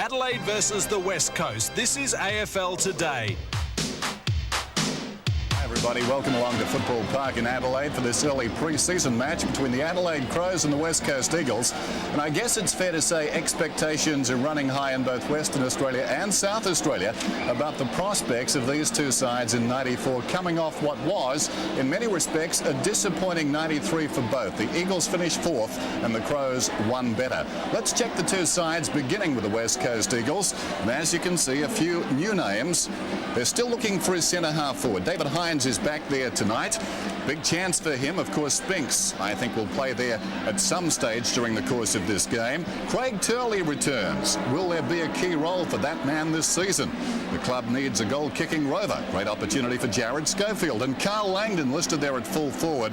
Adelaide versus the West Coast. This is AFL Today. Everybody, welcome along to Football Park in Adelaide for this early pre-season match between the Adelaide Crows and the West Coast Eagles. And I guess it's fair to say expectations are running high in both Western Australia and South Australia about the prospects of these two sides in '94, coming off what was, in many respects, a disappointing '93 for both. The Eagles finished fourth and the Crows won better. Let's check the two sides, beginning with the West Coast Eagles. And as you can see, a few new names. They're still looking for his centre-half forward. David Hines is back there tonight. Big chance for him. Of course, Spinks, I think, will play there at some stage during the course of this game. Craig Turley returns. Will there be a key role for that man this season? The club needs a goal-kicking rover. Great opportunity for Jared Schofield. And Carl Langdon listed there at full forward.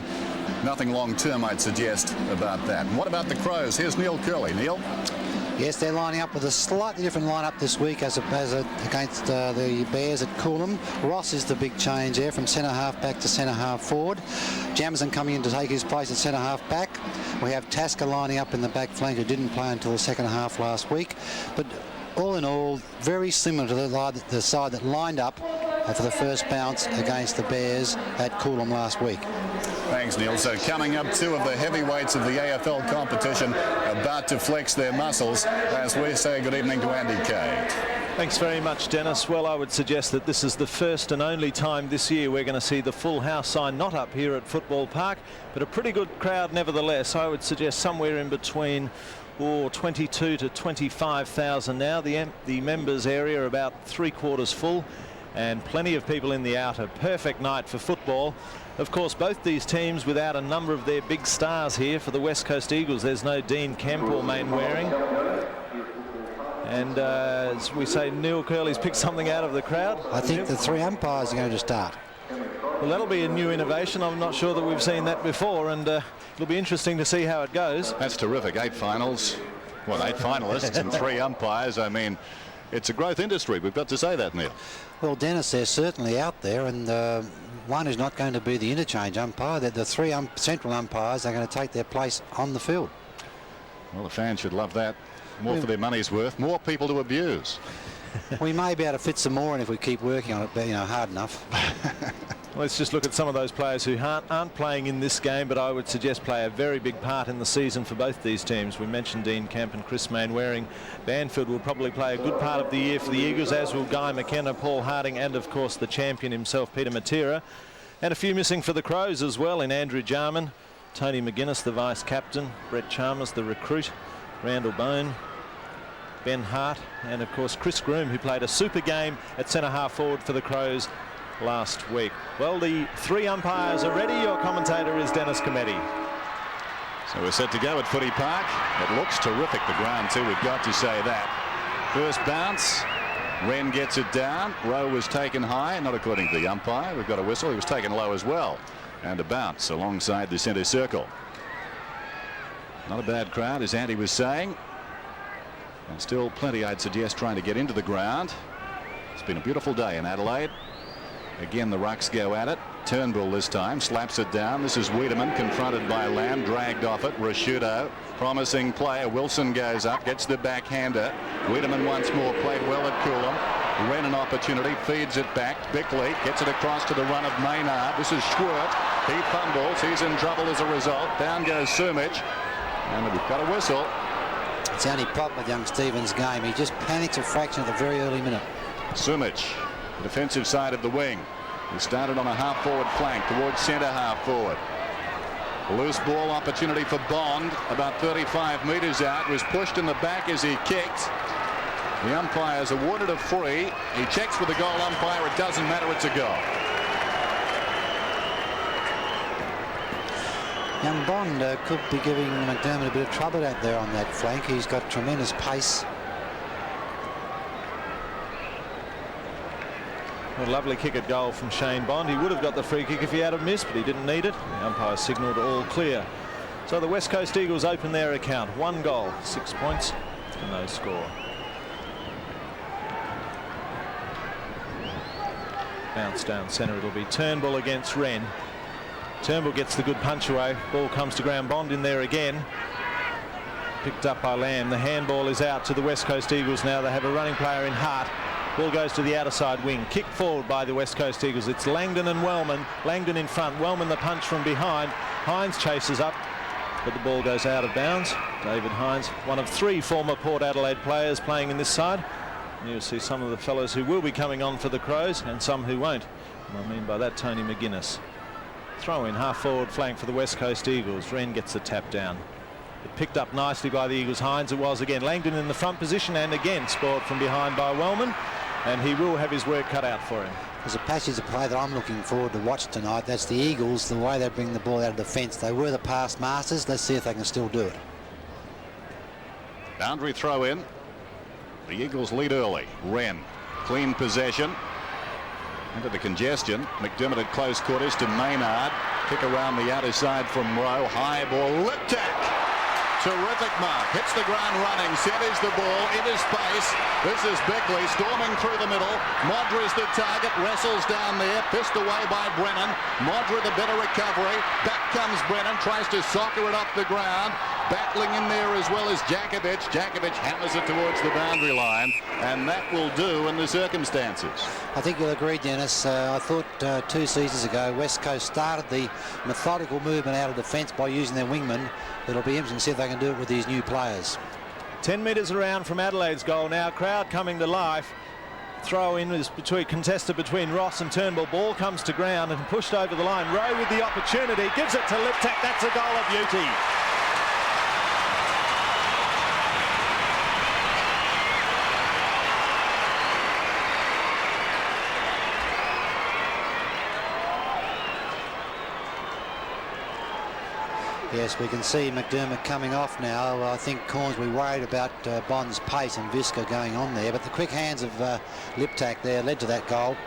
Nothing long-term, I'd suggest, about that. And what about the Crows? Here's Neil Curley. Neil? Yes, they're lining up with a slightly different lineup this week as against the Bears at Coolum. Ross is the big change there from centre-half back to centre-half forward. Jamison coming in to take his place at centre-half back. We have Tasker lining up in the back flank, who didn't play until the second half last week. But all in all, very similar to the side that lined up for the first bounce against the Bears at Coolum last week. Thanks, Neil. So coming up, two of the heavyweights of the AFL competition about to flex their muscles as we say good evening to Andy Kay. Thanks very much, Dennis. Well, I would suggest that this is the first and only time this year we're going to see the full house sign not up here at Football Park, but a pretty good crowd nevertheless. I would suggest somewhere in between 22 to 25,000 now. The members area about three-quarters full and plenty of people in the outer. Perfect night for football. Of course, both these teams without a number of their big stars here. For the West Coast Eagles, there's no Dean Kemp or Mainwaring. And as we say, Neil Curley's picked something out of the crowd. I think the three umpires are going to start. Well, that'll be a new innovation. I'm not sure that we've seen that before, and it'll be interesting to see how it goes. That's terrific. 8 finals. Well, 8 finalists and 3 umpires. I mean, it's a growth industry. We've got to say that, Neil. Well, Dennis, they're certainly out there, and one is not going to be the interchange umpire. The 3 central umpires are going to take their place on the field. Well, the fans should love that. More for their money's worth. More people to abuse. We may be able to fit some more in if we keep working on it, hard enough. Let's just look at some of those players who aren't playing in this game, but I would suggest play a very big part in the season for both these teams. We mentioned Dean Kemp and Chris Mainwaring. Banfield will probably play a good part of the year for the Eagles, as will Guy McKenna, Paul Harding, and of course the champion himself, Peter Matera. And a few missing for the Crows as well in Andrew Jarman, Tony McGuinness, the vice captain, Brett Chalmers, the recruit, Randall Bone, Ben Hart, and of course Chris Groom, who played a super game at centre-half forward for the Crows last week. Well, the 3 umpires are ready. Your commentator is Dennis Cometti. So we're set to go at Footy Park. It looks terrific, the ground too, we've got to say that. First bounce, Wren gets it down. Rowe was taken high, not according to the umpire. We've got a whistle. He was taken low as well. And a bounce alongside the centre circle. Not a bad crowd, as Andy was saying. And still plenty, I'd suggest, trying to get into the ground. It's been a beautiful day in Adelaide. Again, the Rucks go at it. Turnbull this time slaps it down. This is Wiedemann confronted by Lamb, dragged off it. Rashudo, promising player. Wilson goes up, gets the backhander. Wiedemann once more, played well at Coolum. Wren an opportunity, feeds it back. Bickley gets it across to the run of Maynard. This is Schwartz. He fumbles. He's in trouble as a result. Down goes Sumich. And we've got a whistle. It's the only problem with young Stevens' game. He just panics a fraction at the very early minute. Sumich, defensive side of the wing. He started on a half-forward flank towards centre-half forward. Loose ball opportunity for Bond, about 35 metres out. Was pushed in the back as he kicked. The umpire's awarded a free. He checks with the goal umpire. It doesn't matter. It's a goal. Young Bond could be giving McDermott a bit of trouble out there on that flank. He's got tremendous pace. A lovely kick at goal from Shane Bond. He would have got the free kick if he had a miss, but he didn't need it. The umpire signalled all clear. So the West Coast Eagles open their account. 1 goal, 6 points, and no score. Bounce down centre. It'll be Turnbull against Wren. Turnbull gets the good punch away. Ball comes to ground. Bond in there again. picked up by Lamb. The handball is out to the West Coast Eagles now. They have a running player in Hart. Ball goes to the outer side wing. Kick forward by the West Coast Eagles. It's Langdon and Wellman. Langdon in front. Wellman the punch from behind. Hines chases up, but the ball goes out of bounds. David Hines, one of 3 former Port Adelaide players playing in this side. And you'll see some of the fellows who will be coming on for the Crows and some who won't. And I mean by that Tony McGuinness. Throw in half forward flank for the West Coast Eagles. Wren gets the tap down. It picked up nicely by the Eagles. Hines it was again. Langdon in the front position and again spoiled from behind by Wellman. And he will have his work cut out for him. There's a passage of play that I'm looking forward to watch tonight. That's the Eagles, the way they bring the ball out of the fence. They were the past masters. Let's see if they can still do it. Boundary throw in. The Eagles lead early. Wren, clean possession. Into the congestion. McDermott at close quarters to Maynard. Kick around the outer side from Rowe. High ball. Liptak. Terrific mark. Hits the ground running. Centers the ball into space. This is Beckley storming through the middle. Modra is the target. Wrestles down there. Pissed away by Brennan. Modra the better recovery. Back comes Brennan. Tries to soccer it off the ground. Battling in there as well as Jakovic. Jakovic hammers it towards the boundary line. And that will do in the circumstances. I think you'll agree, Dennis. I thought 2 seasons ago West Coast started the methodical movement out of defence by using their wingmen. It'll be interesting to see if they can do it with these new players. 10 metres around from Adelaide's goal now. Crowd coming to life. Throw in is contested between Ross and Turnbull. Ball comes to ground and pushed over the line. Rowe with the opportunity. Gives it to Liptak. That's a goal of beauty. Yes, we can see McDermott coming off now. I think Corns will be worried about Bond's pace and Visca going on there, but the quick hands of Liptak there led to that goal.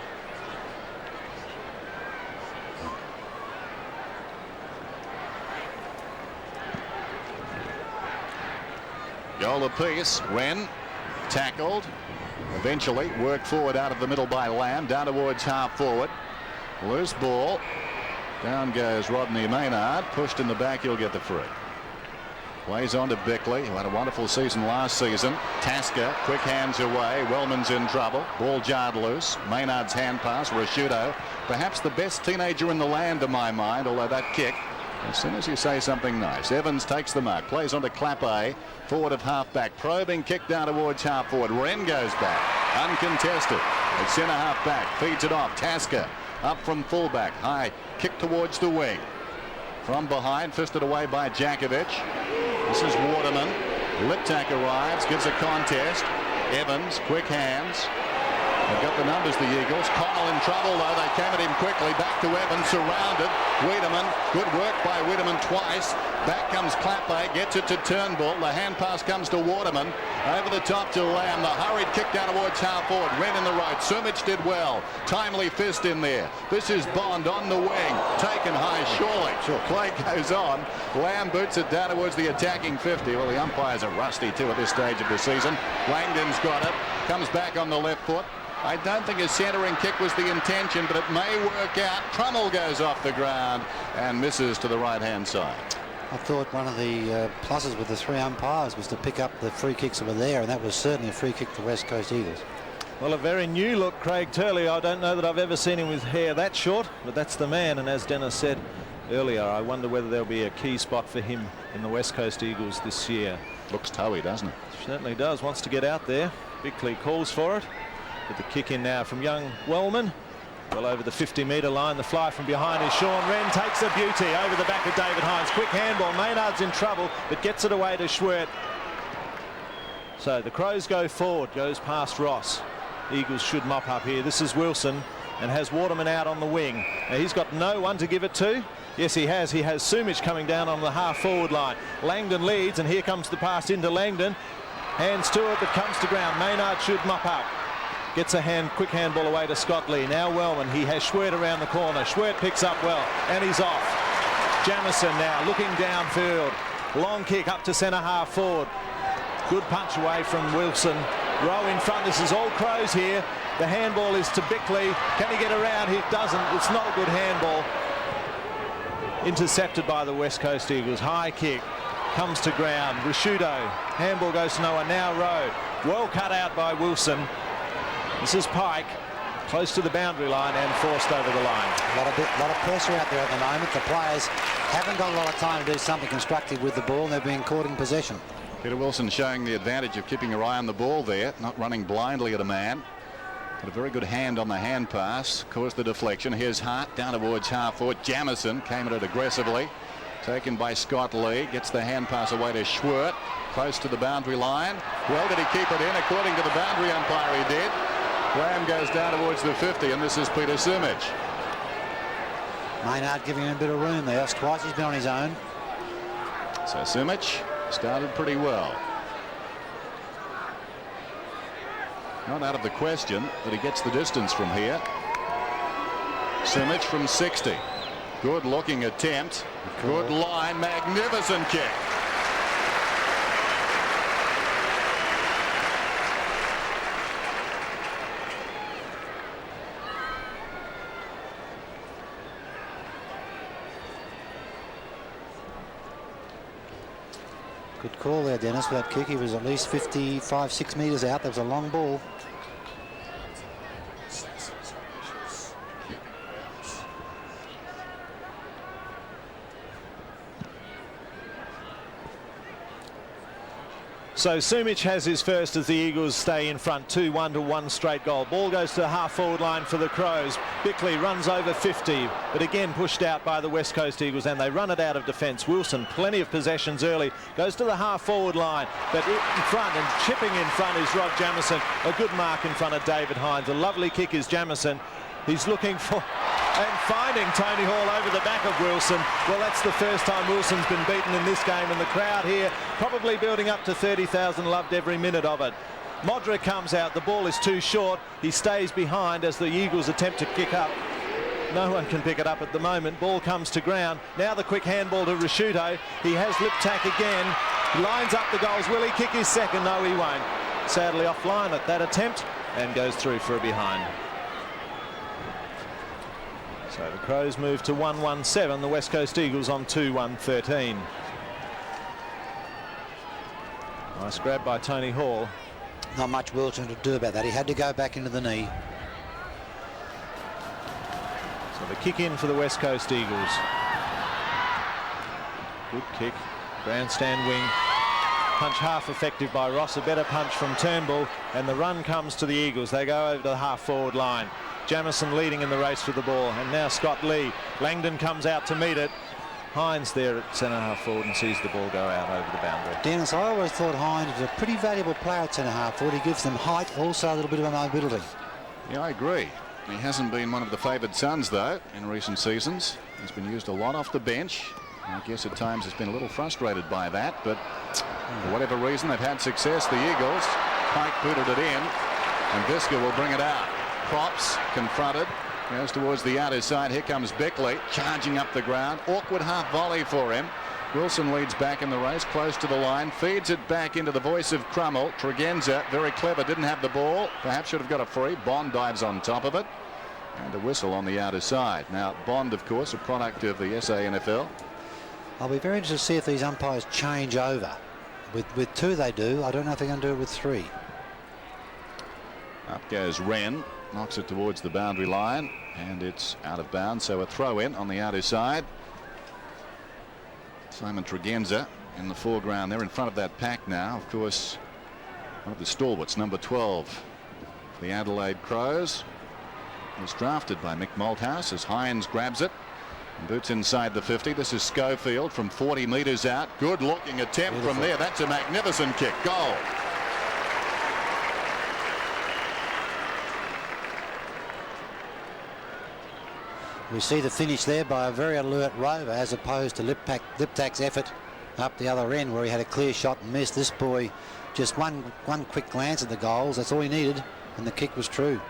Goal apiece. Wren tackled. Eventually worked forward out of the middle by Lamb. Down towards half forward. Loose ball. Down goes Rodney Maynard. Pushed in the back. He'll get the free. Plays on to Beckley, who had a wonderful season last season. Tasker, quick hands away. Wellman's in trouble. Ball jarred loose. Maynard's hand pass. Rashudo, perhaps the best teenager in the land to my mind, although that kick, as soon as you say something nice. Evans takes the mark. Plays on to Clappe. Forward of half-back. Probing kick down towards half-forward. Wren goes back. Uncontested. At centre-half-back. Feeds it off. Tasker up from full-back. High kick towards the wing. From behind. Fisted away by Jakovic. This is Waterman. Liptak arrives. Gives a contest. Evans. Quick hands. They've got the numbers, the Eagles. Connell in trouble, though. They came at him quickly. Back to Evans, surrounded. Wiedemann, good work by Wiedemann twice. Back comes Clappe, gets it to Turnbull. The hand pass comes to Waterman. Over the top to Lamb. The hurried kick down towards half forward. Wren in the road. Sumich did well. Timely fist in there. This is Bond on the wing. Taken high, surely. Play goes on. Lamb boots it down towards the attacking 50. Well, the umpires are rusty, too, at this stage of the season. Langdon's got it. Comes back on the left foot. I don't think a centering kick was the intention, but it may work out. Crummell goes off the ground and misses to the right-hand side. I thought one of the pluses with the 3 umpires was to pick up the free kicks that were there, and that was certainly a free kick for West Coast Eagles. Well, a very new look, Craig Turley. I don't know that I've ever seen him with hair that short, but that's the man. And as Dennis said earlier, I wonder whether there'll be a key spot for him in the West Coast Eagles this year. Looks toey, doesn't it? Certainly does. Wants to get out there. Bickley calls for it. With the kick in now from young Wellman. Well over the 50-metre line. The fly from behind is Sean Wren. Takes a beauty over the back of David Hines. Quick handball. Maynard's in trouble, but gets it away to Schwert. So the Crows go forward. Goes past Ross. Eagles should mop up here. This is Wilson and has Waterman out on the wing. Now he's got no one to give it to. Yes, he has. He has Sumich coming down on the half-forward line. Langdon leads, and here comes the pass into Langdon. Hands to it, but comes to ground. Maynard should mop up. Gets a quick handball away to Scott Lee. Now Wellman. He has Schwert around the corner. Schwert picks up well, and he's off. Jamison now looking downfield. Long kick up to centre half forward. Good punch away from Wilson. Rowe in front. This is all Crows here. The handball is to Bickley. Can he get around? He doesn't. It's not a good handball. Intercepted by the West Coast Eagles. High kick. comes to ground. Risciuto, handball goes to no one. Now Rowe, well cut out by Wilson. This is Pike, close to the boundary line and forced over the line. A lot of pressure out there at the moment. The players haven't got a lot of time to do something constructive with the ball, and they're being caught in possession. Peter Wilson showing the advantage of keeping your eye on the ball there, not running blindly at a man. Got a very good hand on the hand pass, caused the deflection. Here's Hart down towards half forward. Jamieson came at it aggressively. Taken by Scott Lee, gets the hand pass away to Schwert, close to the boundary line. Well, did he keep it in? According to the boundary umpire, he did. Graham goes down towards the 50, and this is Peter Sumich. Maynard giving him a bit of room there. Twice he's been on his own. So Sumich started pretty well. Not out of the question that he gets the distance from here. Sumich from 60. Good looking attempt. Good line. Magnificent kick. Good call there, Dennis, for that kick. He was at least 55-6 metres out. That was a long ball. So Sumich has his first as the Eagles stay in front, 2-1 to one straight goal. Ball goes to the half-forward line for the Crows. Bickley runs over 50, but again pushed out by the West Coast Eagles, and they run it out of defence. Wilson, plenty of possessions early, goes to the half-forward line, but in front and chipping in front is Rod Jamieson. A good mark in front of David Hines. A lovely kick is Jamieson. He's looking for and finding Tony Hall over the back of Wilson. Well, that's the first time Wilson's been beaten in this game, and the crowd here probably building up to 30,000, loved every minute of it. Modric comes out. The ball is too short. He stays behind as the Eagles attempt to kick up. No one can pick it up at the moment. Ball comes to ground. Now the quick handball to Risciuto. He has Liptak again. He lines up the goals. Will he kick his second? No, he won't. Sadly offline at that attempt and goes through for a behind. So the Crows move to 1-1-7. The West Coast Eagles on 2-1-13. Nice grab by Tony Hall. Not much Wilson to do about that. He had to go back into the knee. So the kick in for the West Coast Eagles. Good kick. Grandstand wing. Punch half effective by Ross. A better punch from Turnbull. And the run comes to the Eagles. They go over to the half-forward line. Jamieson leading in the race for the ball, and now Scott Lee. Langdon comes out to meet it. Hines there at centre half forward and sees the ball go out over the boundary. Dennis, I always thought Hines was a pretty valuable player at centre half forward. He gives them height, also a little bit of mobility. Yeah, I agree. He hasn't been one of the favoured sons, though, in recent seasons. He's been used a lot off the bench. I guess at times he's been a little frustrated by that, but for whatever reason, they've had success. The Eagles, Pike booted it in, and Visca will bring it out. Props confronted, goes towards the outer side. Here comes Bickley charging up the ground. Awkward half volley for him. Wilson leads back in the race, close to the line, feeds it back into the voice of Crummell. Tregenza, very clever, didn't have the ball, perhaps should have got a free. Bond dives on top of it, and a whistle on the outer side. Now Bond, of course, a product of the SANFL. I'll be very interested to see if these umpires change over. With two they do. I don't know if they're going to do it with three. Up goes Wren. Knocks it towards the boundary line, and it's out of bounds, so a throw in on the outer side. Simon Tregenza in the foreground there in front of that pack now. Of course, one of the stalwarts, number 12 for the Adelaide Crows. Was drafted by Mick Malthouse as Hines grabs it and boots inside the 50. This is Schofield from 40 metres out. Good looking attempt from there. That's a magnificent kick. Goal. We see the finish there by a very alert Rover as opposed to Liptak's effort up the other end where he had a clear shot and missed. This boy just one quick glance at the goals. That's all he needed, and the kick was true.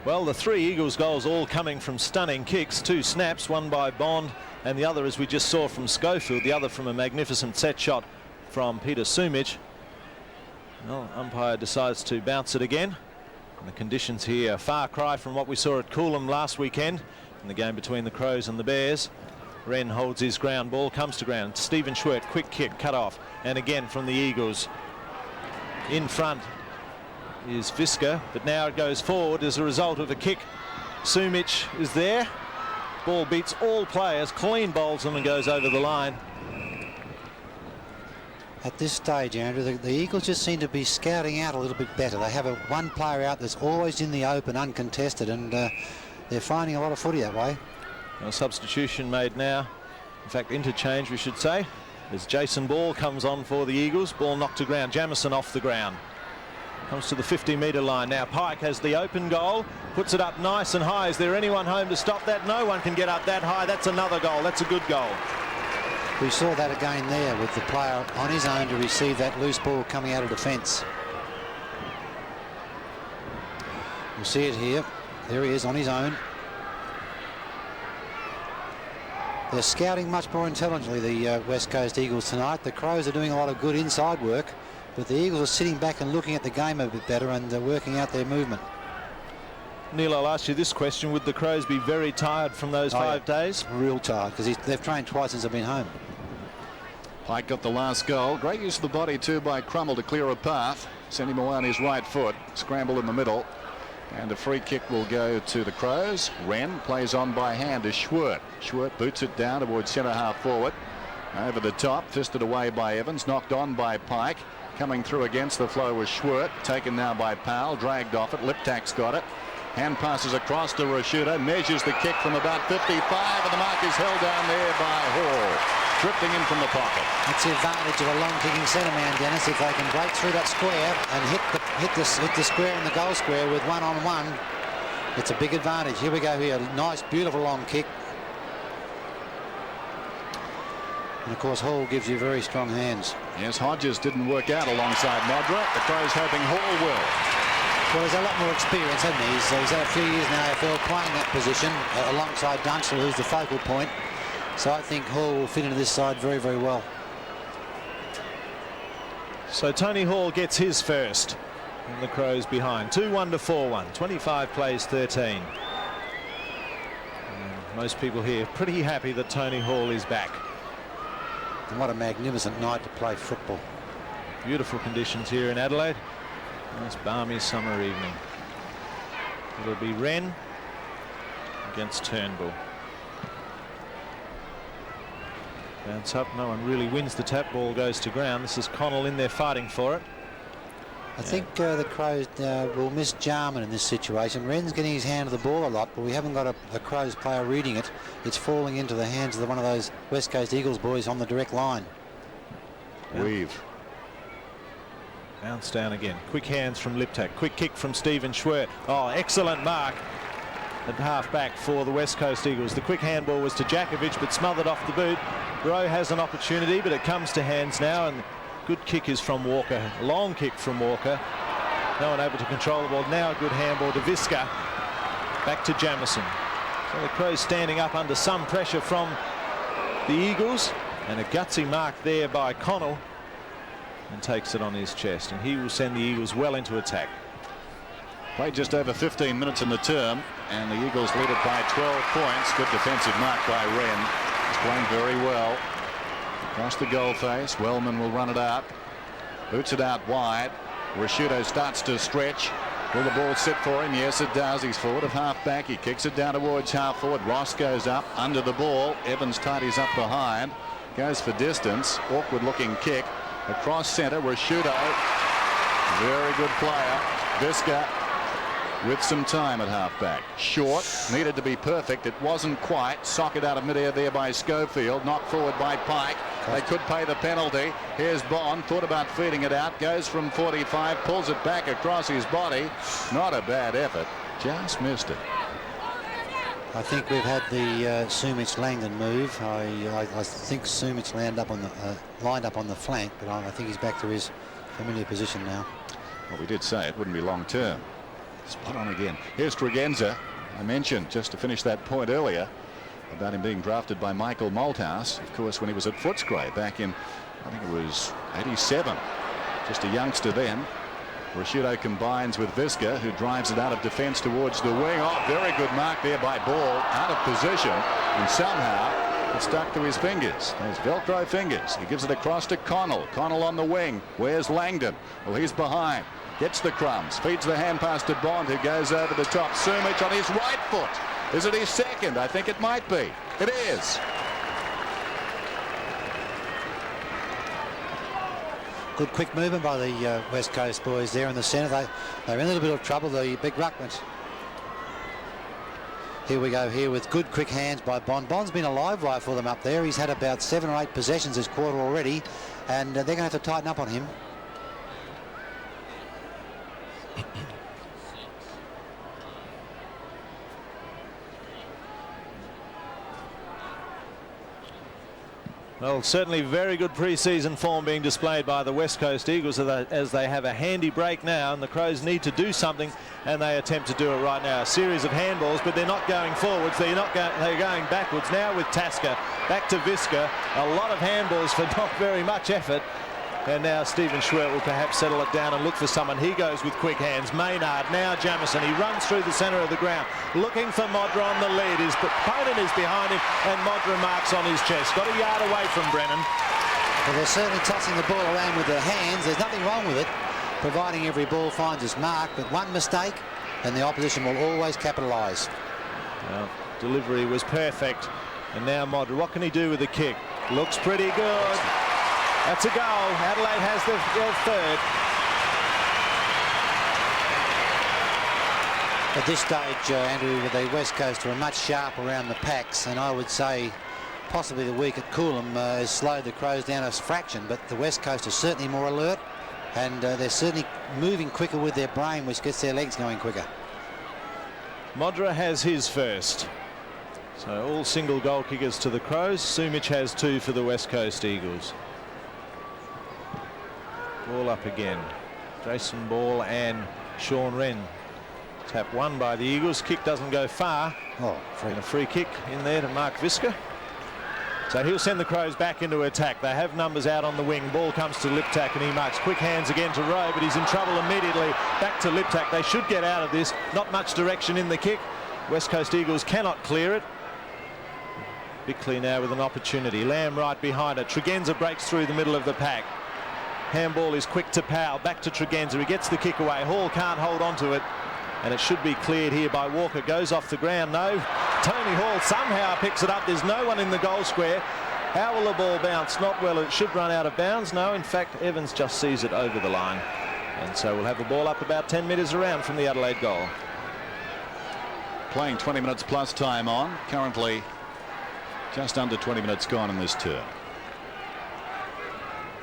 Well, the three Eagles goals all coming from stunning kicks. Two snaps, one by Bond and the other, as we just saw, from Schofield, the other from a magnificent set shot from Peter Sumich. Well, umpire decides to bounce it again. And the conditions here, a far cry from what we saw at Coolum last weekend in the game between the Crows and the Bears. Wren holds his ground, ball comes to ground. Stephen Schwert, quick kick, cut off, and again from the Eagles. In front is Viska, but now it goes forward as a result of a kick. Sumic is there. Ball beats all players, clean bowls them and goes over the line. At this stage, Andrew, the Eagles just seem to be scouting out a little bit better. They have one player out that's always in the open, uncontested, and they're finding a lot of footy that way. A substitution made now. In fact, interchange, we should say, as Jason Ball comes on for the Eagles. Ball knocked to ground. Jamieson off the ground. Comes to the 50-metre line now. Pike has the open goal, puts it up nice and high. Is there anyone home to stop that? No one can get up that high. That's another goal. That's a good goal. We saw that again there with the player on his own to receive that loose ball coming out of defence. We'll see it here. There he is on his own. They're scouting much more intelligently, the West Coast Eagles tonight. The Crows are doing a lot of good inside work, but the Eagles are sitting back and looking at the game a bit better and working out their movement. Neil, I'll ask you this question. Would the Crows be very tired from those 5 days? Real tired, because they've trained twice since they've been home. Pike got the last goal. Great use of the body too by Crummell to clear a path. Send him away on his right foot. Scramble in the middle. And a free kick will go to the Crows. Wren plays on by hand to Schwert. Schwert boots it down towards centre half forward. Over the top, fisted away by Evans. Knocked on by Pike. Coming through against the flow was Schwert. Taken now by Powell. Dragged off it. Liptak's got it. Hand passes across to Rashuda. Measures the kick from about 55. And the mark is held down there by Hall. Drifting in from the pocket. That's the advantage of a long kicking centre man, Dennis. If they can break through that square and hit the square in the goal square with one-on-one, it's a big advantage. Here we go here. Nice, beautiful long kick. And of course Hall gives you very strong hands. Yes, Hodges didn't work out alongside Modra. The Crows hoping Hall will. Well, he's a lot more experience, hasn't he? He's had a few years in the AFL playing that position alongside Dunstall, who's the focal point. So I think Hall will fit into this side very, very well. So Tony Hall gets his first. And the Crows behind. 2-1 to 4-1. 25 plays 13. And most people here pretty happy that Tony Hall is back. And what a magnificent night to play football. Beautiful conditions here in Adelaide. Nice balmy summer evening. It'll be Wren against Turnbull. Bounce up, no one really wins the tap, ball goes to ground. This is Connell in there fighting for it. I think the Crows will miss Jarman in this situation. Wren's getting his hand to the ball a lot, but we haven't got a Crows player reading it. It's falling into the hands of one of those West Coast Eagles boys on the direct line. Weave. Bounce down again. Quick hands from Liptak. Quick kick from Stephen Schwert. Oh, excellent mark at half back for the West Coast Eagles. The quick handball was to Jakovic, but smothered off the boot. Rowe has an opportunity, but it comes to hands now, and good kick is from Walker. Long kick from Walker. No one able to control the ball. Now a good handball to Viska. Back to Jamieson. So the Crows standing up under some pressure from the Eagles, and a gutsy mark there by Connell, and takes it on his chest, and he will send the Eagles well into attack. Played just over 15 minutes in the term, and the Eagles lead it by 12 points. Good defensive mark by Wren. He's playing very well. Across the goal face, Wellman will run it out. Boots it out wide. Rashudo starts to stretch. Will the ball sit for him? Yes, it does. He's forward of half back. He kicks it down towards half forward. Ross goes up under the ball. Evans tidies up behind. Goes for distance. Awkward looking kick. Across centre, Rashudo. Very good player. Viska with some time at half-back. Short, needed to be perfect. It wasn't quite. Socket out of mid-air there by Schofield. Knocked forward by Pike. They could pay the penalty. Here's Bond. Thought about feeding it out. Goes from 45. Pulls it back across his body. Not a bad effort. Just missed it. I think we've had the Sumic Langdon move. I think Sumic lined up on the flank, but I think he's back to his familiar position now. Well, we did say it wouldn't be long term. Spot on again. Here's Tregenza. I mentioned just to finish that point earlier about him being drafted by Michael Malthouse, of course, when he was at Footscray back in, I think it was 87. just a youngster then. Rashudo combines with Visca, who drives it out of defence towards the wing. Oh, very good mark there by Ball, out of position, and somehow it stuck to his fingers. Those Velcro fingers. He gives it across to Connell. Connell on the wing. Where's Langdon? Well, he's behind. Gets the crumbs. Feeds the hand pass to Bond, who goes over the top. Sumich on his right foot. Is it his second? I think it might be. It is. Good quick movement by the West Coast boys there in the centre. They're in a little bit of trouble, the big ruckmans. Here we go here with good quick hands by Bond. Bond's been a live wire for them up there. He's had about 7 or 8 possessions this quarter already, and they're going to have to tighten up on him. Well, certainly very good pre-season form being displayed by the West Coast Eagles as they have a handy break now, and the Crows need to do something, and they attempt to do it right now. A series of handballs, but they're not going forwards. They're going backwards now with Tasker. Back to Visca. A lot of handballs for not very much effort. And now Stephen Schwert will perhaps settle it down and look for someone. He goes with quick hands. Maynard, now Jamieson. He runs through the centre of the ground, looking for Modra on the lead. His opponent is behind him, and Modra marks on his chest. Got a yard away from Brennan. Well, they're certainly tossing the ball around with their hands. There's nothing wrong with it, providing every ball finds its mark. But one mistake, and the opposition will always capitalise. Well, delivery was perfect. And now Modra, what can he do with the kick? Looks pretty good. That's a goal. Adelaide has the third. At this stage, Andrew, the West Coast are much sharper around the packs, and I would say possibly the week at Coolum has slowed the Crows down a fraction, but the West Coast are certainly more alert, and they're certainly moving quicker with their brain, which gets their legs going quicker. Modra has his first. So all single goal kickers to the Crows. Sumich has 2 for the West Coast Eagles. Ball up again. Jason Ball and Sean Wren. Tap won by the Eagles. Kick doesn't go far. Oh, and a free kick in there to Mark Visca. So he'll send the Crows back into attack. They have numbers out on the wing. Ball comes to Liptak, and he marks quick hands again to Rowe, but he's in trouble immediately. Back to Liptak. They should get out of this. Not much direction in the kick. West Coast Eagles cannot clear it. Bickley now with an opportunity. Lamb right behind it. Tregenza breaks through the middle of the pack. Handball is quick to Powell. Back to Tregenza. He gets the kick away. Hall can't hold on to it. And it should be cleared here by Walker. Goes off the ground. No. Tony Hall somehow picks it up. There's no one in the goal square. How will the ball bounce? Not well. It should run out of bounds. No, in fact, Evans just sees it over the line. And so we'll have the ball up about 10 metres around from the Adelaide goal. Playing 20 minutes plus time on. Currently just under 20 minutes gone in this term.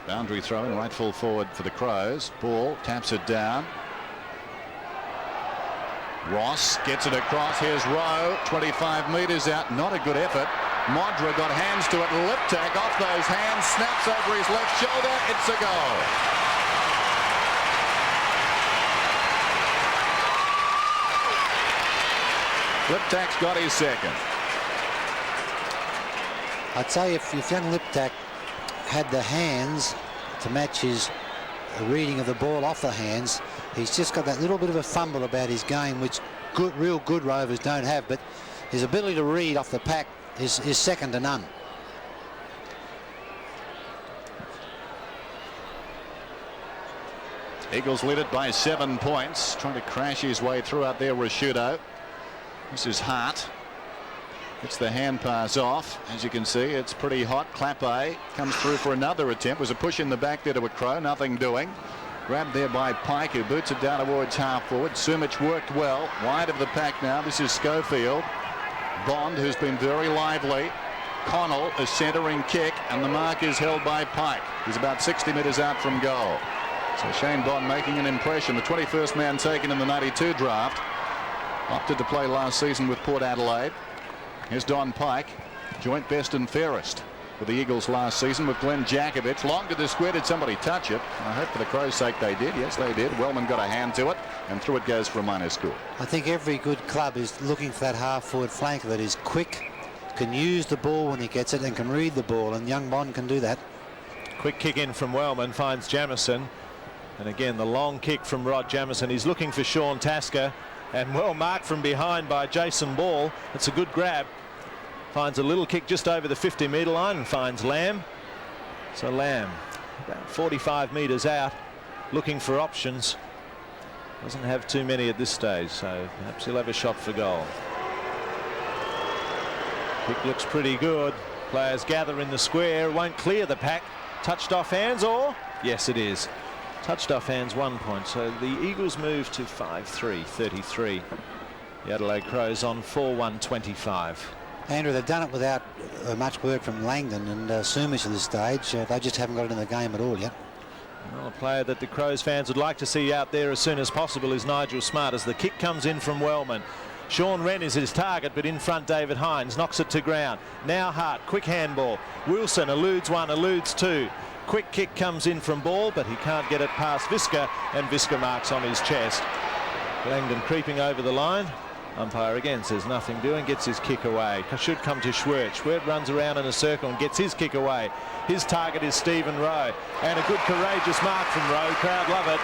Boundary throw in, right full forward for the Crows. Ball taps it down. Ross gets it across. Here's Rowe, 25 metres out. Not a good effort. Modra got hands to it. Liptak off those hands, snaps over his left shoulder. It's a goal. Liptak's got his second. I'd say if young Liptak had the hands to match his reading of the ball off the hands, he's just got that little bit of a fumble about his game, which real good rovers don't have, but his ability to read off the pack is second to none. Eagles lead it by 7 points, trying to crash his way through out there. Rashudo. This is Hart. It's the hand pass off. As you can see, it's pretty hot. Clappe comes through for another attempt. Was a push in the back there to a Crow. Nothing doing. Grabbed there by Pike, who boots it down towards half forward. Sumich worked well. Wide of the pack now. This is Schofield. Bond, who's been very lively. Connell, a centering kick, and the mark is held by Pike. He's about 60 metres out from goal. So Shane Bond making an impression. The 21st man taken in the 92 draft. Opted to play last season with Port Adelaide. Here's Don Pike, joint best and fairest for the Eagles last season with Glenn Jakovich. Long to the square. Did somebody touch it? I hope for the Crows' sake they did. Yes, they did. Wellman got a hand to it, and through it goes for a minor score. I think every good club is looking for that half-forward flanker that is quick, can use the ball when he gets it, and can read the ball, and young Bond can do that. Quick kick in from Wellman, finds Jamieson. And again, the long kick from Rod Jamieson. He's looking for Sean Tasker, and well marked from behind by Jason Ball. It's a good grab. Finds a little kick just over the 50-metre line and finds Lamb. So Lamb, about 45 metres out, looking for options. Doesn't have too many at this stage, so perhaps he'll have a shot for goal. Kick looks pretty good. Players gather in the square. Won't clear the pack. Touched off hands, or? Yes, it is. Touched off hands, 1 point. So the Eagles move to 5-3, 33. The Adelaide Crows on 4-1, 25. Andrew, they've done it without much work from Langdon and Sumish at this stage. They just haven't got it in the game at all yet. Well, a player that the Crows fans would like to see out there as soon as possible is Nigel Smart, as the kick comes in from Wellman. Sean Wren is his target, but in front David Hines knocks it to ground. Now Hart, quick handball. Wilson eludes one, eludes two. Quick kick comes in from Ball, but he can't get it past Visca, and Visca marks on his chest. Langdon creeping over the line. Umpire again says nothing doing, gets his kick away. Should come to Schwert. Schwert runs around in a circle and gets his kick away. His target is Stephen Rowe, and a good courageous mark from Rowe. Crowd love it.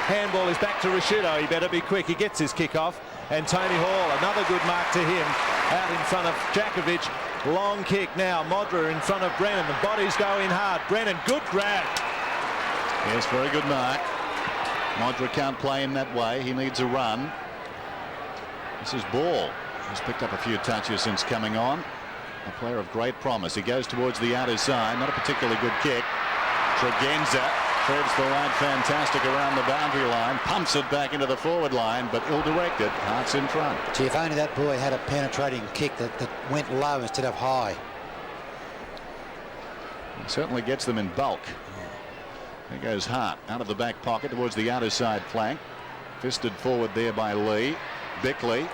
Handball is back to Rashudo. He better be quick. He gets his kick off, and Tony Hall, another good mark to him, out in front of Jakovic. Long kick now. Modra in front of Brennan. The bodies go in hard. Brennan, good grab. Yes, very good mark. Modra can't play him that way. He needs a run. This is Ball. He's picked up a few touches since coming on. A player of great promise. He goes towards the outer side. Not a particularly good kick. Tregenza threads the line fantastic around the boundary line. Pumps it back into the forward line, but ill-directed. Hart's in front. Gee, if only that boy had a penetrating kick that went low instead of high. He certainly gets them in bulk. There goes Hart out of the back pocket towards the outer side flank. Fisted forward there by Lee. Bickley.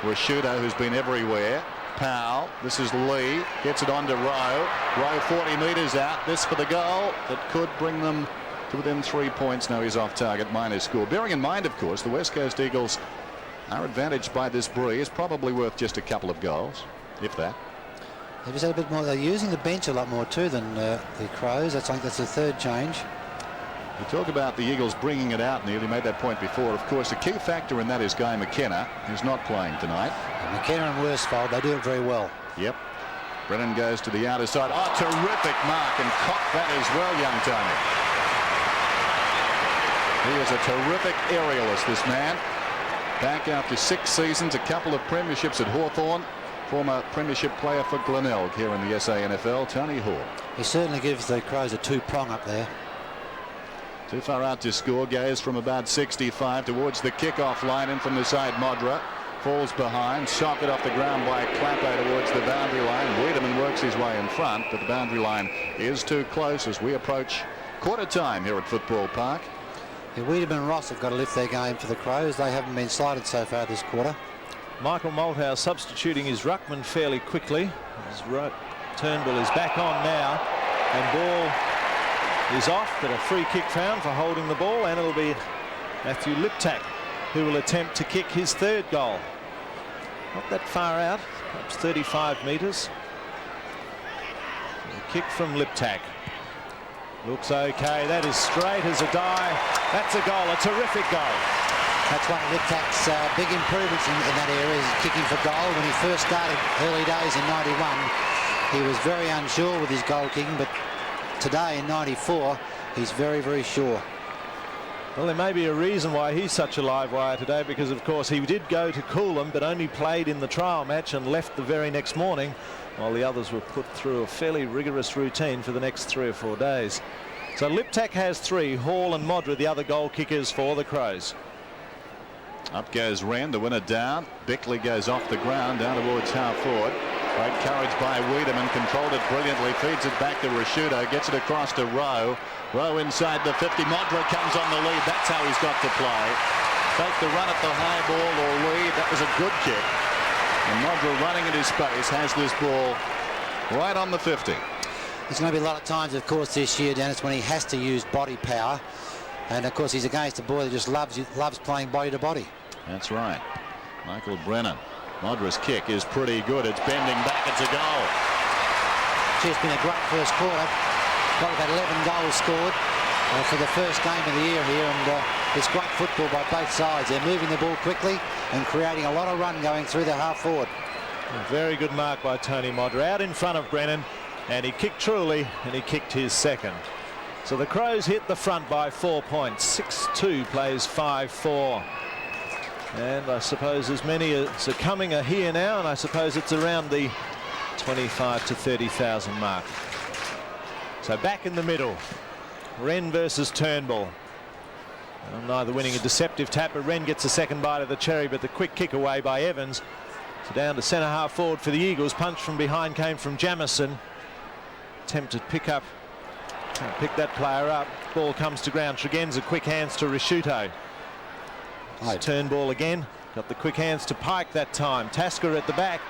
Rashudo, who's been everywhere. Powell. This is Lee. Gets it on to Rowe. Rowe 40 metres out. This for the goal that could bring them to within 3 points. Now he's off target, minus score. Bearing in mind, of course, the West Coast Eagles are advantaged by this breeze. Probably worth just a couple of goals, if that. They've just had a bit more. They're using the bench a lot more too than the Crows. I think that's the third change. We talk about the Eagles bringing it out, Neil. He made that point before. Of course, a key factor in that is Guy McKenna, who's not playing tonight. And McKenna and Worsfold, they do it very well. Yep. Brennan goes to the outer side. Oh, terrific mark, and caught that as well, young Tony. He is a terrific aerialist, this man. Back after 6 seasons, a couple of premierships at Hawthorn. Former premiership player for Glenelg here in the SANFL, Tony Hall. He certainly gives the Crows a two-prong up there. Too far out to score. Goes from about 65 towards the kickoff line, and from the side Modra falls behind. Socket off the ground by Clappo towards the boundary line. Wiedemann works his way in front, but the boundary line is too close as we approach quarter time here at Football Park. Yeah, Wiedemann and Ross have got to lift their game for the Crows. They haven't been slighted so far this quarter. Michael Malthouse substituting his ruckman fairly quickly. His Turnbull is back on now, and Ball is off, but a free kick found for holding the ball, and it'll be Matthew Liptak who will attempt to kick his third goal. Not that far out, perhaps 35 metres. A kick from Liptak. Looks okay. That is straight as a die. That's a goal, a terrific goal. That's one of Liptak's big improvements in that area, is kicking for goal. When he first started early days in 91, he was very unsure with his goal kicking, but today in 94, he's very, very sure. Well, there may be a reason why he's such a live wire today, because of course he did go to Coolum but only played in the trial match and left the very next morning, while the others were put through a fairly rigorous routine for the next 3 or 4 days. So Liptak has 3, Hall and Modra the other goal kickers for the Crows. Up goes Wren, the winner down. Bickley goes off the ground down towards half forward. Great courage by Wiedemann, controlled it brilliantly, feeds it back to Rashudo, gets it across to Rowe. Rowe inside the 50. Modra comes on the lead. That's how he's got to play. Take the run at the high ball or lead. That was a good kick. And Modra, running at his space, has this ball right on the 50. There's going to be a lot of times, of course, this year, Dennis, when he has to use body power. And, of course, he's against a boy that just loves playing body to body. That's right. Michael Brennan. Modra's kick is pretty good. It's bending back. It's a goal. Gee, it's been a great first quarter. Got about 11 goals scored. for the first game of the year here, and it's great football by both sides. They're moving the ball quickly and creating a lot of run going through the half forward. A very good mark by Tony Modra out in front of Brennan, and he kicked truly, and he kicked his second. So the Crows hit the front by 4 points. 6-2 plays 5-4. And I suppose as many as are coming are here now, and I suppose it's around the 25 to 30,000 mark. So back in the middle, Wren versus Turnbull. Neither winning a deceptive tap, but Wren gets a second bite of the cherry, but the quick kick away by Evans. So down to centre half forward for the Eagles. Punch from behind came from Jamison. Attempt to pick that player up. Ball comes to ground. Tregenza quick hands to Risciuto. Turnbull again. Got the quick hands to Pike that time. Tasker at the back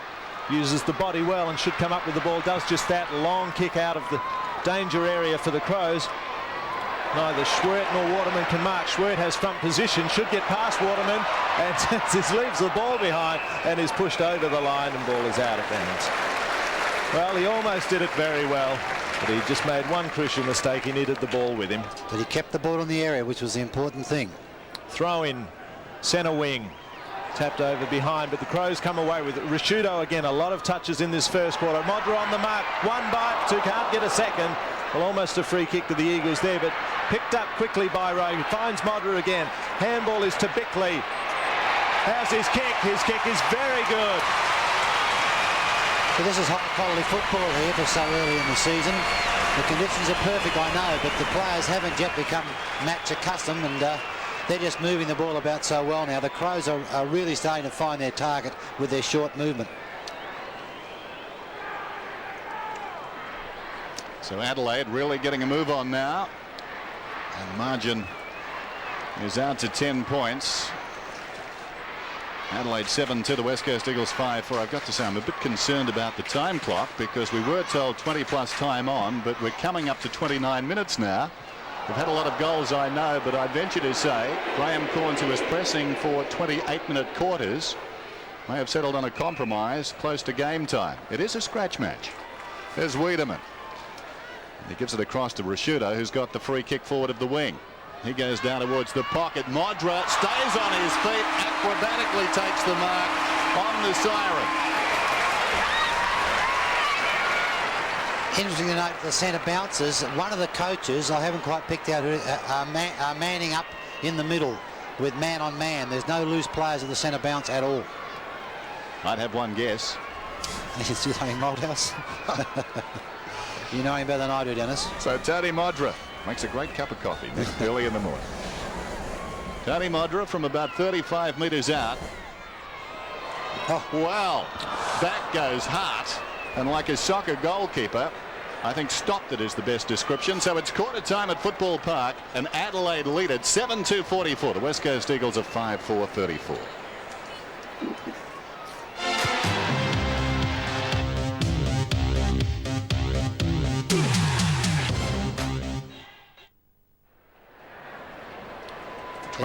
uses the body well and should come up with the ball. Does just that. Long kick out of the danger area for the Crows. Neither Schwert nor Waterman can mark. Schwert has front position, should get past Waterman, and just leaves the ball behind and is pushed over the line, and ball is out of bounds. Well, he almost did it very well, but he just made one crucial mistake. He needed the ball with him. But he kept the ball in the area, which was the important thing. Throw in, centre wing. Tapped over behind, but the Crows come away with it. Risciuto again, a lot of touches in this first quarter. Modra on the mark, one bite, two, can't get a second. Well, almost a free kick to the Eagles there, but picked up quickly by Rowe. He finds Modra again. Handball is to Bickley. How's his kick? His kick is very good. So this is high quality football here for so early in the season. The conditions are perfect, I know, but the players haven't yet become match accustomed, and they're just moving the ball about so well now. The Crows are really starting to find their target with their short movement. So Adelaide really getting a move on now, and margin is out to 10 points. Adelaide 7-2, the West Coast Eagles 5-4. I've got to say I'm a bit concerned about the time clock, because we were told 20 plus time on, but we're coming up to 29 minutes now. We've had a lot of goals, I know, but I'd venture to say Graham Corns, who was pressing for 28-minute quarters, may have settled on a compromise close to game time. It is a scratch match. There's Wiedemann. He gives it across to Risciuto, who's got the free kick forward of the wing. He goes down towards the pocket. Modra stays on his feet, acrobatically takes the mark on the siren. Interesting to note the centre bouncers. One of the coaches, I haven't quite picked out who, are manning up in the middle with man on man. There's no loose players at the centre bounce at all. I'd have one guess. Is he playing Malthouse? You know him better than I do, Dennis. So Tony Modra makes a great cup of coffee early in the morning. Tony Modra from about 35 metres out. Oh, wow. That goes hard. And like a soccer goalkeeper, I think stopped it is the best description. So it's quarter time at Football Park, and Adelaide lead at 7-2-44. The West Coast Eagles are 5-4-34.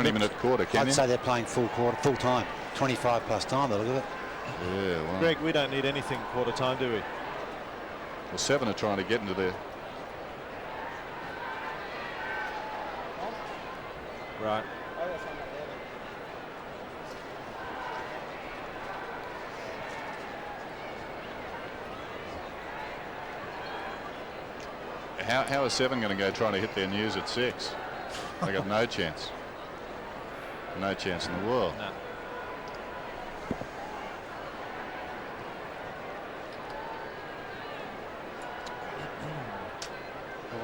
Minute quarter, I'd say they're playing full time, 25 plus time. Look at it. Yeah, well, Greg, we don't need anything quarter time, do we? Well, 7 are trying to get into there. Right. How is 7 going to go trying to hit their news at 6? They got no chance. No chance in the world. No.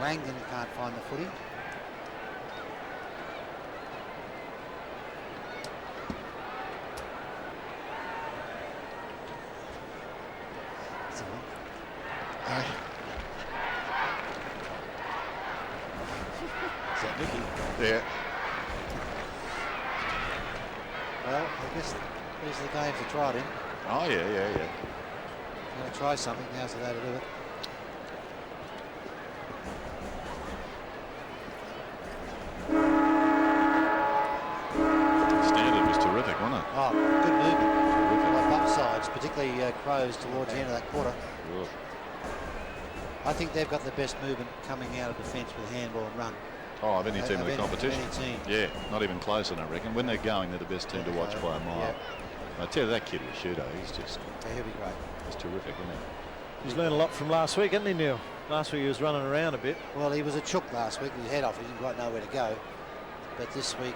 Langdon can't find the footy. Is that Nicky? Yeah. Well, I guess these are the games to try it in. Oh, yeah. You want to try something, now's the day to do it. Standard was terrific, wasn't it? Oh, good movement on both sides, particularly Crows towards the end of that quarter. Ugh. I think they've got the best movement coming out of defence with handball and run. Oh, of any team in the competition. Any team. Yeah, not even close, I reckon. When they're going, they're the best team to watch by a mile. Yeah. I tell you, that kid was shooter. He's just, Yeah, he'll be great. he's terrific, isn't he? He's learned a lot from last week, hasn't he, Neil? Last week he was running around a bit. Well, he was a chook last week with his head off. He didn't quite know where to go. But this week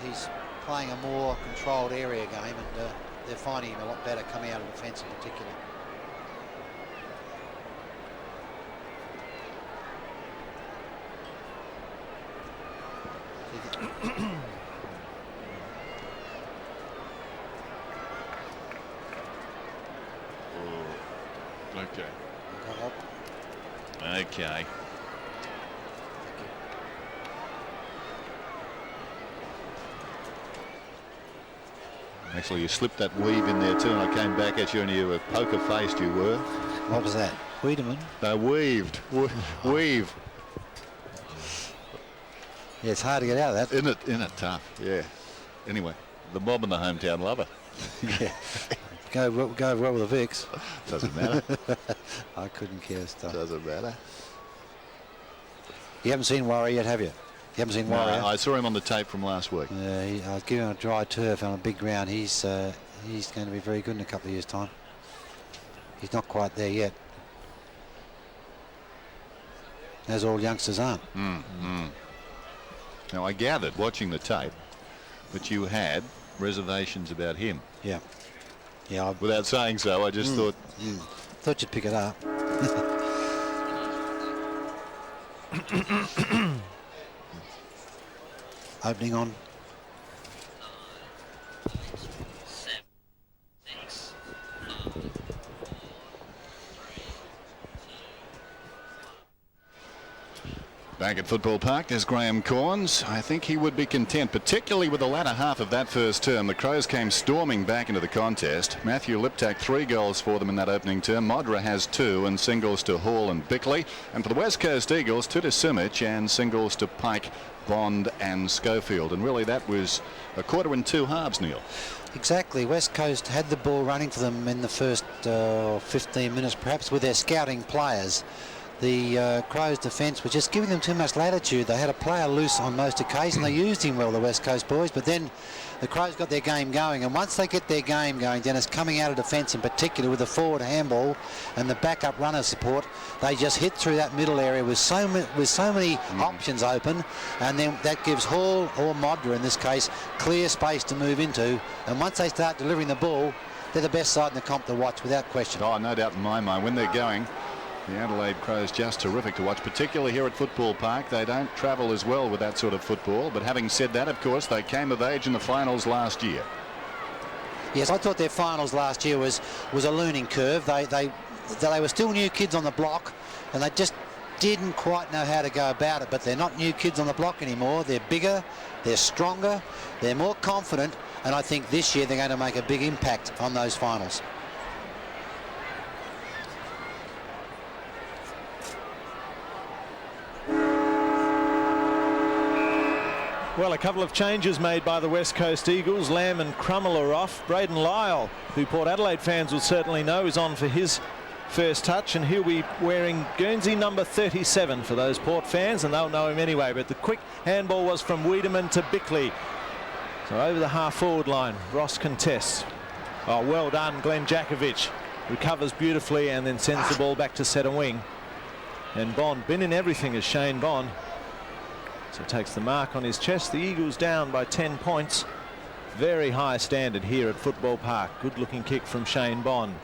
he's playing a more controlled area game, and they're finding him a lot better coming out of defence in particular. Okay. Okay. Actually, you slipped that weave in there too, and I came back at you, and you were poker-faced. You were. What was that? Wiedemann? No, weaved. Weave. Yeah, it's hard to get out of that. Isn't it tough? Yeah. Anyway, the mob and the hometown lover. Yeah. Go well with the Vicks. Doesn't matter. I couldn't care stuff. Doesn't matter. You haven't seen Warrior yet, have you? You haven't seen Warrior? No, I saw him on the tape from last week. I was giving him a dry turf on a big ground. He's going to be very good in a couple of years' time. He's not quite there yet. As all youngsters aren't. Now, I gathered, watching the tape, that you had reservations about him. Yeah. Yeah. Without saying so, I just thought... Thought you'd pick it up. Opening on. Back at Football Park, there's Graham Corns. I think he would be content, particularly with the latter half of that first term. The Crows came storming back into the contest. Matthew Liptak 3 goals for them in that opening term. Modra has 2 and singles to Hall and Bickley. And for the West Coast Eagles, 2 to Simic and singles to Pike, Bond and Schofield. And really that was a quarter in 2 halves, Neil. Exactly. West Coast had the ball running for them in the first 15 minutes, perhaps with their scouting players. The Crows' defence was just giving them too much latitude. They had a player loose on most occasions. They used him well, the West Coast boys, but then the Crows got their game going. And once they get their game going, Dennis, coming out of defence in particular with the forward handball and the backup runner support, they just hit through that middle area with so many options open, and then that gives Hall or Modra in this case clear space to move into. And once they start delivering the ball, they're the best side in the comp to watch without question. Oh, no doubt in my mind. When they're going, the Adelaide Crows just terrific to watch, particularly here at Football Park. They don't travel as well with that sort of football, but having said that, of course, they came of age in the finals last year. Yes, I thought their finals last year was a learning curve. They were still new kids on the block, and they just didn't quite know how to go about it. But they're not new kids on the block anymore. They're bigger, they're stronger, they're more confident, and I think this year they're going to make a big impact on those finals. Well, a couple of changes made by the West Coast Eagles. Lamb and Crummell are off. Braden Lyle, who Port Adelaide fans will certainly know, is on for his first touch, and he'll be wearing Guernsey number 37 for those Port fans, and they'll know him anyway. But the quick handball was from Wiedemann to Bickley. So over the half-forward line, Ross contests. Oh, well done, Glenn Jakovic. Recovers beautifully and then sends the ball back to centre wing. And Bond, been in everything as Shane Bond. So takes the mark on his chest. The Eagles down by 10 points. Very high standard here at Football Park. Good looking kick from Shane Bond.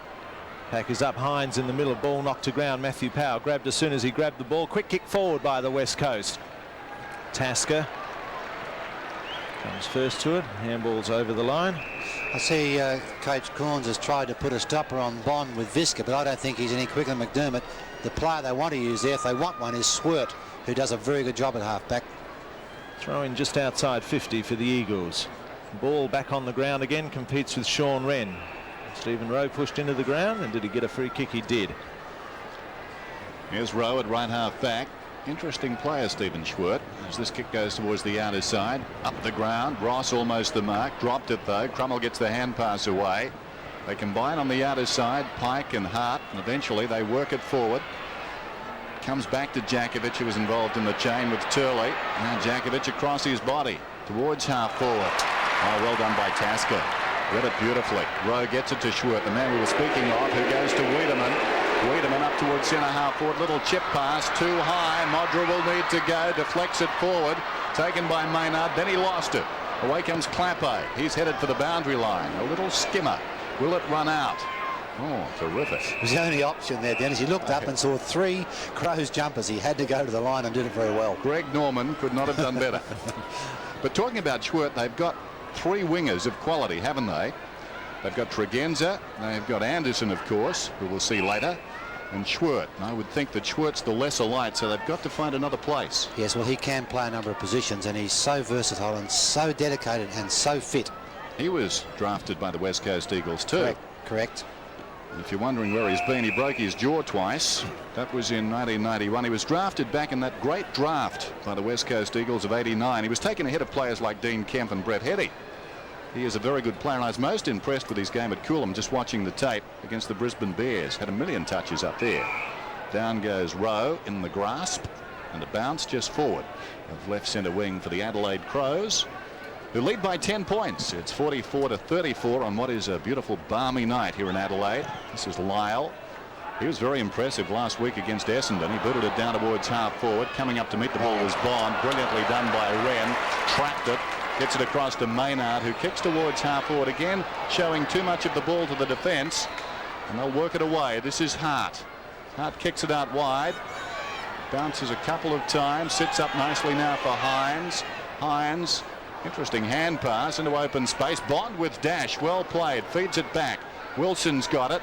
Pack is up. Hines in the middle. Ball knocked to ground. Matthew Powell grabbed as soon as he grabbed the ball. Quick kick forward by the West Coast. Tasker comes first to it. Handball's over the line. I see Coach Corns has tried to put a stopper on Bond with Visca, but I don't think he's any quicker than McDermott. The player they want to use there, if they want one, is Swert, who does a very good job at half-back. Throw in just outside 50 for the Eagles. Ball back on the ground again, competes with Sean Wren. Stephen Rowe pushed into the ground, and did he get a free kick? He did. Here's Rowe at right half back. Interesting player, Stephen Schwert, as this kick goes towards the outer side. Up the ground, Ross almost the mark, dropped it though. Crummell gets the hand pass away. They combine on the outer side, Pike and Hart, and eventually they work it forward. Comes back to Jakovic, who was involved in the chain with Turley. Now Jakovic across his body towards half forward. Oh, well done by Tasker. Read it beautifully. Rowe gets it to Schwert, the man we were speaking of, who goes to Wiedemann. Wiedemann up towards centre half forward. Little chip pass, too high. Modra will need to go. Deflects it forward. Taken by Maynard. Then he lost it. Away comes Clappo. He's headed for the boundary line. A little skimmer. Will it run out? Oh, terrific. It was the only option there, Dennis. He looked up and saw 3 Crows jumpers. He had to go to the line and did it very well. Greg Norman could not have done better. But talking about Schwert, they've got 3 wingers of quality, haven't they? They've got Tregenza, they've got Anderson, of course, who we'll see later, and Schwert. I would think that Schwert's the lesser light, so they've got to find another place. Yes, well, he can play a number of positions, and he's so versatile and so dedicated and so fit. He was drafted by the West Coast Eagles too. Correct. If you're wondering where he's been, he broke his jaw twice. That was in 1991. He was drafted back in that great draft by the West Coast Eagles of '89. He was taken ahead of players like Dean Kemp and Brett Heddy. He is a very good player, and I was most impressed with his game at Coolum, just watching the tape against the Brisbane Bears. Had a million touches up there. Down goes Rowe in the grasp, and a bounce just forward of left centre wing for the Adelaide Crows, who lead by 10 points. It's 44-34 on what is a beautiful balmy night here in Adelaide. This is Lyle. He was very impressive last week against Essendon. He booted it down towards half forward. Coming up to meet the ball was Bond. Brilliantly done by Wren. Trapped it. Gets it across to Maynard, who kicks towards half forward again, showing too much of the ball to the defence. And they'll work it away. This is Hart. Hart kicks it out wide. Bounces a couple of times. Sits up nicely now for Hines. Hines. Interesting hand pass into open space. Bond with dash. Well played. Feeds it back. Wilson's got it.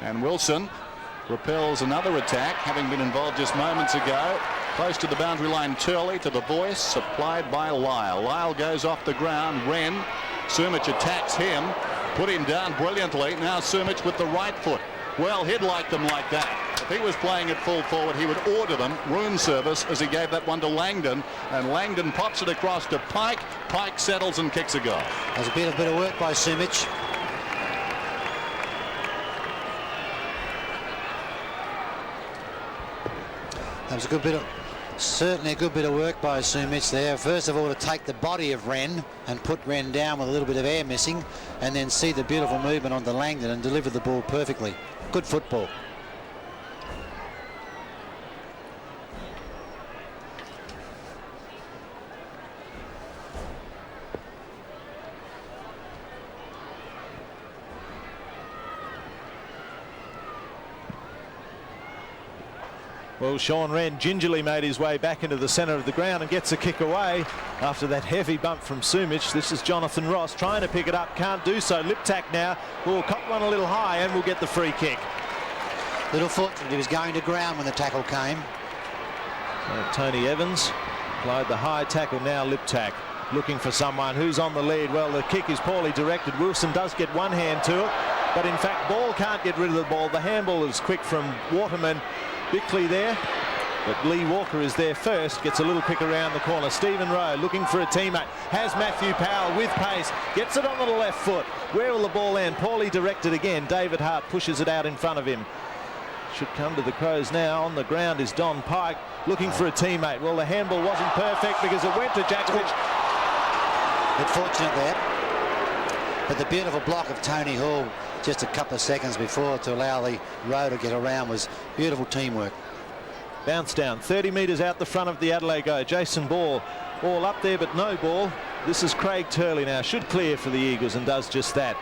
And Wilson repels another attack, having been involved just moments ago. Close to the boundary line, Turley to the voice, supplied by Lyle. Lyle goes off the ground. Wren. Sumich attacks him. Put him down brilliantly. Now Sumich with the right foot. Well, he'd like them like that. If he was playing at full forward, he would order them room service, as he gave that one to Langdon, and Langdon pops it across to Pike. Pike settles and kicks a goal. There's a bit of work by Sumich. That was a good bit of, certainly a good bit of work by Sumich there. First of all, to take the body of Wren and put Wren down with a little bit of air missing, and then see the beautiful movement onto Langdon and deliver the ball perfectly. Good football. Well, Sean Wren gingerly made his way back into the centre of the ground and gets a kick away after that heavy bump from Sumich. This is Jonathan Ross trying to pick it up, can't do so. Liptak now will cut one a little high and will get the free kick. Little fortunate he was going to ground when the tackle came. Tony Evans applied the high tackle. Now Liptak looking for someone who's on the lead. Well, the kick is poorly directed. Wilson does get one hand to it, but in fact Ball can't get rid of the ball. The handball is quick from Waterman. Bickley there, but Lee Walker is there first. Gets a little kick around the corner. Stephen Rowe looking for a teammate. Has Matthew Powell with pace. Gets it on the left foot. Where will the ball end? Poorly directed again. David Hart pushes it out in front of him. Should come to the Crows now. On the ground is Don Pike looking for a teammate. Well, the handball wasn't perfect because it went to Jakovic. Bit fortunate there. But the beautiful block of Tony Hall just a couple of seconds before to allow the row to get around was beautiful teamwork. Bounce down 30 metres out the front of the Adelaide go. Jason Ball all up there, but no ball. This is Craig Turley now. Should clear for the Eagles and does just that.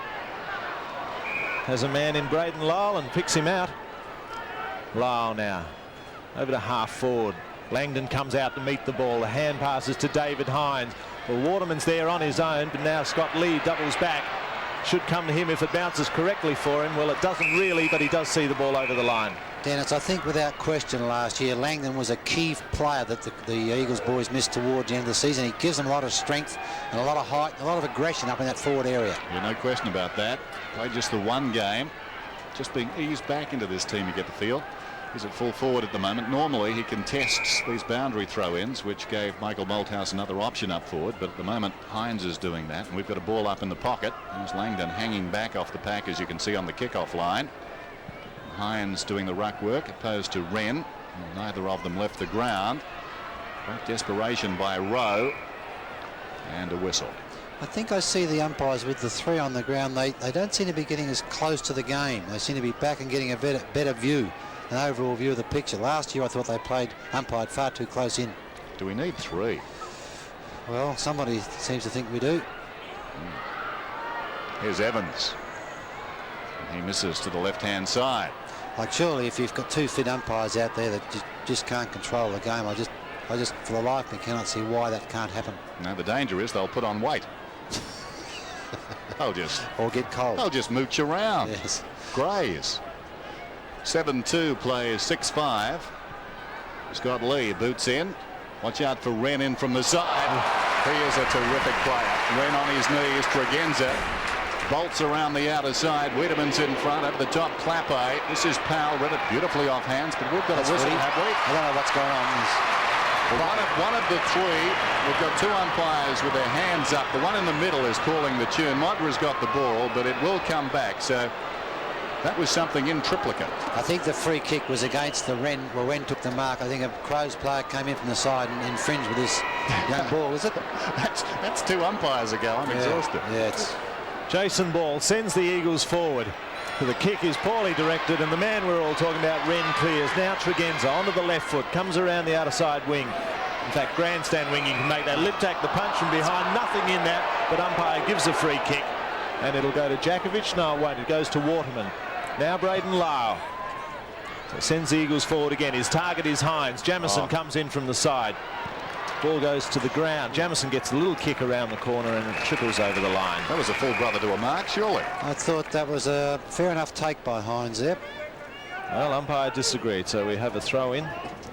Has a man in Braden Lyle and picks him out. Lyle now over to half forward. Langdon comes out to meet the ball. The hand passes to David Hines. Well, Waterman's there on his own, but now Scott Lee doubles back. Should come to him if it bounces correctly for him. Well, it doesn't really, but he does see the ball over the line. Dennis, I think without question last year, Langdon was a key player that the Eagles boys missed towards the end of the season. He gives them a lot of strength and a lot of height, a lot of aggression up in that forward area. Yeah, no question about that. Played just the one game. Just being eased back into this team, you get the feel. He's at full forward at the moment. Normally he contests these boundary throw-ins, which gave Michael Malthouse another option up forward, but at the moment Hines is doing that, and we've got a ball up in the pocket. There's Langdon hanging back off the pack, as you can see on the kickoff line. Hines doing the ruck work opposed to Wren. Neither of them left the ground. Great desperation by Rowe. And a whistle. I think I see the umpires with the 3 on the ground. They don't seem to be getting as close to the game. They seem to be back and getting a better view, an overall view of the picture. Last year I thought they umpired far too close in. Do we need 3? Well, somebody seems to think we do. Here's Evans. He misses to the left-hand side. Like, surely if you've got 2 fit umpires out there that just can't control the game, I just for the life of me cannot see why that can't happen. Now the danger is they'll put on weight. Or get cold. They'll just mooch around. Yes. Graze. 7-2 plays 6-5. Scott Lee boots in. Watch out for Wren in from the side. He is a terrific player. Wren on his knees. Tregenza bolts around the outer side. Wiedemann's in front. Over the top, Clappe. This is Powell. Read it beautifully off hands, but we've got a whistle, have we? I don't know what's going on. One of the 3, we've got 2 umpires with their hands up. The one in the middle is calling the tune. Modra's got the ball, but it will come back. So that was something in triplicate. I think the free kick was against the Wren. Well, Wren took the mark. I think a Crows player came in from the side and infringed with this young ball, is it? That's 2 umpires ago. I'm exhausted. Yeah, it's... Jason Ball sends the Eagles forward. The kick is poorly directed, and the man we're all talking about, Wren, clears. Now Tregenza onto the left foot, comes around the outer side wing. In fact, grandstand wing, you can make that lip tack, the punch from behind, nothing in that, but umpire gives a free kick, and it'll go to Djakovic. No, it won't. It goes to Waterman. Now Braden Lau. So sends the Eagles forward again. His target is Hines. Jamison comes in from the side. Ball goes to the ground. Jamison gets a little kick around the corner and it trickles over the line. That was a full brother to a mark, surely. I thought that was a fair enough take by Hines there. Well, umpire disagreed, so we have a throw in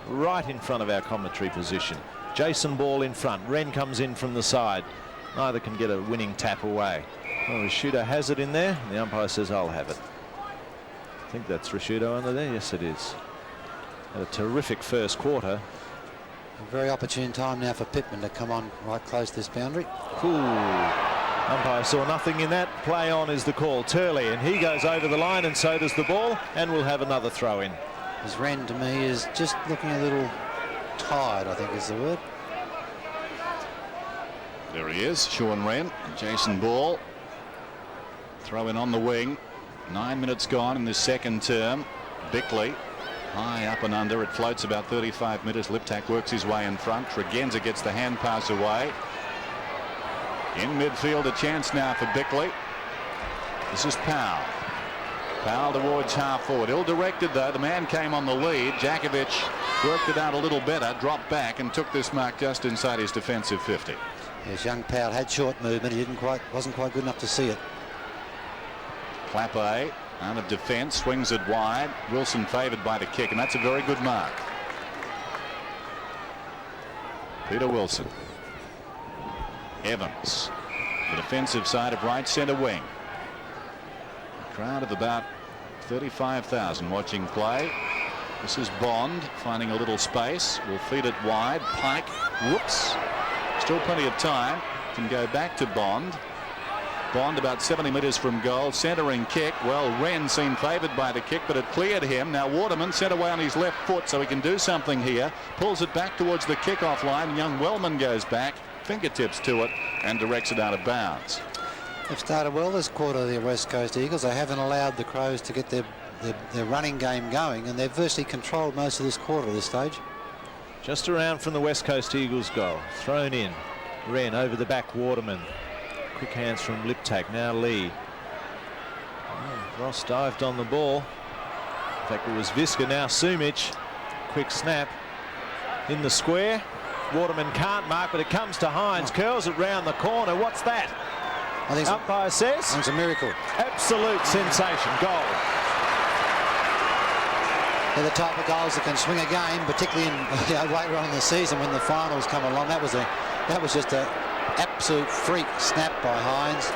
right in front of our commentary position. Jason Ball in front. Wren comes in from the side. Neither can get a winning tap away. Well, Rashudo has it in there. The umpire says, I'll have it. I think that's Rashudo under there. Yes, it is. Had a terrific first quarter. A very opportune time now for Pittman to come on right close to this boundary. Ooh. Umpire saw nothing in that. Play on is the call. Turley, and he goes over the line, and so does the ball, and we'll have another throw in. As Wren, to me, is just looking a little tired, I think is the word. There he is, Sean Wren. Jason Ball. Throw in on the wing. 9 minutes gone in this second term. Bickley. High up and under. It floats about 35 metres. Liptak works his way in front. Tregenza gets the hand pass away. In midfield, a chance now for Bickley. This is Powell. Powell towards half forward. Ill-directed, though. The man came on the lead. Djakovic worked it out a little better, dropped back and took this mark just inside his defensive 50. Yes, young Powell had short movement. He wasn't quite good enough to see it. Clappe out of defence, swings it wide. Wilson favoured by the kick, and that's a very good mark. Peter Wilson. Evans, the defensive side of right centre wing. A crowd of about 35,000 watching play. This is Bond finding a little space. Will feed it wide. Pike, whoops. Still plenty of time. Can go back to Bond. Bond about 70 metres from goal. Centering kick. Well, Wren seemed favoured by the kick, but it cleared him. Now Waterman sent away on his left foot, so he can do something here. Pulls it back towards the kick-off line. Young Wellman goes back, fingertips to it, and directs it out of bounds. They've started well this quarter, the West Coast Eagles. They haven't allowed the Crows to get their running game going, and they've virtually controlled most of this quarter at this stage. Just around from the West Coast Eagles goal. Thrown in. Wren over the back. Waterman. Quick hands from Liptak. Now Lee. Oh, Ross dived on the ball. In fact, it was Visca. Now Sumic. Quick snap. In the square. Waterman can't mark, but it comes to Hines. Curls it round the corner. What's that? I think umpire says. It's a miracle. Absolute sensation. Goal. They're the type of goals that can swing a game, particularly in later on in the season when the finals come along. That was just an absolute freak snap by Hines.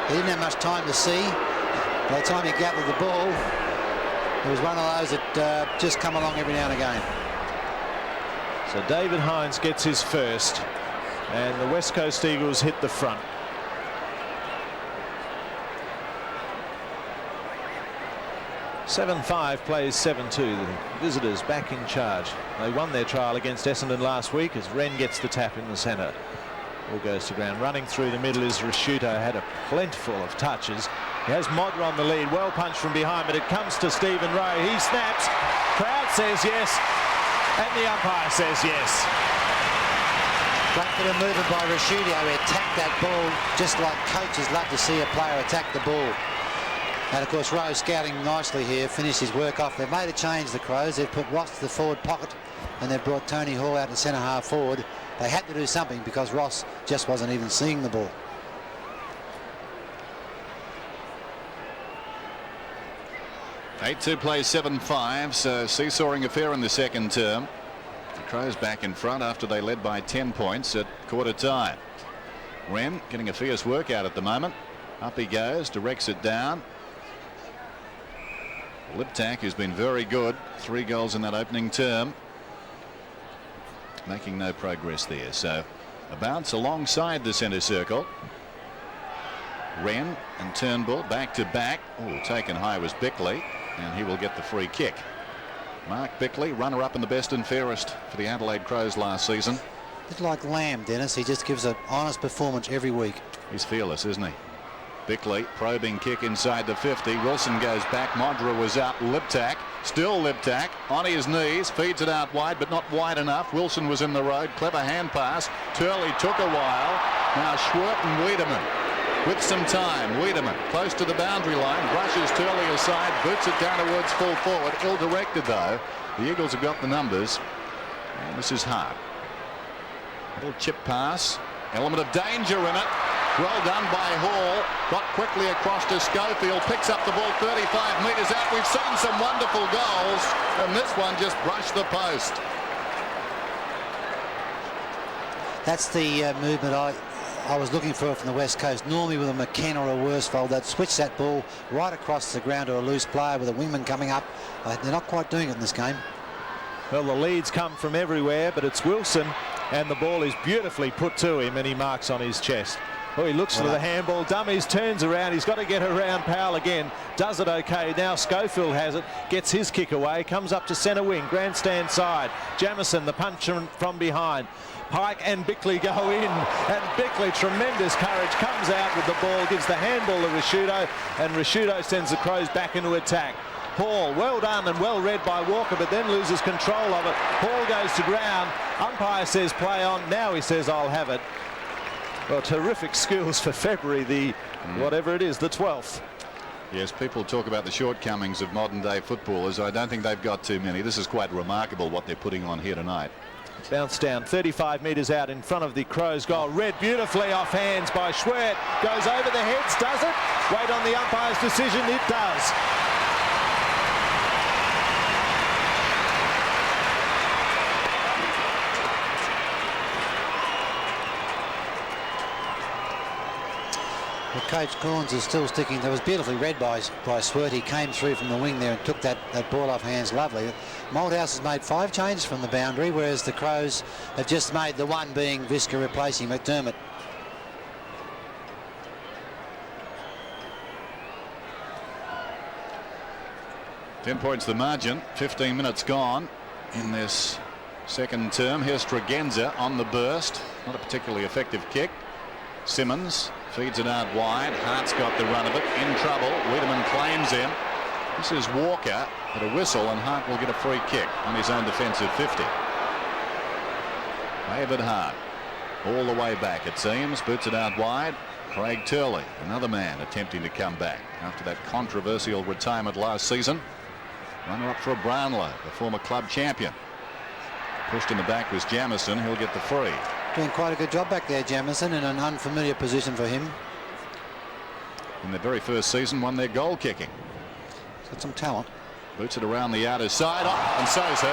He didn't have much time to see. By the time he gathered the ball, it was one of those that just come along every now and again. So David Hines gets his first, and the West Coast Eagles hit the front. 7-5 plays 7-2. The visitors back in charge. They won their trial against Essendon last week as Wren gets the tap in the centre. Ball goes to ground. Running through the middle is Rashuto. Had a plentiful of touches. He has Modra on the lead. Well punched from behind, but it comes to Stephen Rowe. He snaps. Crowd says yes, and the umpire says yes. Great bit of movement by Rashuto. He attacked that ball just like coaches love to see a player attack the ball. And of course Rowe scouting nicely here, finished his work off. They've made a change, the Crows. They've put Ross to the forward pocket and they've brought Tony Hall out to centre half forward. They had to do something because Ross just wasn't even seeing the ball. Eight-2 plays 7-5, so seesawing affair in the second term. The Crows back in front after they led by 10 points at quarter time. Wren getting a fierce workout at the moment. Up he goes, directs it down. Liptak has been very good. 3 goals in that opening term. Making no progress there. So a bounce alongside the centre circle. Wren and Turnbull back to back. Oh, taken high was Bickley, and he will get the free kick. Mark Bickley, runner up in the best and fairest for the Adelaide Crows last season. A bit like Lamb, Dennis. He just gives an honest performance every week. He's fearless, isn't he? Bickley, probing kick inside the 50. Wilson goes back. Modra was up. Liptak, still Liptak, on his knees, feeds it out wide, but not wide enough. Wilson was in the road. Clever hand pass. Turley took a while. Now Schwert and Wiedemann with some time. Wiedemann close to the boundary line, brushes Turley aside, boots it down towards full forward. Ill-directed though. The Eagles have got the numbers. And this is hard. Little chip pass. Element of danger in it. Well done by Hall. Got quickly across to Schofield. Picks up the ball 35 metres out. We've seen some wonderful goals, and this one just brushed the post. That's the movement I was looking for from the West Coast. Normally with a McKenna or a Worsfold, they'd switch that ball right across the ground to a loose player with a wingman coming up. They're not quite doing it in this game. Well, the leads come from everywhere, but it's Wilson, and the ball is beautifully put to him, and he marks on his chest. Oh, he looks for the handball. Dummies, turns around. He's got to get around Powell again. Does it okay. Now Schofield has it. Gets his kick away. Comes up to centre wing. Grandstand side. Jamieson, the punch from behind. Pike and Bickley go in. And Bickley, tremendous courage, comes out with the ball. Gives the handball to Rashuto. And Rashuto sends the Crows back into attack. Hall, well done and well read by Walker, but then loses control of it. Hall goes to ground. Umpire says play on. Now he says I'll have it. Well, terrific skills for February, the whatever it is, the 12th. Yes, people talk about the shortcomings of modern day footballers. I don't think they've got too many. This is quite remarkable what they're putting on here tonight. Bounce down 35 metres out in front of the Crows goal. Read beautifully off hands by Schwert. Goes over the heads, does it? Wait on the umpire's decision, it does. Well, Coach Corns is still sticking. That was beautifully read by Swert. He came through from the wing there and took that ball off hands lovely. Malthouse has made 5 changes from the boundary, whereas the Crows have just made the one, being Visca replacing McDermott. $10 points the margin. 15 minutes gone in this second term. Here's Tregenza on the burst. Not a particularly effective kick. Simmons feeds it out wide. Hart's got the run of it. In trouble. Wiedemann claims him. This is Walker at a whistle, and Hart will get a free kick on his own defensive 50. David Hart all the way back, it seems. Boots it out wide. Craig Turley, another man attempting to come back after that controversial retirement last season. Runner up for a Brownlow, the former club champion. Pushed in the back was Jamieson. He'll get the free. Doing quite a good job back there, Jamieson, in an unfamiliar position for him. In their very first season, won their goal kicking. He's got some talent. Boots it around the outer side, and so's he.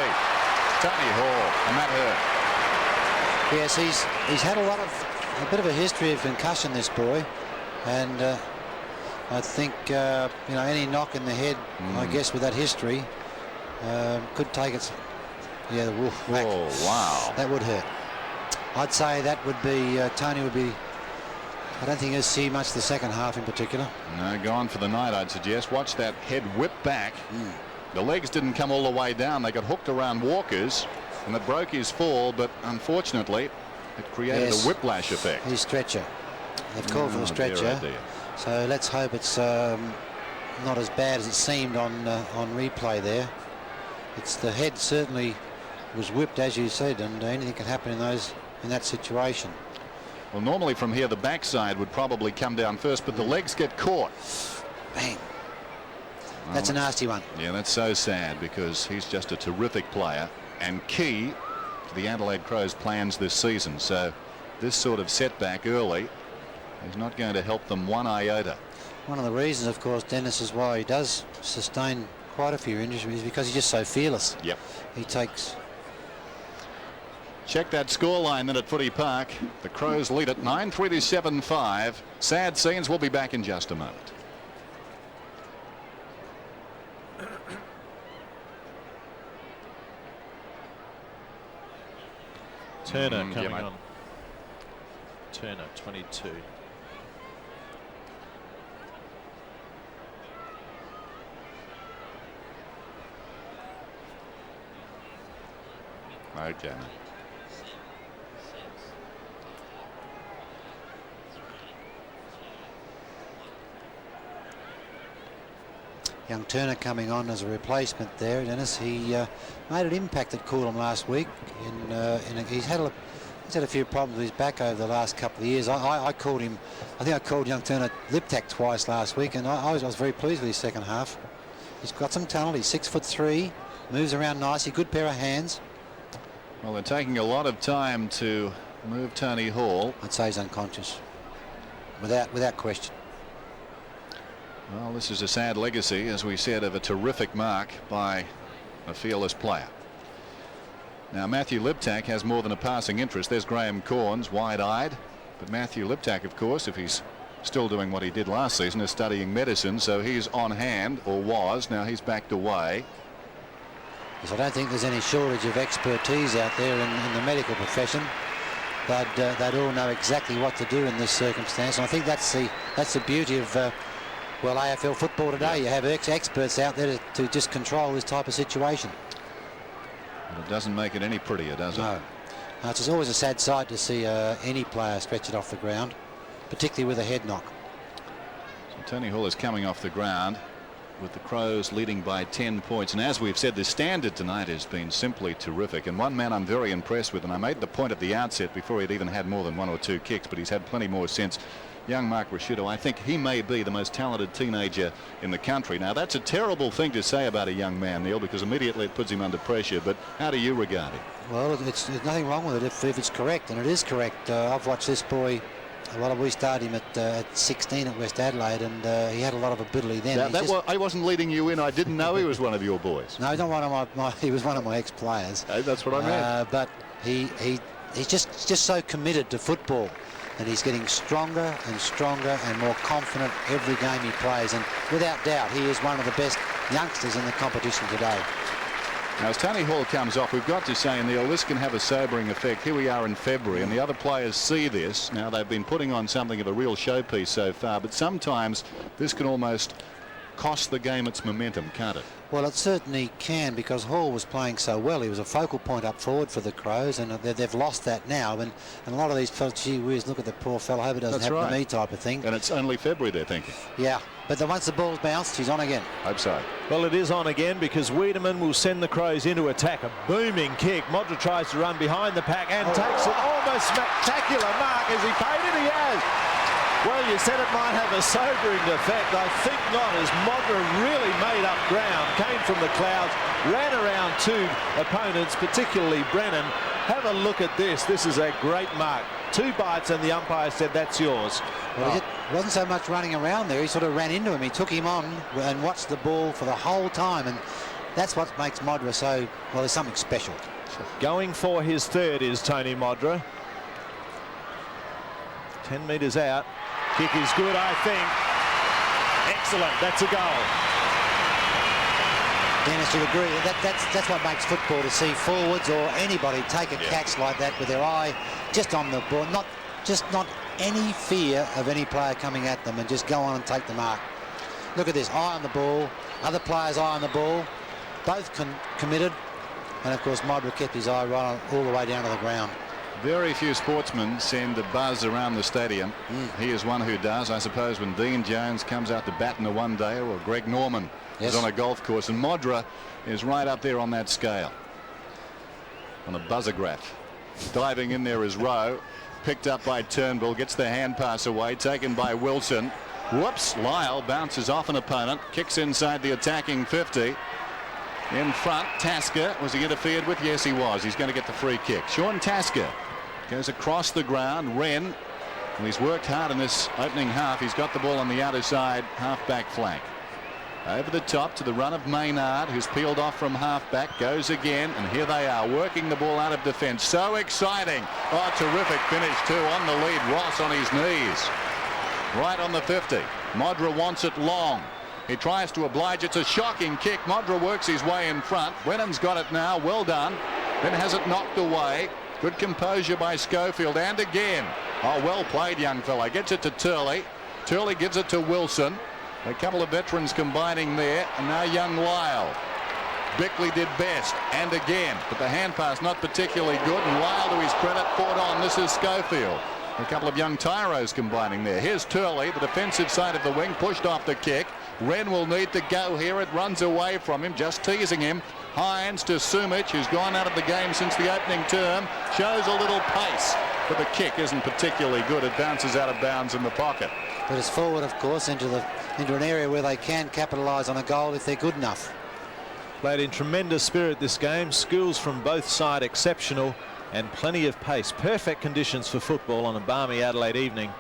Tony Hall, and that hurt. Yes, he's had a bit of a history of concussion, this boy, and I think any knock in the head, I guess, with that history, could take it. Yeah, the wolf whack. Oh, wow. That would hurt. I'd say that would be Tony would be I don't think you'll see much the second half in particular. No, gone for the night, I'd suggest. Watch that head whip back. The legs didn't come all the way down. They got hooked around Walker's, and it broke his fall, but unfortunately it created a whiplash effect. His stretcher. They've called for the stretcher. Dear, oh dear. So let's hope it's not as bad as it seemed on replay there. It's the head certainly was whipped, as you said, and anything can happen in that situation. Well, normally from here the backside would probably come down first, but the legs get caught. Bang. That's a nasty one. Yeah, that's so sad because he's just a terrific player and key to the Adelaide Crows' plans this season. So this sort of setback early is not going to help them one iota. One of the reasons, of course, Dennis, is why he does sustain quite a few injuries is because he's just so fearless. Yep. He takes. Check that scoreline then at Footy Park. The Crows lead at 9-3 to 7-5. Sad scenes. We'll be back in just a moment. Turner coming on. Turner, 22. Okay. Young Turner coming on as a replacement there, Dennis. He made an impact at Coolum last week. He's had a few problems with his back over the last couple of years. I called him. I think I called young Turner lip tack twice last week, and I was very pleased with his second half. He's got some talent. He's 6'3", moves around nicely, good pair of hands. Well, they're taking a lot of time to move Tony Hall. I'd say he's unconscious, without question. Well, this is a sad legacy, as we said, of a terrific mark by a fearless player. Now, Matthew Liptak has more than a passing interest. There's Graham Corns, wide-eyed. But Matthew Liptak, of course, if he's still doing what he did last season, is studying medicine, so he's on hand, or was. Now he's backed away. Yes, I don't think there's any shortage of expertise out there in the medical profession. They'd all know exactly what to do in this circumstance. And I think that's the beauty of AFL football today. You have experts out there to just control this type of situation. But it doesn't make it any prettier, does it? No. It's always a sad sight to see any player stretch it off the ground, particularly with a head knock. So Tony Hall is coming off the ground with the Crows leading by 10 points. And as we've said, the standard tonight has been simply terrific. And one man I'm very impressed with, and I made the point at the outset before he'd even had more than one or two kicks, but he's had plenty more since. Young Mark Rashudo, I think he may be the most talented teenager in the country. Now, that's a terrible thing to say about a young man, Neil, because immediately it puts him under pressure. But how do you regard him? Well, there's nothing wrong with it if it's correct, and it is correct. I've watched this boy. Well, we started him at 16 at West Adelaide, and he had a lot of ability then. I wasn't leading you in. I didn't know he was one of your boys. No, he's not one of my he was one of my ex-players. Hey, that's what I meant. But he's just so committed to football, and he's getting stronger and stronger and more confident every game he plays. And without doubt, he is one of the best youngsters in the competition today. Now, as Tony Hall comes off, we've got to say, Neil, this can have a sobering effect. Here we are in February, and the other players see this. Now, they've been putting on something of a real showpiece so far, but sometimes this can almost cost the game its momentum, can't it? Well, it certainly can, because Hall was playing so well. He was a focal point up forward for the Crows, and they've lost that now. And a lot of these fellas, gee whiz, look at the poor fellow, hope it doesn't happen to me type of thing. And it's only February, they're thinking. Yeah, but once the ball's bounced, he's on again. Hope so. Well, it is on again, because Wiedemann will send the Crows into attack. A booming kick. Modra tries to run behind the pack and takes an almost spectacular mark. Has he paid it? He has. Well, you said it might have a sobering effect. I think not, as Modra really made up ground, came from the clouds, ran around two opponents, particularly Brennan. Have a look at this. This is a great mark. 2 bites, and the umpire said, that's yours. Well, it wasn't so much running around there. He sort of ran into him. He took him on and watched the ball for the whole time, and that's what makes Modra so, well, there's something special. Going for his third is Tony Modra. 10 metres out. Kick is good, I think. Excellent. That's a goal. Dennis, you agree? That's what makes football, to see forwards or anybody take a catch like that with their eye just on the ball, not any fear of any player coming at them and just go on and take the mark. Look at this, eye on the ball, other players' eye on the ball, both committed, and of course Modra kept his eye right on, all the way down to the ground. Very few sportsmen send a buzz around the stadium. He is one who does. I suppose when Dean Jones comes out to bat in a one-day, or Greg Norman is on a golf course, and Modra is right up there on that scale. On a buzzergraph. Diving in there is Rowe. Picked up by Turnbull. Gets the hand pass away. Taken by Wilson. Whoops. Lyle bounces off an opponent. Kicks inside the attacking 50. In front, Tasker. Was he interfered with? Yes, he was. He's going to get the free kick. Sean Tasker goes across the ground. Wren, and he's worked hard in this opening half. He's got the ball on the outer side, half-back flank. Over the top to the run of Maynard, who's peeled off from half-back. Goes again, and here they are, working the ball out of defence. So exciting. Oh, terrific finish, too, on the lead. Ross on his knees. Right on the 50. Modra wants it long. He tries to oblige. It's a shocking kick. Modra works his way in front. Brennan's got it now. Well done. Then has it knocked away. Good composure by Schofield. And again. Oh, well played, young fella. Gets it to Turley. Turley gives it to Wilson. A couple of veterans combining there. And now young Lyle. Bickley did best. And again. But the hand pass not particularly good. And Lyle, to his credit, fought on. This is Schofield. A couple of young tyros combining there. Here's Turley, the defensive side of the wing, pushed off the kick. Wren will need to go here. It runs away from him, just teasing him. Hines to Sumic, who's gone out of the game since the opening term. Shows a little pace, but the kick isn't particularly good. It bounces out of bounds in the pocket. But it's forward, of course, into an area where they can capitalise on a goal if they're good enough. Played in tremendous spirit this game. Skills from both sides exceptional, and plenty of pace. Perfect conditions for football on a balmy Adelaide evening.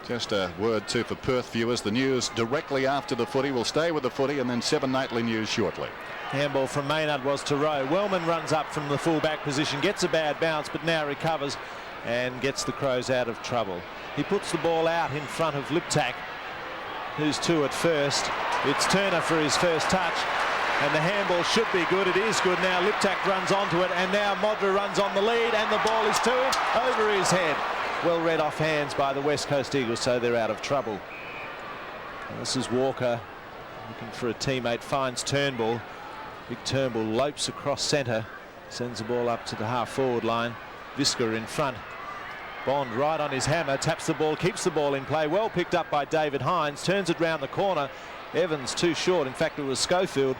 Just a word too for Perth viewers. The news directly after the footy. We'll stay with the footy and then 7 nightly news shortly. Handball from Maynard was to Rowe. Wellman runs up from the full-back position, gets a bad bounce, but now recovers and gets the Crows out of trouble. He puts the ball out in front of Liptak, who's 2 at first. It's Turner for his first touch, and the handball should be good. It is good now. Liptak runs onto it, and now Modra runs on the lead, and the ball is to him over his head. Well read off hands by the West Coast Eagles, so they're out of trouble. And this is Walker looking for a teammate, finds Turnbull. Big Turnbull lopes across centre, sends the ball up to the half-forward line. Visca in front. Bond right on his hammer, taps the ball, keeps the ball in play. Well picked up by David Hines, turns it round the corner. Evans too short. In fact, it was Schofield.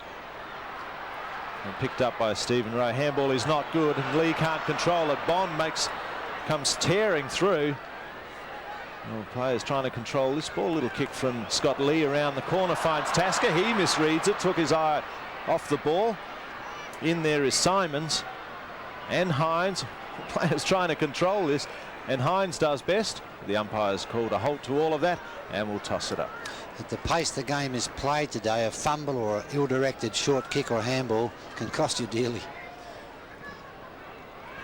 And picked up by Stephen Rowe. Handball is not good, and Lee can't control it. Bond comes tearing through. Well, players trying to control this ball. Little kick from Scott Lee around the corner, finds Tasker. He misreads it, took his eye off the ball. In there is Simons and Hines. Players trying to control this, and Hines does best. The umpires called a halt to all of that, and will toss it up. At the pace the game is played today, a fumble or an ill-directed short kick or handball can cost you dearly.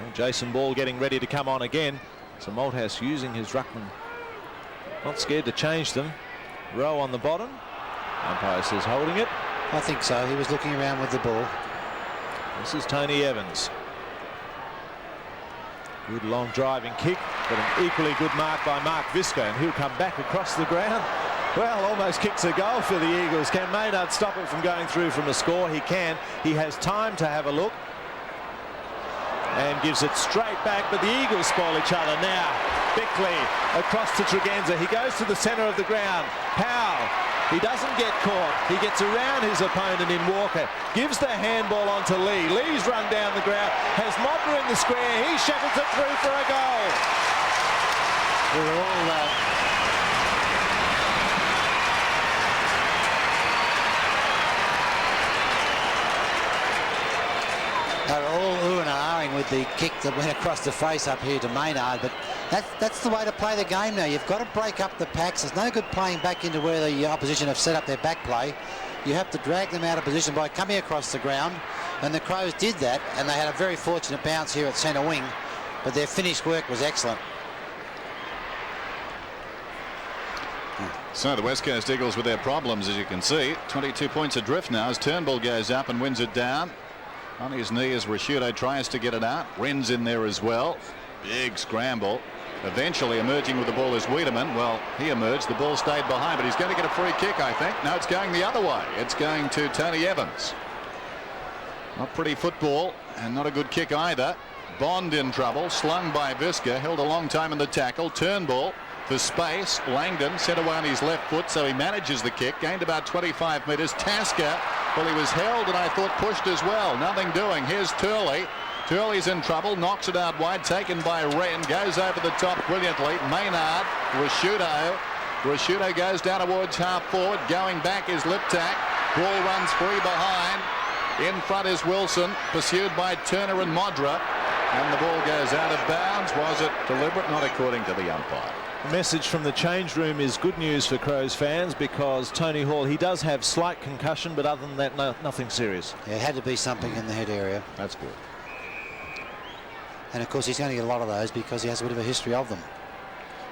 Well, Jason Ball getting ready to come on again. So Malthouse using his ruckman. Not scared to change them. Rowe on the bottom. Umpire says holding it. I think so. He was looking around with the ball. This is Tony Evans. Good long driving kick, but an equally good mark by Mark Visca, and he'll come back across the ground. Well, almost kicks a goal for the Eagles. Can Maynard stop it from going through from a score? He can. He has time to have a look. And gives it straight back, but the Eagles spoil each other now. Bickley across to Tregenza. He goes to the centre of the ground. Powell, he doesn't get caught. He gets around his opponent in Walker. Gives the handball on to Lee. Lee's run down the ground. Has Modra in the square. He shepherds it through for a goal. We're all they're all oohing and ahhing with the kick that went across the face up here to Maynard, but that's the way to play the game now. You've got to break up the packs. There's no good playing back into where the opposition have set up their back play. You have to drag them out of position by coming across the ground, and the Crows did that, and they had a very fortunate bounce here at centre wing, but their finished work was excellent. So the West Coast Eagles with their problems, as you can see. 22 points adrift now as Turnbull goes up and wins it down. On his knee as Rashudo tries to get it out. Wren's in there as well. Big scramble. Eventually emerging with the ball is Wiedemann. Well, he emerged, the ball stayed behind, but he's going to get a free kick, I think. No, it's going the other way. It's going to Tony Evans. Not pretty football, and not a good kick either. Bond in trouble, slung by Visca, held a long time in the tackle. Turnbull for space. Langdon set away on his left foot, so he manages the kick. Gained about 25 metres. Tasker, well, he was held and I thought pushed as well. Nothing doing. Here's Turley. Turley's in trouble, knocks it out wide, taken by Wren, goes over the top brilliantly. Maynard, Rashudo goes down towards half forward, going back is Liptak. Ball runs free behind. In front is Wilson, pursued by Turner and Modra, and the ball goes out of bounds. Was it deliberate? Not according to the umpire. The message from the change room is good news for Crows fans, because Tony Hall, he does have slight concussion, but other than that, nothing serious. Yeah, it had to be something in the head area. That's good. And of course he's going to get a lot of those because he has a bit of a history of them.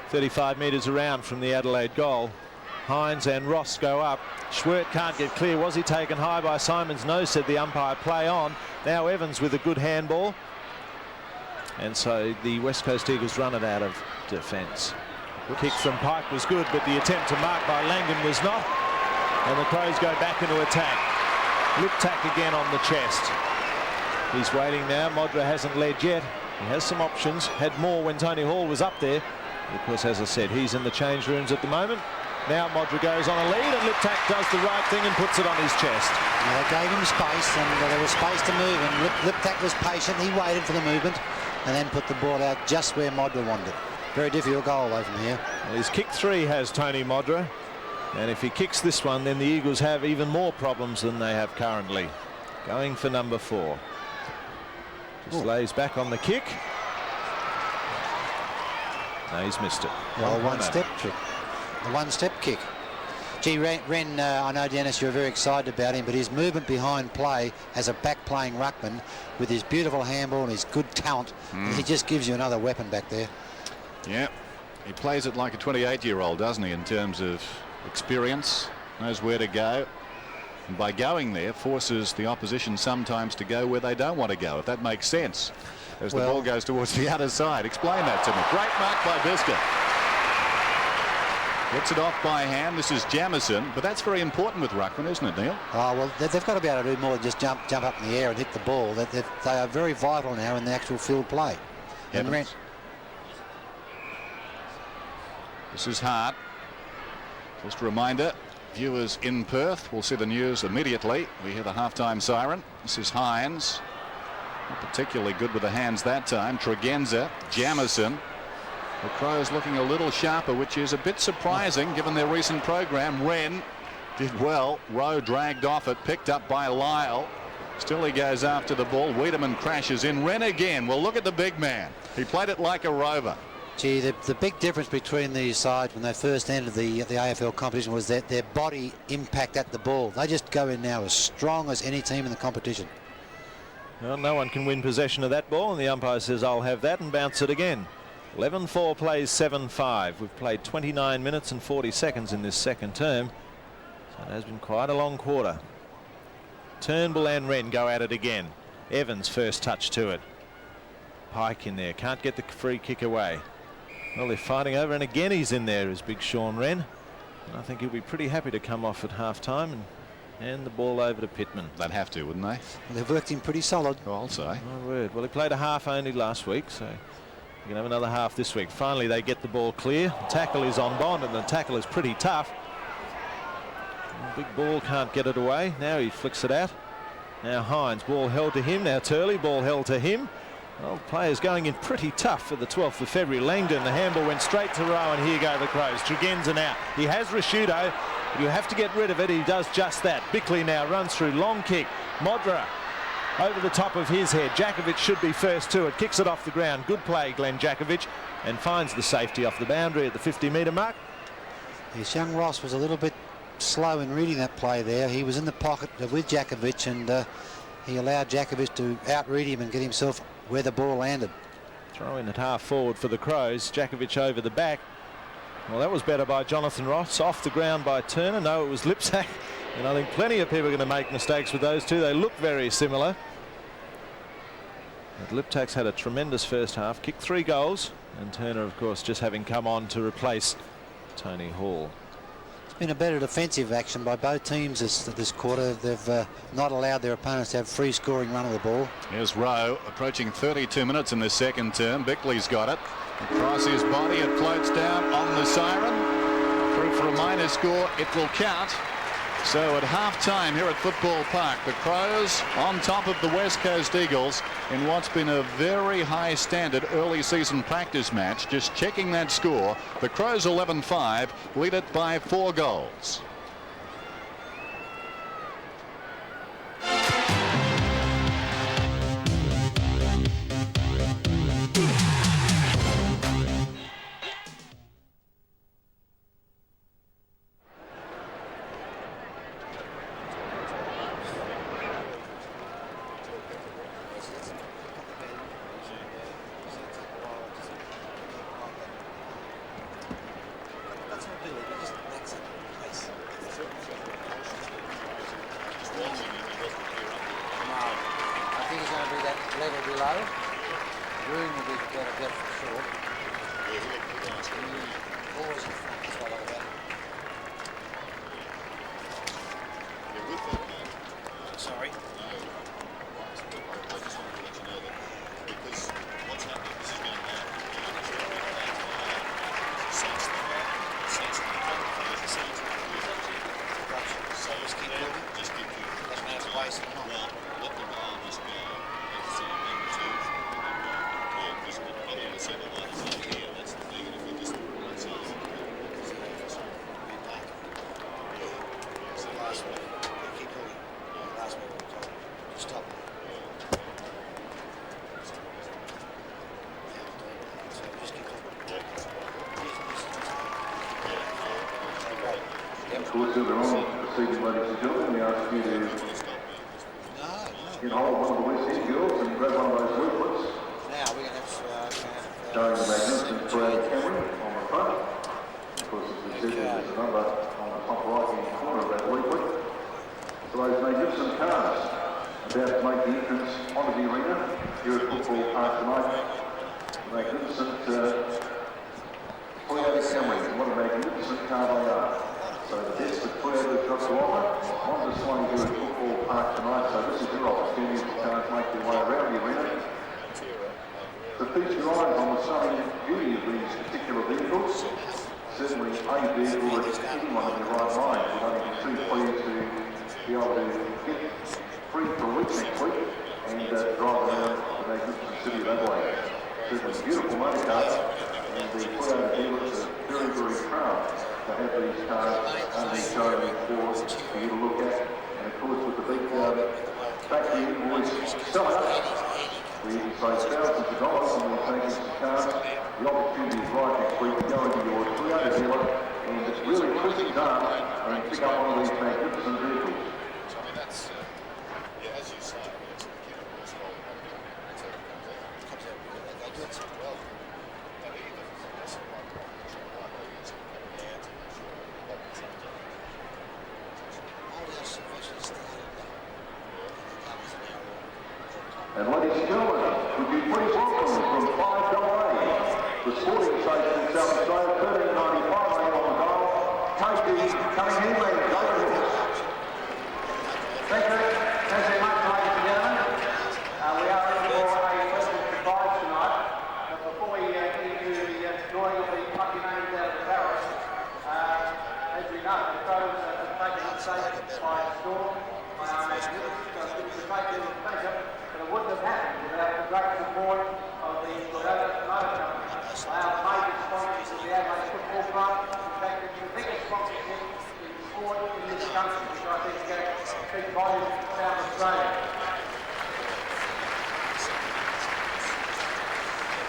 35 metres around from the Adelaide goal. Hines and Ross go up. Schwert can't get clear. Was he taken high by Simons? No, said the umpire. Play on. Now Evans with a good handball. And so the West Coast Eagles run it out of defence. Kick from Pike was good, but the attempt to mark by Langdon was not. And the Crows go back into attack. Liptak again on the chest. He's waiting now. Modra hasn't led yet. He has some options. Had more when Tony Hall was up there. Of course, as I said, he's in the change rooms at the moment. Now Modra goes on a lead, and Liptak does the right thing and puts it on his chest. They gave him space, and there was space to move, and Liptak was patient. He waited for the movement and then put the ball out just where Modra wanted it. Very difficult goal though from here. Well, his kick 3 has Tony Modra, and if he kicks this one, then the Eagles have even more problems than they have currently. Going for number 4. Just lays back on the kick. No, he's missed it. Well, one-step kick. A one-step kick. Gee, Wren, I know, Dennis, you're very excited about him, but his movement behind play as a back-playing ruckman with his beautiful handball and his good talent, he just gives you another weapon back there. Yeah, he plays it like a 28-year-old, doesn't he, in terms of experience, knows where to go. And by going there, forces the opposition sometimes to go where they don't want to go, if that makes sense, as the ball goes towards the other side. Explain that to me. Great mark by Visca. Gets it off by hand. This is Jamison, but that's very important with ruckman, isn't it, Neil? Oh, well, they've got to be able to do more than just jump up in the air and hit the ball. They are very vital now in the actual field play. And this is Hart. Just a reminder, viewers in Perth will see the news immediately. We hear the halftime siren. This is Hines. Not particularly good with the hands that time. Tregenza, Jamison. The Crows looking a little sharper, which is a bit surprising given their recent program. Wren did well. Rowe dragged off it, picked up by Lyle. Still he goes after the ball. Wiedemann crashes in. Wren again. Well, look at the big man. He played it like a rover. Gee, the big difference between these sides when they first entered the AFL competition was that their body impact at the ball. They just go in now as strong as any team in the competition. Well, no one can win possession of that ball, and the umpire says, I'll have that, and bounce it again. 11-4 plays 7-5. We've played 29 minutes and 40 seconds in this second term. So it has been quite a long quarter. Turnbull and Wren go at it again. Evans first touch to it. Pike in there. Can't get the free kick away. Well, they're fighting over, and again he's in there, is big Sean Wren. And I think he'll be pretty happy to come off at half-time and hand the ball over to Pittman. They'd have to, wouldn't they? Well, they've worked him pretty solid. Oh, I'll say. My word. Well, he played a half only last week, so you can have another half this week. Finally, they get the ball clear. The tackle is on Bond, and the tackle is pretty tough. The big ball can't get it away. Now he flicks it out. Now Hines, ball held to him. Now Turley, ball held to him. Well, players going in pretty tough for the 12th of February. Langdon, the handball went straight to Rowe, and here go the Crows. Tregenza now. He has Rashudo, but you have to get rid of it. He does just that. Bickley now runs through, long kick. Modra over the top of his head. Jakovic should be first to it. Kicks it off the ground. Good play, Glenn Jakovic, and finds the safety off the boundary at the 50-metre mark. Yes, young Ross was a little bit slow in reading that play there. He was in the pocket with Jakovic, and he allowed Jakovic to outread him and get himself where the ball landed. Throw in at half forward for the Crows. Jakovic over the back. Well, that was better by Jonathan Ross. Off the ground by Turner. No, it was Lipsak. And I think plenty of people are going to make mistakes with those two. They look very similar. But Liptak's had a tremendous first half, kicked 3 goals, and Turner, of course, just having come on to replace Tony Hall. It's been a better defensive action by both teams this quarter. They've not allowed their opponents to have free scoring run of the ball. Here's Rowe approaching 32 minutes in the second term. Bickley's got it. Across his body, it floats down on the siren. Through for a minor score, it will count. So at half-time here at Football Park, the Crows on top of the West Coast Eagles in what's been a very high-standard early season practice match. Just checking that score, the Crows 11-5 lead it by 4 goals. And ladies and gentlemen, would you please welcome from 5 Adelaide, the sporting station in South Australia, 1395 on the dial, Casey Cunningham and David Hicks. Thank you. Thanks very much, ladies and gentlemen. We are in for a pleasant surprise tonight. But before we get into the drawing of the lucky names out of the barrels, as we know, the Crows have taken up state by storm. So it's a great deal of pleasure. It wouldn't have happened without the great support of the Toyota Motor Company. They are the major sponsors of the Adelaide Football Club. In fact, it's the biggest sponsorship in sport in this country, which I think speaks volumes to South Australia.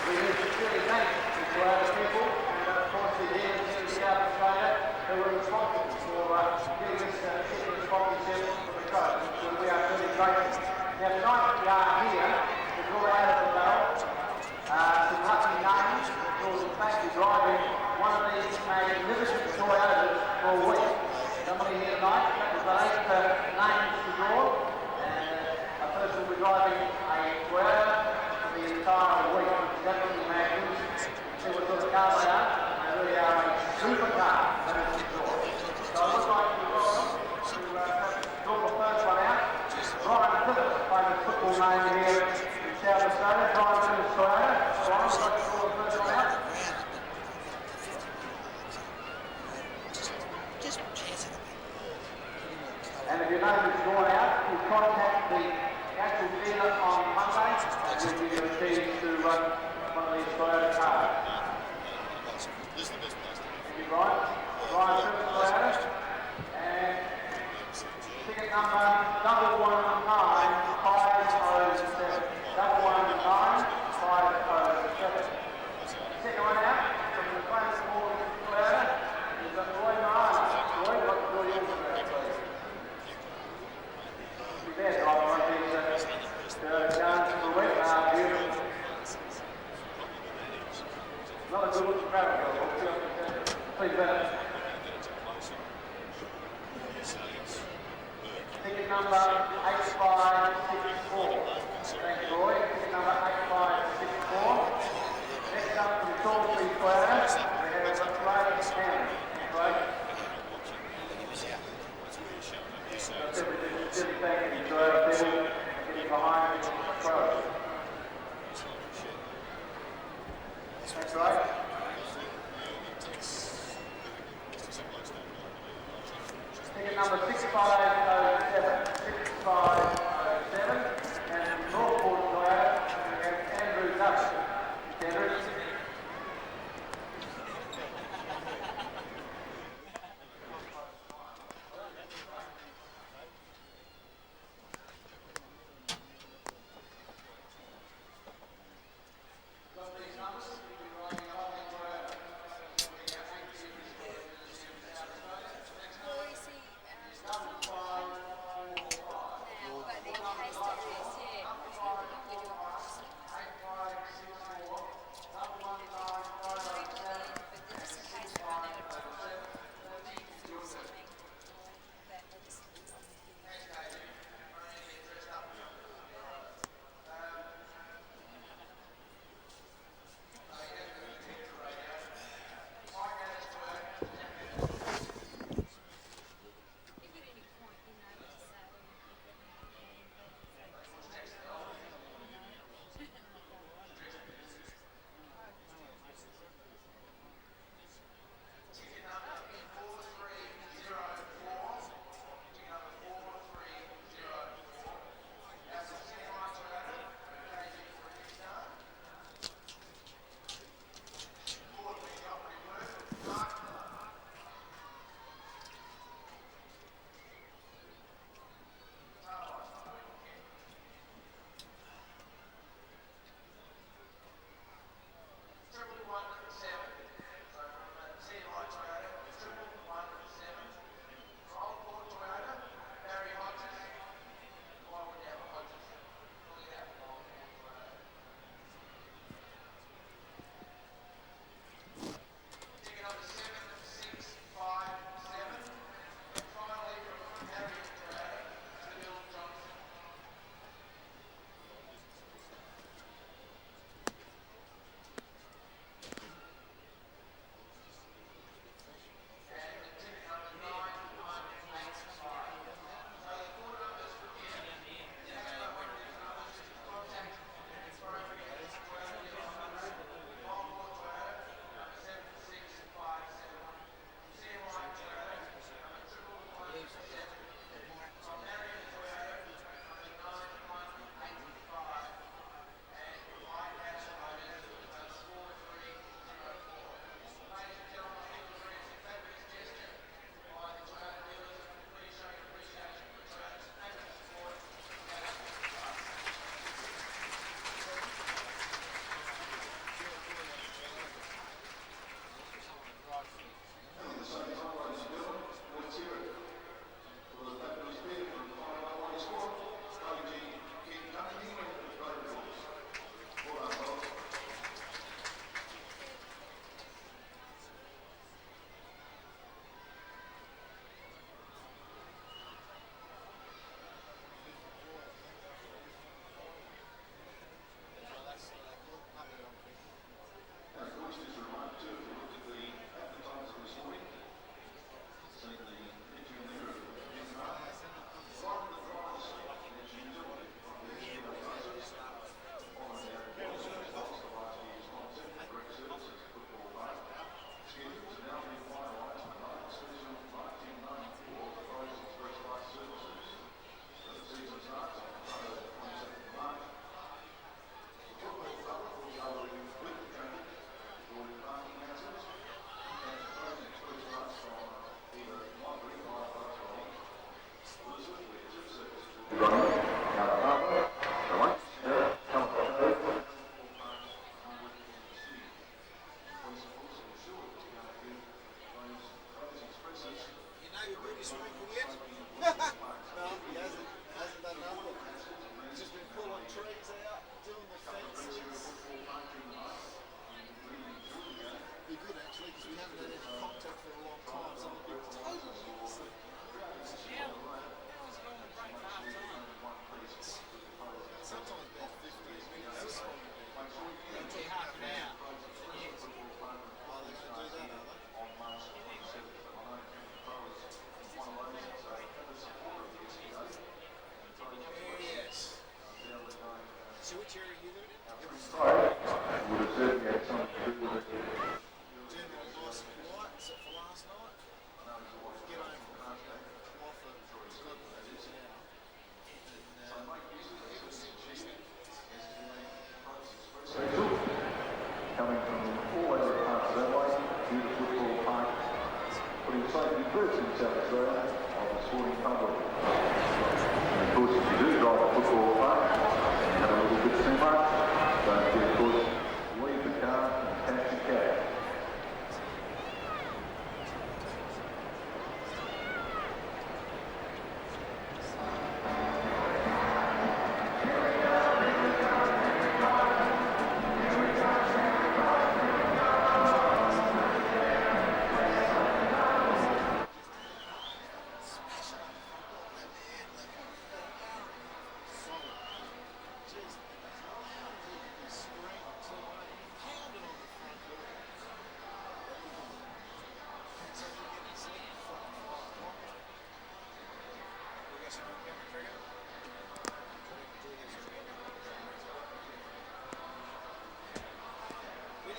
We need to really thank the Toyota people and, of course, the dealers here in South Australia who were responsible for giving this particular sponsorship for the Crows, which we are really grateful. Now tonight we are here to draw out of the barrel some lucky names because in fact we're driving one of these magnificent Toyotas for a week. Somebody here tonight, we've got 8 names to draw, and a person will be driving a Toyota remain here in South Australia, trying to Australia. Brian's got to score the first one out. And if your name is drawn out, you contact the actual dealer on Monday and you'll give you a key to one of the Australia cards. Thank you, Brian. Brian Australia. And ticket number 119-507. 119-507. Second one out from the front for Australia is Roy Marner. Roy, what's your name, please? Bad drive on these guns for wet beautiful. Not a good looking crowd, please better. Ticket number 8564. Thank you, Roy. Ticket number 8564. Next up from Salisbury Square, we have Australian County. Right? Just thank you, Joe. People getting behind the pro. That's right. Ticket number 6507. 6507. And from Northport Square, we have Andrew Duff. Andrew. Would have certainly had something to do with it. Coming from all over parts of Adelaide, due to football park, putting safety first in South Australia of the sporting public. And of course, if you do drive a football park, and you have a little bit too much, don't forget, of course, leave the car and catch your cab.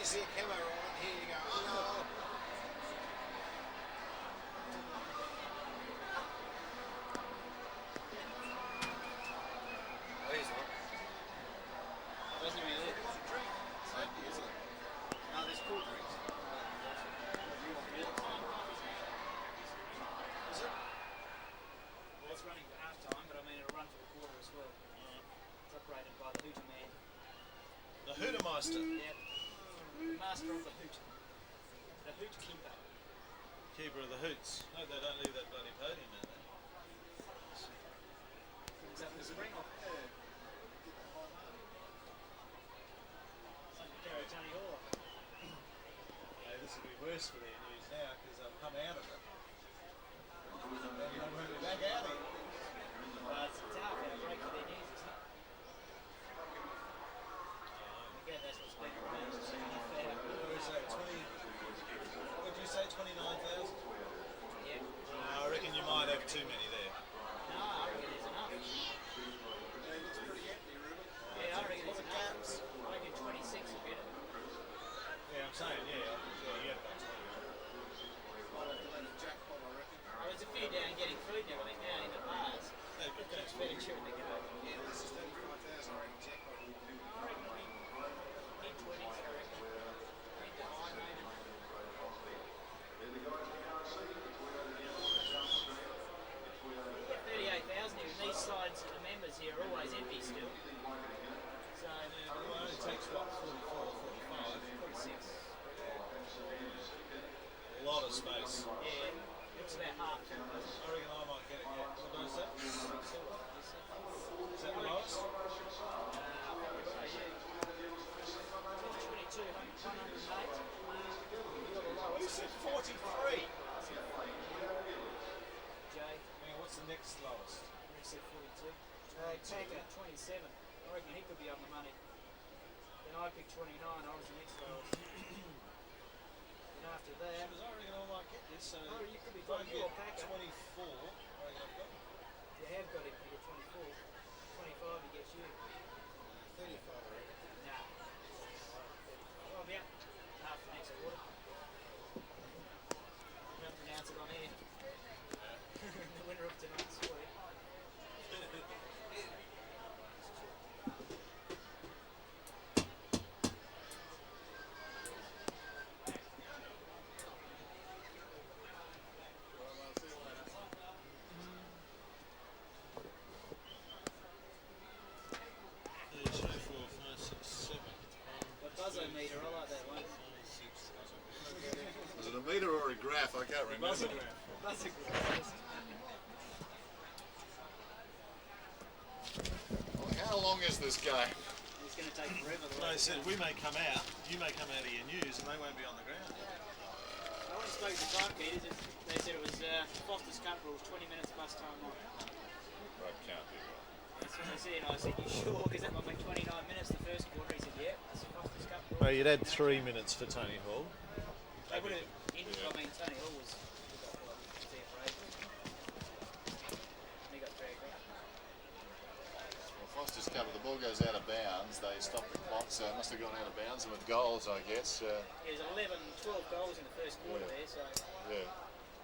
See a camera on, here you go. Oh. Here's one. Doesn't really. It's a drink. Safety, isn't it? No, there's cool drinks. You want real time? Is it? Well, it's running for half time, but I mean it'll run for the quarter as well. It's operated by the Hooter man. The Hootermeister. Yeah. Master of the hoot. The hoot keeper. Keeper of the hoots. Hope they don't leave that bloody podium out there. Is that the spring off? It's like Gary Johnny Hall. Yeah, this will be worse for their news now because they'll come out of it. And then they won't be back out again. Well, it's tough. It's a break for their news, isn't it? Again, that's what's been around. What did you say, 29,000? Yeah. No, I reckon you might have too many there. No, I reckon there's enough. Yeah, it looks pretty empty, really. Yeah, I reckon there's enough. I reckon 26 will get it. Yeah, I'm saying, yeah, you had about 20. Might have to let a jackpot, I reckon. Well, there's a few down getting food and everything now in the bars. That's better shooting to go. Yeah, this is 35,000, I reckon, jackpot. I reckon it'll be mid-20s, I reckon. Mid to high, maybe. Yeah, 38,000 here, and these sides, the members here are always empty still. So, It only takes, what, 44 or 45? 46. A lot of space. Yeah, it's about half. I reckon I might get it, yeah. What is that? Is that the lowest? 22, 108. Who said 43? Jay, What's the next lowest? he said 42. Take at 27. I reckon he could be on the money. Then I picked 29, I was the next lowest. And after that, Because I reckon I might get this, so oh, you could be if I got you or get Packer. 24, I reckon I've got it. You have got him, you get 24. 25 he gets you. 35, I reckon. Nah. Well, I'll be up half the next quarter. You don't pronounce it on air. The winner of tonight's score. The buzzer meter, I like that one. Was it a meter or a graph? I can't remember. Buzzer graph. How long is this game? It's going to take forever. They said we may come out, you may come out of your news, and they won't be on the ground. I went and spoke to the timekeepers. They said it was Foster's Cup rules, 20 minutes plus time on. That can't be right. That's what they said. I said, you sure? Because that might make 29 minutes the first quarter. He said, yeah, that's the Foster's Cup rules. Well, you'd had 3 minutes for Tony Hall. They would have ended, I mean, Tony Hall was there for ages. And he got dragged out. Well, Foster's covered the ball. ball goes out of bounds, they stop the clock, so it must have gone out of bounds and with goals, I guess. There's 11, 12 goals in the first quarter there, so. Yeah.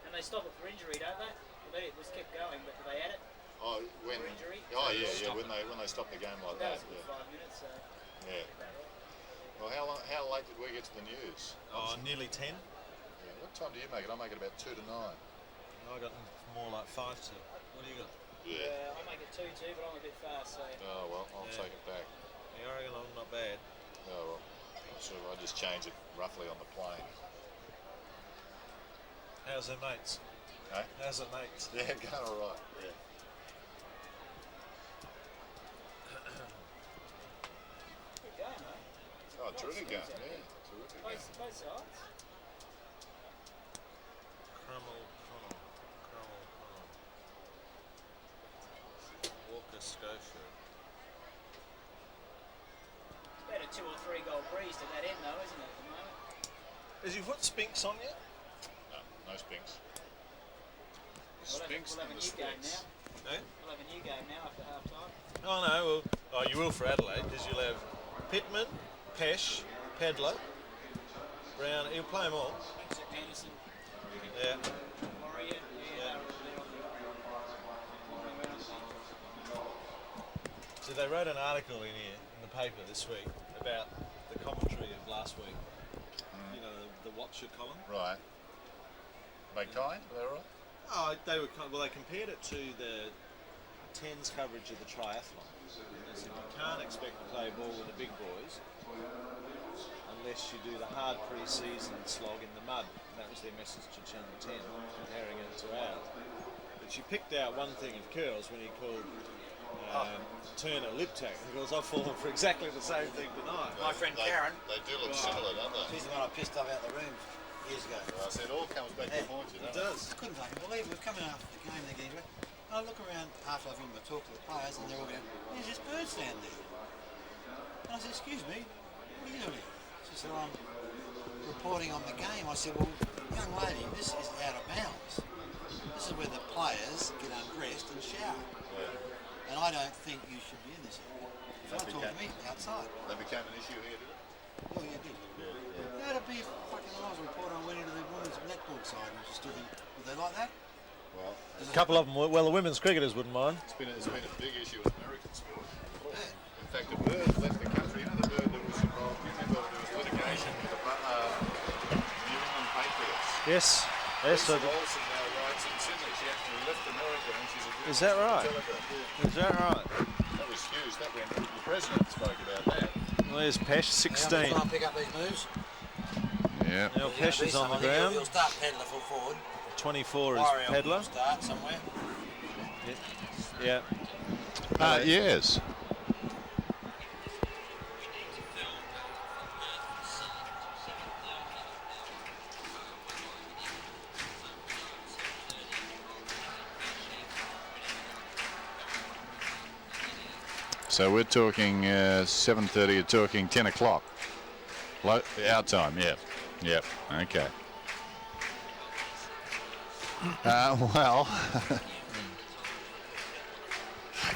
And they stop it for injury, don't they? Well, it was kept going, but do they add it? Oh, when? For injury? Oh, yeah. When they stop the game like that. That was 5 minutes, so. Yeah. Well, how late did we get to the news? Oh, nearly 10. Yeah. What time do you make it? I make it about 2 to 9. I got more like 5 to. What do you got? Yeah. I make it 2-2, but I'm a bit fast, so. Oh well, I'll take it back. Yeah, I reckon I'm not bad. Oh well, I just change it roughly on the plane. How's their mates? Hey? How's it, mates? Yeah, going all right. Yeah. Good game, mate. Oh, terrific game. Yeah, terrific game. Both sides. Crummel. Walker, Schofield. About a 2 or 3 goal breeze to that end, though, isn't it, at the moment? Has he put Spinks on yet? No Spinks. We'll have a new game now. Eh? We'll have a new game now after half time. Oh no, you will for Adelaide because you'll have Pittman, Pesh, Pedler, Brown. He'll play them all. Anderson, Yeah. Moria, they're on the So they wrote an article in here in the paper this week about the commentary of last week. You know, the Watcher column. Right. They kind? Are they all right? Oh, they compared it to the tens coverage of the triathlon. They said you can't expect to play ball with the big boys unless you do the hard pre-season slog in the mud. And that was their message to Channel 10, comparing it to ours. But she picked out one thing of Curls when he called Turner lip tack. He goes, I've fallen for exactly the same thing tonight. My friend Karen, They do look similar, don't they? she's the one I pissed off out the room years ago. Well, I said it all comes back to haunt you, It doesn't it? does. I couldn't fucking believe it. We're coming after the game, they're getting ready. I look around after I've been to talk to the players and they're all going, there's this bird stand there. And I said, excuse me, what are you doing here? She said, I'm reporting on the game. I said, well, young lady, this is out of bounds. This is where the players get undressed and shower. Yeah. And I don't think you should be in this area. If I talk to me outside. That became an issue here, did it? Oh, yeah, it did. That'd be a fucking nice report. I went into the women's netball side and just stood in. Would they like that? Well, A couple of them, well, the women's cricketers wouldn't mind. it's been a big issue in American sport. In fact, a bird left the country. You know the bird that was involved, you remember there was litigation with the New England Patriots. Yes. Yes. Lisa Olsen now writes in Sydney. She actually left America and she's a Is that right? Is that right? That was huge. That went. The president spoke about that. Well, there's Pesh, 16. Try and pick up these moves. Yeah. Now Pesh is on the ground. He'll start Pedler full forward. 24 is Warrior Pedler. will start somewhere. Yeah. Yes. So we're talking 7:30. You're talking 10 o'clock. Our time. Yeah. Yep. Okay. Well.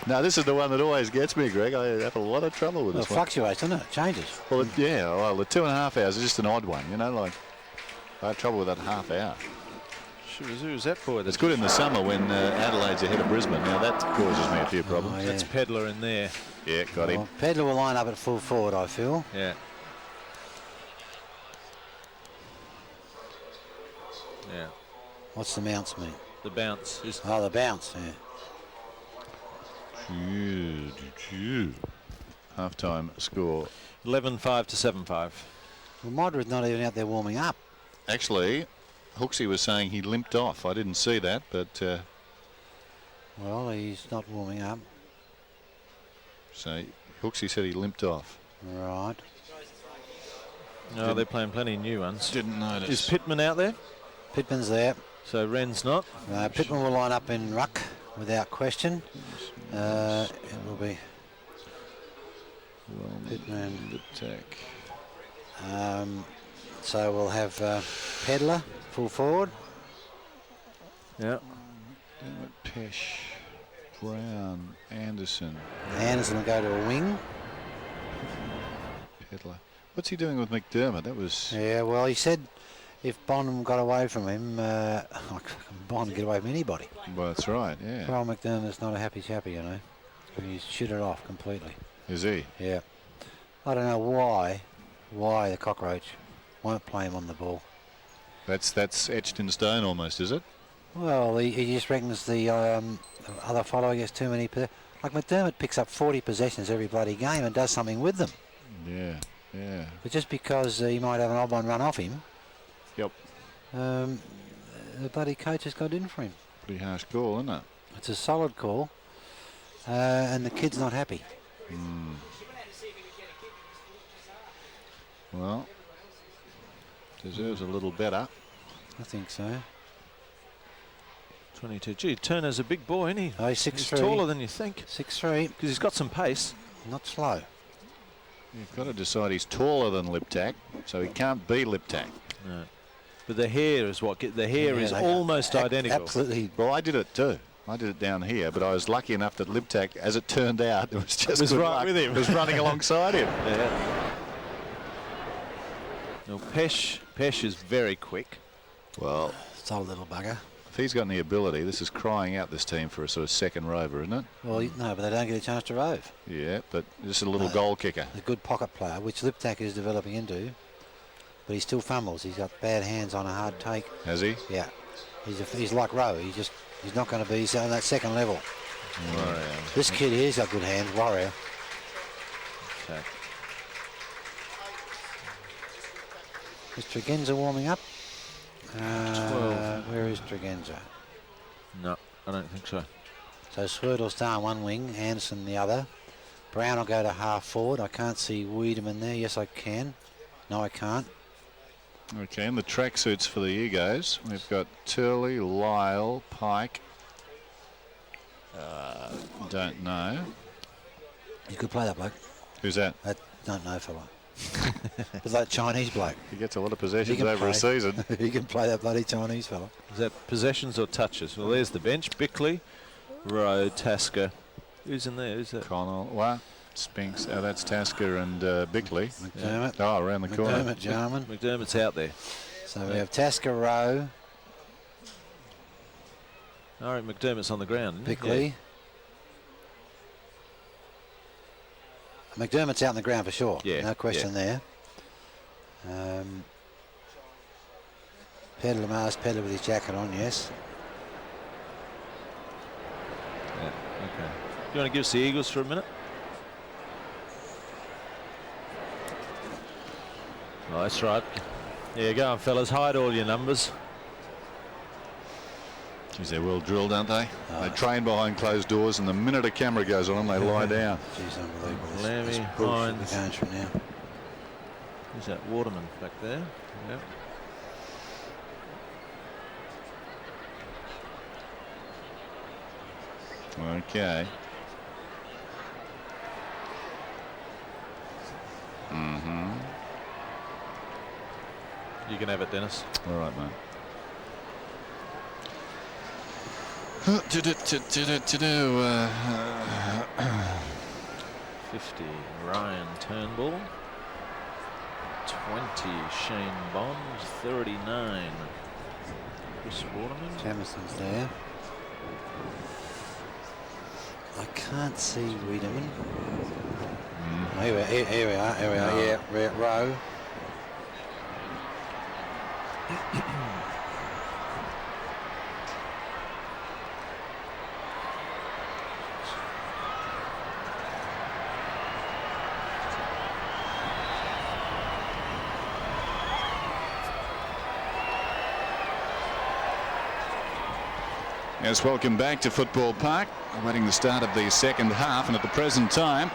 No, this is the one that always gets me, Greg. I have a lot of trouble with Well, this it one. fluctuates, doesn't it? It changes. Well, well, the 2.5 hours is just an odd one, you know, like I had trouble with that half hour. Who's that for? It's good in the summer when Adelaide's ahead of Brisbane. Now that causes me a few problems. Oh, yeah. That's Pedler in there. Yeah, got him. Well, Pedler will line up at full forward, I feel. Yeah. Yeah. What's the mounts mean? The bounce is Oh, the bounce, yeah. Half-time score. 11-5 to 7-5. Well, Modred's not even out there warming up. Actually, Hooksy was saying he limped off. I didn't see that, but Well, he's not warming up. so Hooksy said he limped off. Right. No, they're playing plenty of new ones. Didn't notice. Is Pittman out there? Pittman's there. So Wren's not. Pittman will line up in ruck without question. It will be Pittman. Attack. So we'll have Pedler full forward. Yeah. Pesh. Brown, Anderson. Anderson will go to a wing. Pedler. What's he doing with McDermott? That was... Yeah, well, he said if Bonham got away from him, Bond get away from anybody. Well, that's right, yeah. Well, McDermott's not a happy chappy, you know. He's shit it off completely. Is he? Yeah. I don't know why the cockroach won't play him on the ball. That's etched in stone almost, is it? Well, he just reckons the other follower gets too many. Like McDermott picks up 40 possessions every bloody game and does something with them. Yeah, yeah. But just because he might have an odd one run off him, Yep. the bloody coach has got in for him. Pretty harsh call, isn't it? It's a solid call, and the kid's not happy. Well, deserves a little better. I think so. 22. Gee, Turner's a big boy, isn't he? Oh, he's 6'3". He's taller than you think. 6'3". Because he's got some pace. Not slow. You've got to decide he's taller than Liptak, so he can't be Liptak. No. But the hair is what the hair is they almost identical. Absolutely. Well, I did it too. I did it down here, but I was lucky enough that Liptak, as it turned out, it was just was good right luck. with him. It was running alongside him. Yeah. Now Pesh is very quick. Well, It's old little bugger. if he's got any ability, this is crying out, this team, for a sort of second rover, isn't it? Well, no, but they don't get a chance to rove. Yeah, but just a little goal kicker. A good pocket player, which Liptak is developing into, but he still fumbles. He's got bad hands on a hard take. Has he? Yeah, he's like Rowe. He's not going to be on that second level. Warrior. This kid here's got good hands, Warrior. Okay. Is Tregenza warming up? 12. Where is Tregenza? No, I don't think so. So Swirtle's down one wing, Anderson the other. Brown will go to half forward. I can't see Wiedemann there. Yes, I can. No, I can't. Okay, and the tracksuits for the Egos. We've got Turley, Lyle, Pike. Don't know. You could play that bloke. Who's that? That don't know fella. But that Chinese bloke. He gets a lot of possessions can over a play. season. He can play that bloody Chinese fella. Is that possessions or touches? Well, there's the bench. Bickley, Rowe, Tasker. Who's in there? Who's that? Connell, what? Spinks. Oh, that's Tasker and Bickley. McDermott. Oh, around the corner. McDermott, Jarman. McDermott's out there. So we have Tasker, Rowe, All right, McDermott's on the ground. Isn't he? Bickley. McDermott's out on the ground for sure. Yeah, No question there. Pedler with his jacket on, yes. Yeah. Okay. You want to give us the Eagles for a minute? Oh, that's right. Yeah, go on, fellas. Hide all your numbers. Geez, they're well drilled, aren't they? They train behind closed doors, and the minute a camera goes on, they lie down. Jeez, unbelievable. Lammy, This bullshit Hines. we're going through now. Who's that? Waterman back there. Yep. Okay. Mm-hmm. You can have it, Dennis. All right, mate. 50, Ryan Turnbull. 20, Shane Bond. 39, Chris Waterman. Jamison's there. I can't see Wiedemann. Oh, here we are. Yeah, Rowe. Yes, welcome back to Football Park. Awaiting the start of the second half, and at the present time,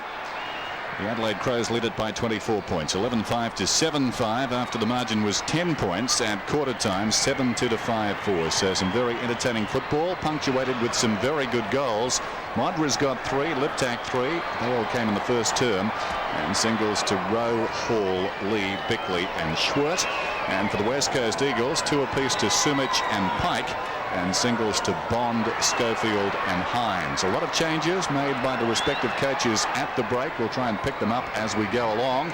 the Adelaide Crows lead it by 24 points, 11-5 to 7-5 after the margin was 10 points at quarter time, 7-2 to 5-4. So some very entertaining football, punctuated with some very good goals. Modra's got 3, Liptak 3. They all came in the first term. And singles to Rowe, Hall, Lee, Bickley and Schwert. And for the West Coast Eagles, 2 apiece to Sumich and Pike. and singles to Bond, Schofield and Hines. A lot of changes made by the respective coaches at the break. We'll try and pick them up as we go along.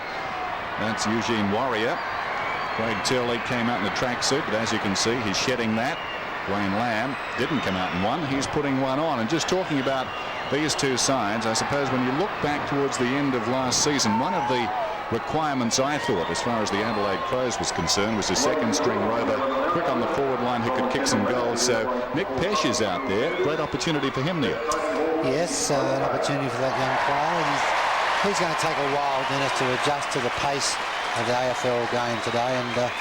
That's Eugene Warrior. Craig Turley came out in the tracksuit, but as you can see, he's shedding that. Wayne Lamb didn't come out in one. He's putting one on. And just talking about these two sides, I suppose when you look back towards the end of last season, one of the requirements I thought as far as the Adelaide Crows was concerned was a second string rover, quick on the forward line who could kick some goals. So Nick Pesh is out there. Great opportunity for him, Neil. Yes, an opportunity for that young player. He's going to take a while, Dennis, to adjust to the pace of the AFL game today, and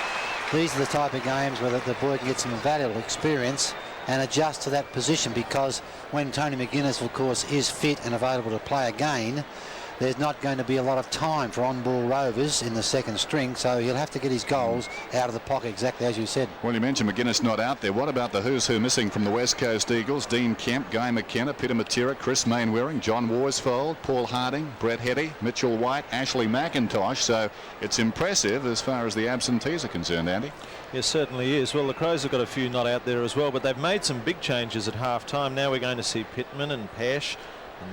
these are the type of games where the boy can get some valuable experience and adjust to that position, because when Tony McGuinness, of course, is fit and available to play again, there's not going to be a lot of time for on-ball rovers in the second string, so he'll have to get his goals out of the pocket, exactly as you said. Well, you mentioned McGuinness not out there. What about the who's who missing from the West Coast Eagles? Dean Kemp, Guy McKenna, Peter Matera, Chris Mainwaring, John Worsfold, Paul Harding, Brett Hetty, Mitchell White, Ashley McIntosh. So it's impressive as far as the absentees are concerned, Andy. Yes, certainly is. Well, the Crows have got a few not out there as well, but they've made some big changes at half-time. Now we're going to see Pittman and Pesh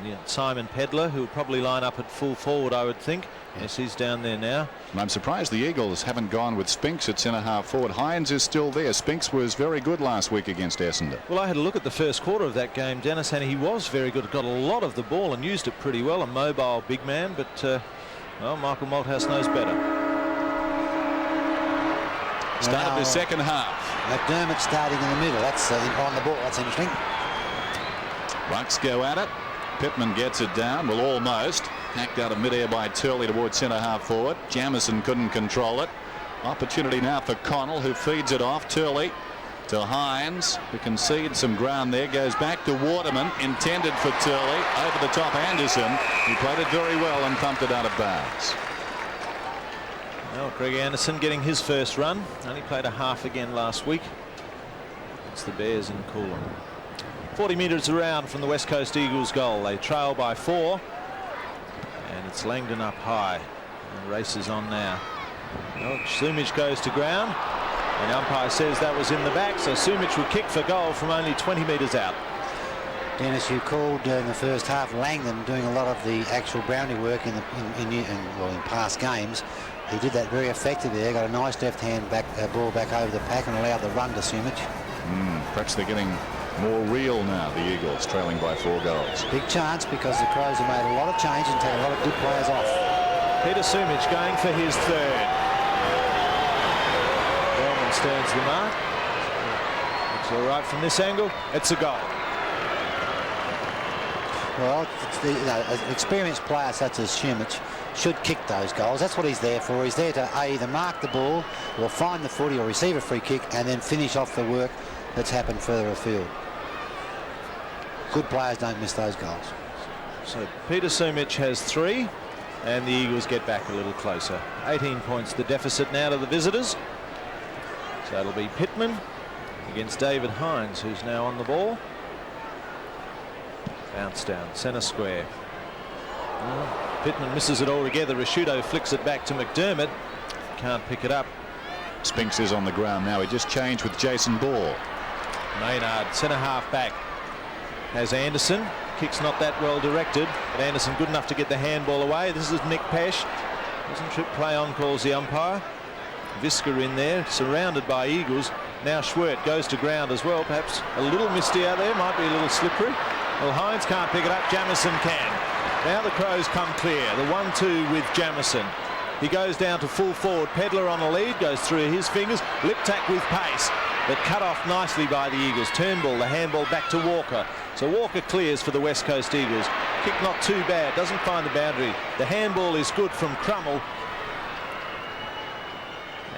and Simon Pedler, who will probably line up at full forward, I would think. Yes, he's down there now. And I'm surprised the Eagles haven't gone with Spinks at centre-half forward. Hines is still there. Spinks was very good last week against Essendon. Well, I had a look at the first quarter of that game, Dennis, and he was very good. Got a lot of the ball and used it pretty well. A mobile big man, but well, Michael Malthouse knows better. Started the second half. McDermott starting in the middle. That's on the ball. That's interesting. Bucks go at it. Pittman gets it down. Well, almost. Hacked out of midair by Turley towards centre-half forward. Jamieson couldn't control it. Opportunity now for Connell, who feeds it off. Turley to Hines, who concedes some ground there. Goes back to Waterman. Intended for Turley. Over the top, Anderson. He played it very well and thumped it out of bounds. Well, Greg Anderson getting his first run. Only played a half again last week. It's the Bears in Coolum. 40 metres around from the West Coast Eagles goal. They trail by 4. And it's Langdon up high. And the race is on now. Well, Sumich goes to ground. And the umpire says that was in the back. So Sumich will kick for goal from only 20 metres out. Dennis, you called in the first half Langdon doing a lot of the actual boundary work in past games. He did that very effectively there. Got a nice left-hand ball back over the pack and allowed the run to Sumich. Perhaps they're getting more real now, the Eagles, trailing by 4 goals. Big chance, because the Crows have made a lot of change and taken a lot of good players off. Peter Sumich going for his third. Bowman stands the mark. Looks all right from this angle. It's a goal. Well, an experienced player such as Sumich should kick those goals. That's what he's there for. He's there to either mark the ball or find the footy or receive a free kick and then finish off the work that's happened further afield. Good players don't miss those goals. So Peter Sumich has 3 and the Eagles get back a little closer. 18 points the deficit now to the visitors. So it'll be Pittman against David Hines, who's now on the ball. Bounce down centre square. Pittman misses it altogether. Rashudo flicks it back to McDermott. Can't pick it up. Spinks is on the ground now. He just changed with Jason Ball. Maynard, centre half back, has Anderson. Kick's not that well directed, but Anderson good enough to get the handball away. This is Nick Pesh. Doesn't trip play on, calls the umpire. Visca in there, surrounded by Eagles. Now Schwert goes to ground as well. Perhaps a little misty out there, might be a little slippery. Well, Hines can't pick it up. Jamieson can. Now the Crows come clear. The 1-2 with Jamieson. He goes down to full forward. Pedler on the lead, goes through his fingers. Lip tack with pace, but cut off nicely by the Eagles. Turnbull, the handball back to Walker. So Walker clears for the West Coast Eagles. Kick not too bad, doesn't find the boundary. The handball is good from Crummell.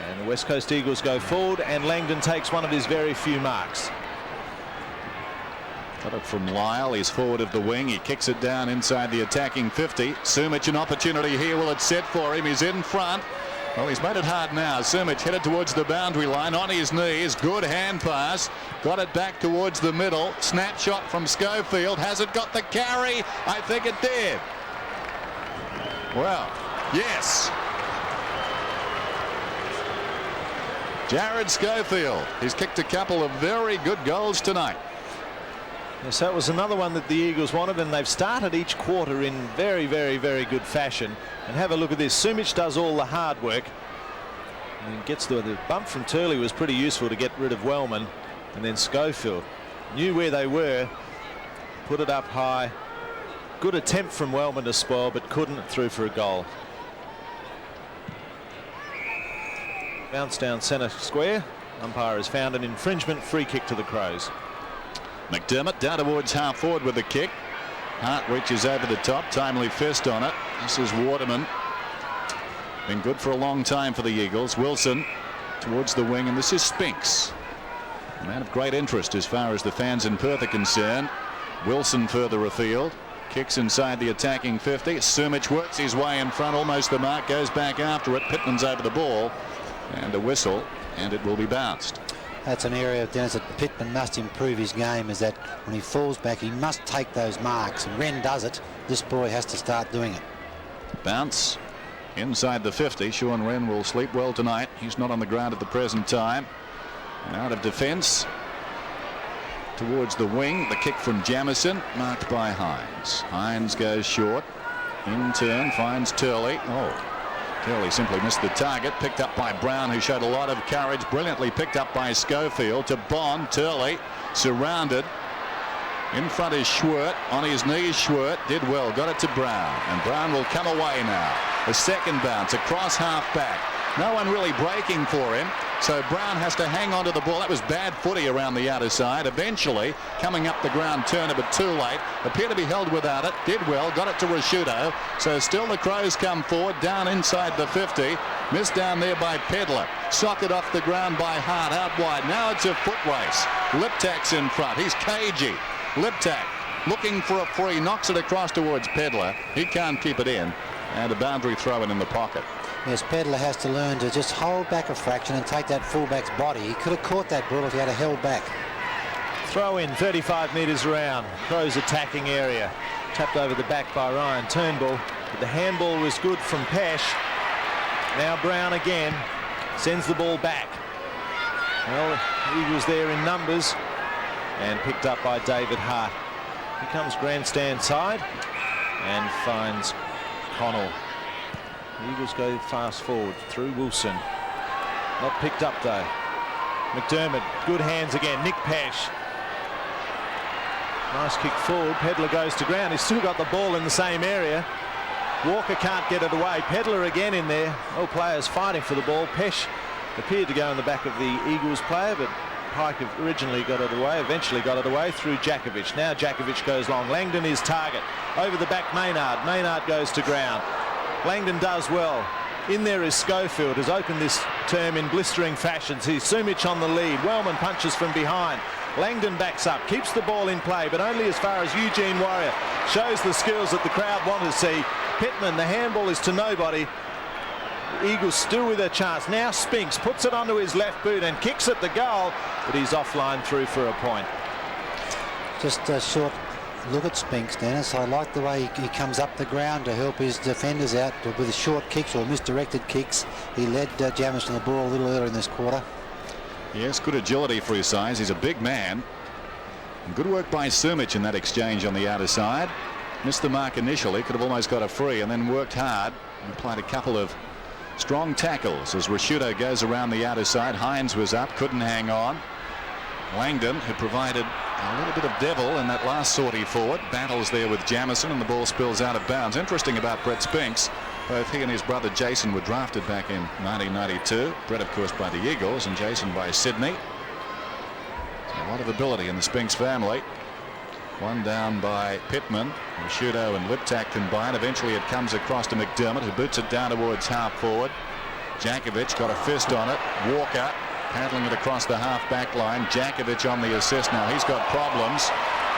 And the West Coast Eagles go forward, and Langdon takes one of his very few marks. Got it from Lyle. He's forward of the wing. He kicks it down inside the attacking 50. Sumich an opportunity here. Will it set for him? He's in front. Well, he's made it hard now. Sumich headed towards the boundary line on his knees. Good hand pass. Got it back towards the middle. Snapshot from Schofield. Has it got the carry? I think it did. Well, yes. Jared Schofield. He's kicked a couple of very good goals tonight. Yes, that was another one that the Eagles wanted, and they've started each quarter in very, very, very good fashion. And have a look at this. Sumic does all the hard work. And gets the bump from Turley was pretty useful to get rid of Wellman. And then Schofield knew where they were, put it up high. Good attempt from Wellman to spoil, but couldn't through for a goal. Bounce down centre square. Umpire has found an infringement. Free kick to the Crows. McDermott down towards half forward with the kick. Hart reaches over the top. Timely fist on it. This is Waterman. Been good for a long time for the Eagles. Wilson towards the wing, and this is Spinks. A man of great interest as far as the fans in Perth are concerned. Wilson further afield. Kicks inside the attacking 50. Sumic works his way in front, almost the mark, goes back after it. Pittman's over the ball, and a whistle, and it will be bounced. That's an area, Dennis, that Pittman must improve his game, is that when he falls back, he must take those marks. And Wren does it. This boy has to start doing it. Bounce inside the 50. Sean Wren will sleep well tonight. He's not on the ground at the present time. And out of defence towards the wing. The kick from Jamieson, marked by Hines. Hines goes short. In turn finds Turley. Oh, Turley simply missed the target. Picked up by Brown, who showed a lot of courage. Brilliantly picked up by Schofield to Bond. Turley surrounded. In front is Schwert. On his knees, Schwert did well. Got it to Brown. And Brown will come away now. A second bounce across half back. No one really breaking for him. So Brown has to hang on to the ball. That was bad footy around the outer side. Eventually coming up the ground, Turner, but too late. Appeared to be held without it. Did well. Got it to Rashudo. So still the Crows come forward. Down inside the 50. Missed down there by Pedler. Socket off the ground by Hart out wide. Now it's a foot race. Liptak's in front. He's cagey. Liptak looking for a free. Knocks it across towards Pedler. He can't keep it in. And a boundary throw in the pocket. Yes, Pedler has to learn to just hold back a fraction and take that fullback's body. He could have caught that ball if he had held back. Throw in 35 metres around. Crows attacking area. Tapped over the back by Ryan Turnbull. But the handball was good from Pesh. Now Brown again sends the ball back. Well, Eagles there in numbers and picked up by David Hart. Here comes grandstand side and finds Connell. The Eagles go fast forward through Wilson. Not picked up though. McDermott, good hands again. Nick Pesh. Nice kick forward. Pedler goes to ground. He's still got the ball in the same area. Walker can't get it away. Pedler again in there. All players fighting for the ball. Pesh appeared to go in the back of the Eagles player, but Pike originally got it away, eventually got it away through Jakovic. Now Jakovic goes long. Langdon is target. Over the back, Maynard. Maynard goes to ground. Langdon does well. In there is Schofield, has opened this term in blistering fashion. He's Sumic on the lead. Wellman punches from behind. Langdon backs up, keeps the ball in play, but only as far as Eugene Warrior shows the skills that the crowd want to see. Pittman, the handball is to nobody. The Eagles still with a chance. Now Spinks puts it onto his left boot and kicks at the goal, but he's offline through for a point. Just a short look at Spinks, Dennis. I like the way he comes up the ground to help his defenders out with short kicks or misdirected kicks. He led Jamison the ball a little earlier in this quarter. Yes, good agility for his size. He's a big man. And good work by Sumic in that exchange on the outer side. Missed the mark initially, could have almost got a free, and then worked hard and applied a couple of strong tackles as Rashudo goes around the outer side. Hines was up, couldn't hang on. Langdon, who provided a little bit of devil in that last sortie forward, battles there with Jamison, and the ball spills out of bounds. Interesting about Brett Spinks, both he and his brother Jason were drafted back in 1992. Brett, of course, by the Eagles, and Jason by Sydney. So a lot of ability in the Spinks family. One down by Pittman. Rashudo and Liptak combine. Eventually it comes across to McDermott, who boots it down towards half forward. Jakovic got a fist on it. Walker paddling it across the half back line. Jakovic on the assist now. He's got problems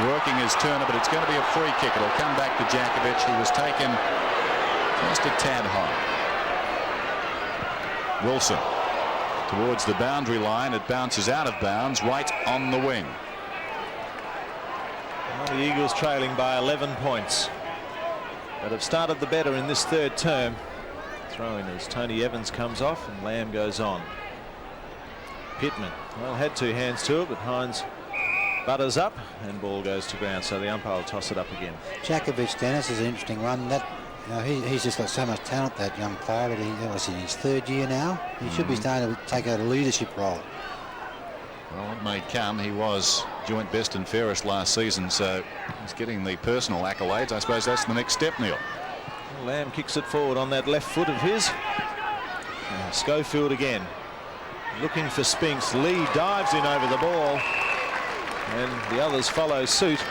working his Turner, but it's going to be a free kick. It'll come back to Jakovic, who was taken just a tad high. Wilson towards the boundary line. It bounces out of bounds right on the wing. Well, the Eagles trailing by 11 points, but have started the better in this third term. Throw in as Tony Evans comes off and Lamb goes on. Pittman. Well, had two hands to it, but Hines butters up and ball goes to ground, so the umpire will toss it up again. Jakovic, Dennis, is an interesting one. That, you know, he's just got so much talent, that young player, but he's in his third year now. He should be starting to take a leadership role. Well, it may come. He was joint best and fairest last season, so he's getting the personal accolades. I suppose that's the next step, Neil. Lamb kicks it forward on that left foot of his. And Schofield again looking for Spinks. Lee dives in over the ball and the others follow suit.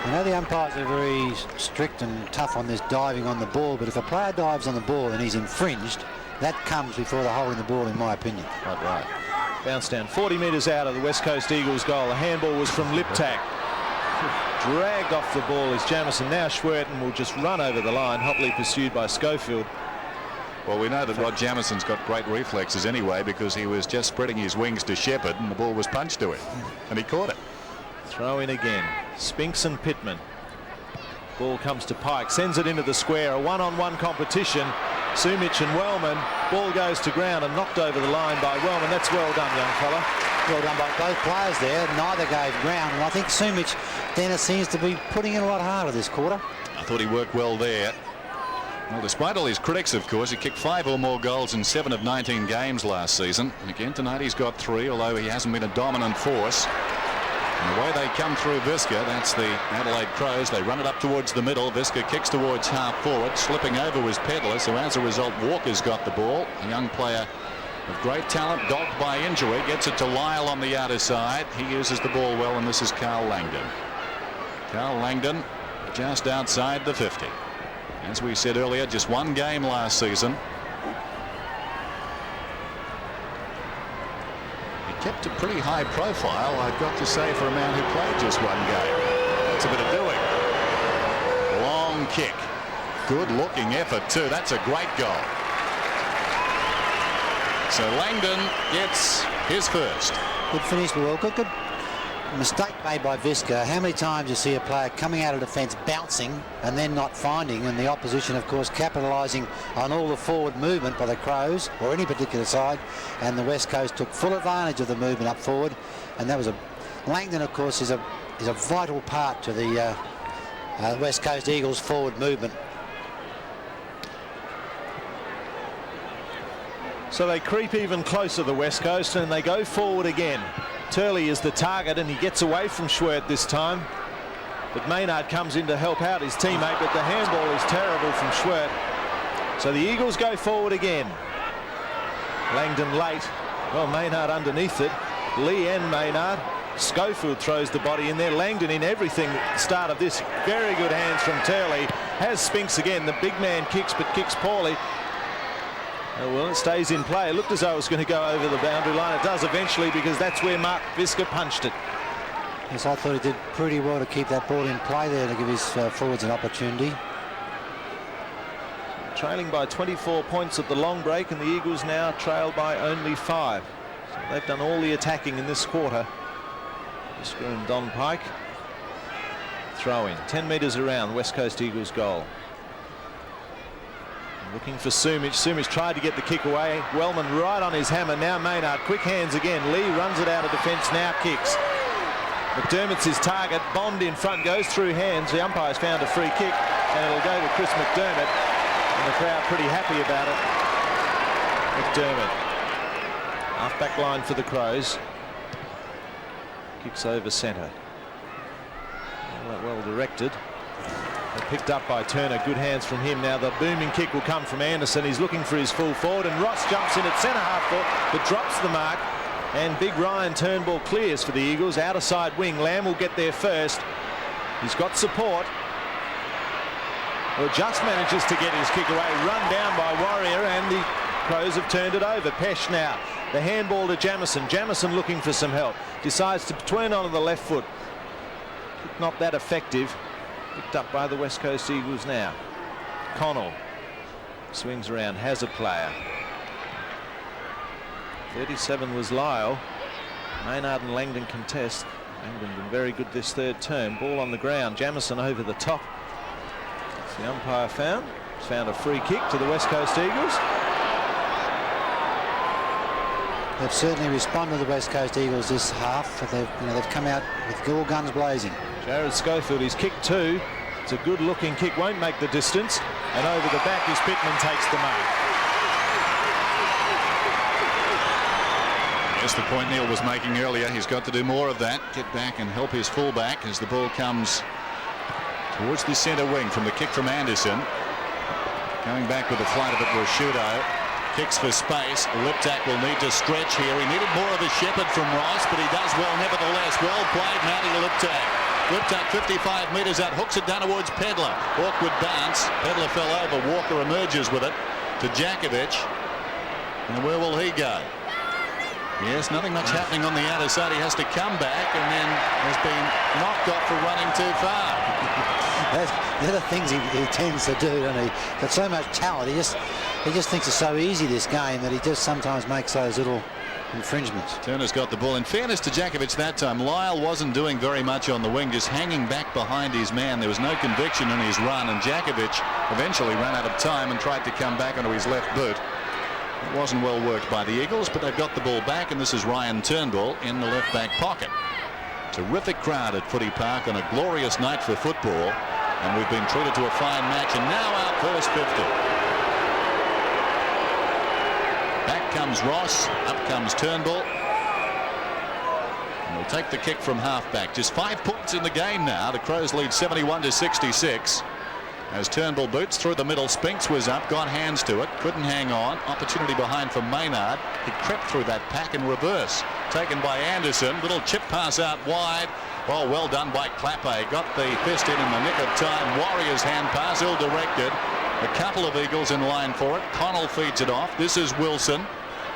I know the umpires are very strict and tough on this diving on the ball, but if a player dives on the ball and he's infringed, that comes before the holding the ball, in my opinion. Right. Bounce down 40 metres out of the West Coast Eagles goal. The handball was from Liptak. Dragged off the ball is Jamison. Now Schwerten will just run over the line, hotly pursued by Schofield. Well, we know that Rod Jamison's got great reflexes anyway, because he was just spreading his wings to Shepherd and the ball was punched to him and he caught it. Throw in again. Spinks and Pittman. Ball comes to Pike, sends it into the square. A one-on-one competition. Sumic and Wellman. Ball goes to ground and knocked over the line by Wellman. That's well done, young fella. Well done by both players there. Neither gave ground, and I think Sumic, Dennis, seems to be putting in a lot harder this quarter. I thought he worked well there. Well, despite all his critics, of course, he kicked 5 or more goals in 7 of 19 games last season. And again tonight he's got 3, although he hasn't been a dominant force. And the way they come through Visca, that's the Adelaide Crows. They run it up towards the middle. Visca kicks towards half forward. Slipping over was Pedler, so as a result Walker's got the ball. A young player of great talent, dogged by injury, gets it to Lyle on the outer side. He uses the ball well, and this is Carl Langdon. Carl Langdon just outside the 50. As we said earlier, just one game last season. He kept a pretty high profile, I've got to say, for a man who played just one game. That's a bit of doing. Long kick. Good looking effort too. That's a great goal. So Langdon gets his first. Good finish, well, good mistake made by Visca. How many times you see a player coming out of defence bouncing and then not finding, and the opposition, of course, capitalising on all the forward movement by the Crows or any particular side, and the West Coast took full advantage of the movement up forward, and that was a Langdon, of course, is a vital part to the West Coast Eagles forward movement. So they creep even closer, the West Coast, and they go forward again. Turley is the target and he gets away from Schwert this time, but Maynard comes in to help out his teammate, but the handball is terrible from Schwert. So the Eagles go forward again. Langdon late. Well, Maynard underneath it. Lee and Maynard. Schofield throws the body in there. Langdon in everything at the start of this. Very good hands from Turley. Has Spinks again. The big man kicks, but kicks poorly. Oh, well, it stays in play. It looked as though it was going to go over the boundary line. It does eventually, because that's where Mark Visca punched it. Yes, I thought he did pretty well to keep that ball in play there to give his forwards an opportunity. Trailing by 24 points at the long break, and the Eagles now trail by only 5. So they've done all the attacking in this quarter. Visca and Don Pike. Throw in 10 metres around West Coast Eagles goal. Looking for Sumic. Sumic tried to get the kick away. Wellman right on his hammer. Now Maynard. Quick hands again. Lee runs it out of defence. Now kicks. McDermott's his target. Bond in front. Goes through hands. The umpire's found a free kick, and it'll go to Chris McDermott. And the crowd pretty happy about it. McDermott. Half back line for the Crows. Kicks over centre. Well directed. Picked up by Turner. Good hands from him. Now the booming kick will come from Anderson. He's looking for his full forward, and Ross jumps in at centre half foot but drops the mark, and big Ryan Turnbull clears for the Eagles. Outer side wing. Lamb will get there first. He's got support. Well, just manages to get his kick away. Run down by Warrior, and the Crows have turned it over. Pesh now. The handball to Jamison. Jamison looking for some help. Decides to turn onto the left foot. Not that effective. Picked up by the West Coast Eagles now. Connell swings around, has a player. 37 was Lyle. Maynard and Langdon contest. Langdon been very good this third term. Ball on the ground. Jamison over the top. That's the umpire found. He's found a free kick to the West Coast Eagles. They've certainly responded to the West Coast Eagles this half. They've come out with all guns blazing. Jared Schofield, he's kicked 2. It's a good-looking kick, won't make the distance. And over the back is Pittman, takes the mark. That's the point Neil was making earlier. He's got to do more of that. Get back and help his fullback as the ball comes towards the centre wing from the kick from Anderson. Going back with the flight of it, Rashudo. Kicks for space. Liptak will need to stretch here. He needed more of a shepherd from Ross, but he does well nevertheless. Well played, Matty Liptak. Liptak 55 metres out, hooks it down towards Pedler. Awkward bounce. Pedler fell over. Walker emerges with it to Djakovic. And where will he go? Yes, nothing much happening on the outer side. He has to come back and then has been knocked off for running too far. They're the things he tends to do, doesn't he? Got so much talent. He just thinks it's so easy, this game, that he just sometimes makes those little infringements. Turner's got the ball. In fairness to Djakovic that time, Lyle wasn't doing very much on the wing, just hanging back behind his man. There was no conviction in his run, and Djakovic eventually ran out of time and tried to come back onto his left boot. It wasn't well worked by the Eagles, but they've got the ball back, and this is Ryan Turnbull in the left back pocket. Terrific crowd at Footy Park on a glorious night for football, and we've been treated to a fine match, and now our first 50. Back comes Ross, up comes Turnbull. And we'll take the kick from half-back. Just 5 points in the game now. The Crows lead 71-66. As Turnbull boots through the middle, Spinks was up, got hands to it, couldn't hang on. Opportunity behind for Maynard. He crept through that pack in reverse. Taken by Anderson. Little chip pass out wide. Oh, well done by Clappe. Got the fist in the nick of time. Warriors hand pass, ill-directed. A couple of Eagles in line for it. Connell feeds it off. This is Wilson.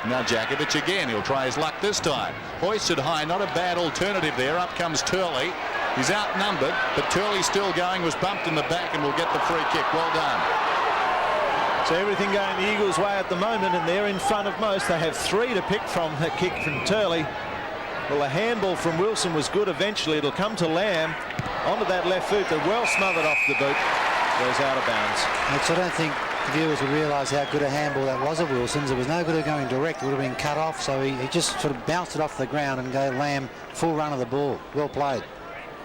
Now Djakovic again. He'll try his luck this time. Hoisted high, not a bad alternative there. Up comes Turley. He's outnumbered, but Turley's still going, was bumped in the back and will get the free kick. Well done. So everything going the Eagles' way at the moment, and they're in front of most. They have 3 to pick from. That kick from Turley. Well, the handball from Wilson was good eventually. It'll come to Lamb onto that left foot. They're well smothered off the boot. Goes out of bounds. I don't think the viewers will realise how good a handball that was of Wilson's. It was no good at going direct. It would have been cut off, so he just sort of bounced it off the ground and gave Lamb full run of the ball. Well played.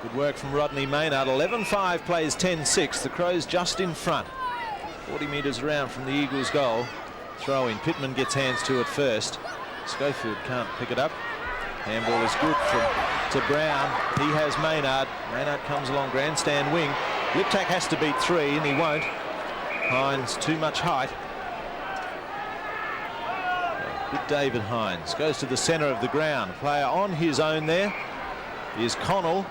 Good work from Rodney Maynard. 11-5 plays 10-6. The Crows just in front. 40 metres around from the Eagles' goal. Throw in. Pittman gets hands to it first. Schofield can't pick it up. Handball is good to Brown. He has Maynard. Maynard comes along grandstand wing. Liptak has to beat 3 and he won't. Hines too much height. Good David Hines. Goes to the centre of the ground. Player on his own there is Connell.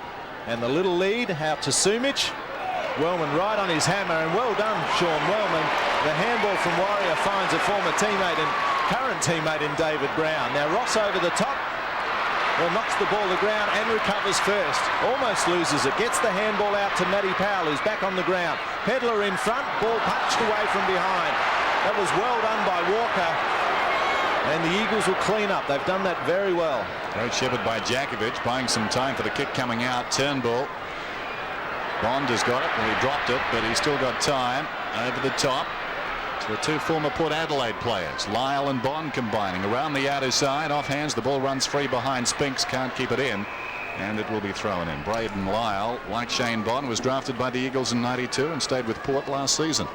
And the little lead out to Sumich. Wellman right on his hammer, and well done, Sean Wellman. The handball from Warrior finds a former teammate and current teammate in David Brown. Now Ross over the top. Well, knocks the ball to the ground and recovers first. Almost loses it. Gets the handball out to Matty Powell, who's back on the ground. Pedler in front. Ball punched away from behind. That was well done by Walker. And the Eagles will clean up. They've done that very well. Great shepherd by Djakovic, buying some time for the kick coming out. Turnbull. Bond has got it. Well, he dropped it, but he's still got time. Over the top to the 2 former Port Adelaide players. Lyle and Bond combining around the outer side. Off hands. The ball runs free behind Spinks. Can't keep it in. And it will be thrown in. Braden Lyle, like Shane Bond, was drafted by the Eagles in '92 and stayed with Port last season.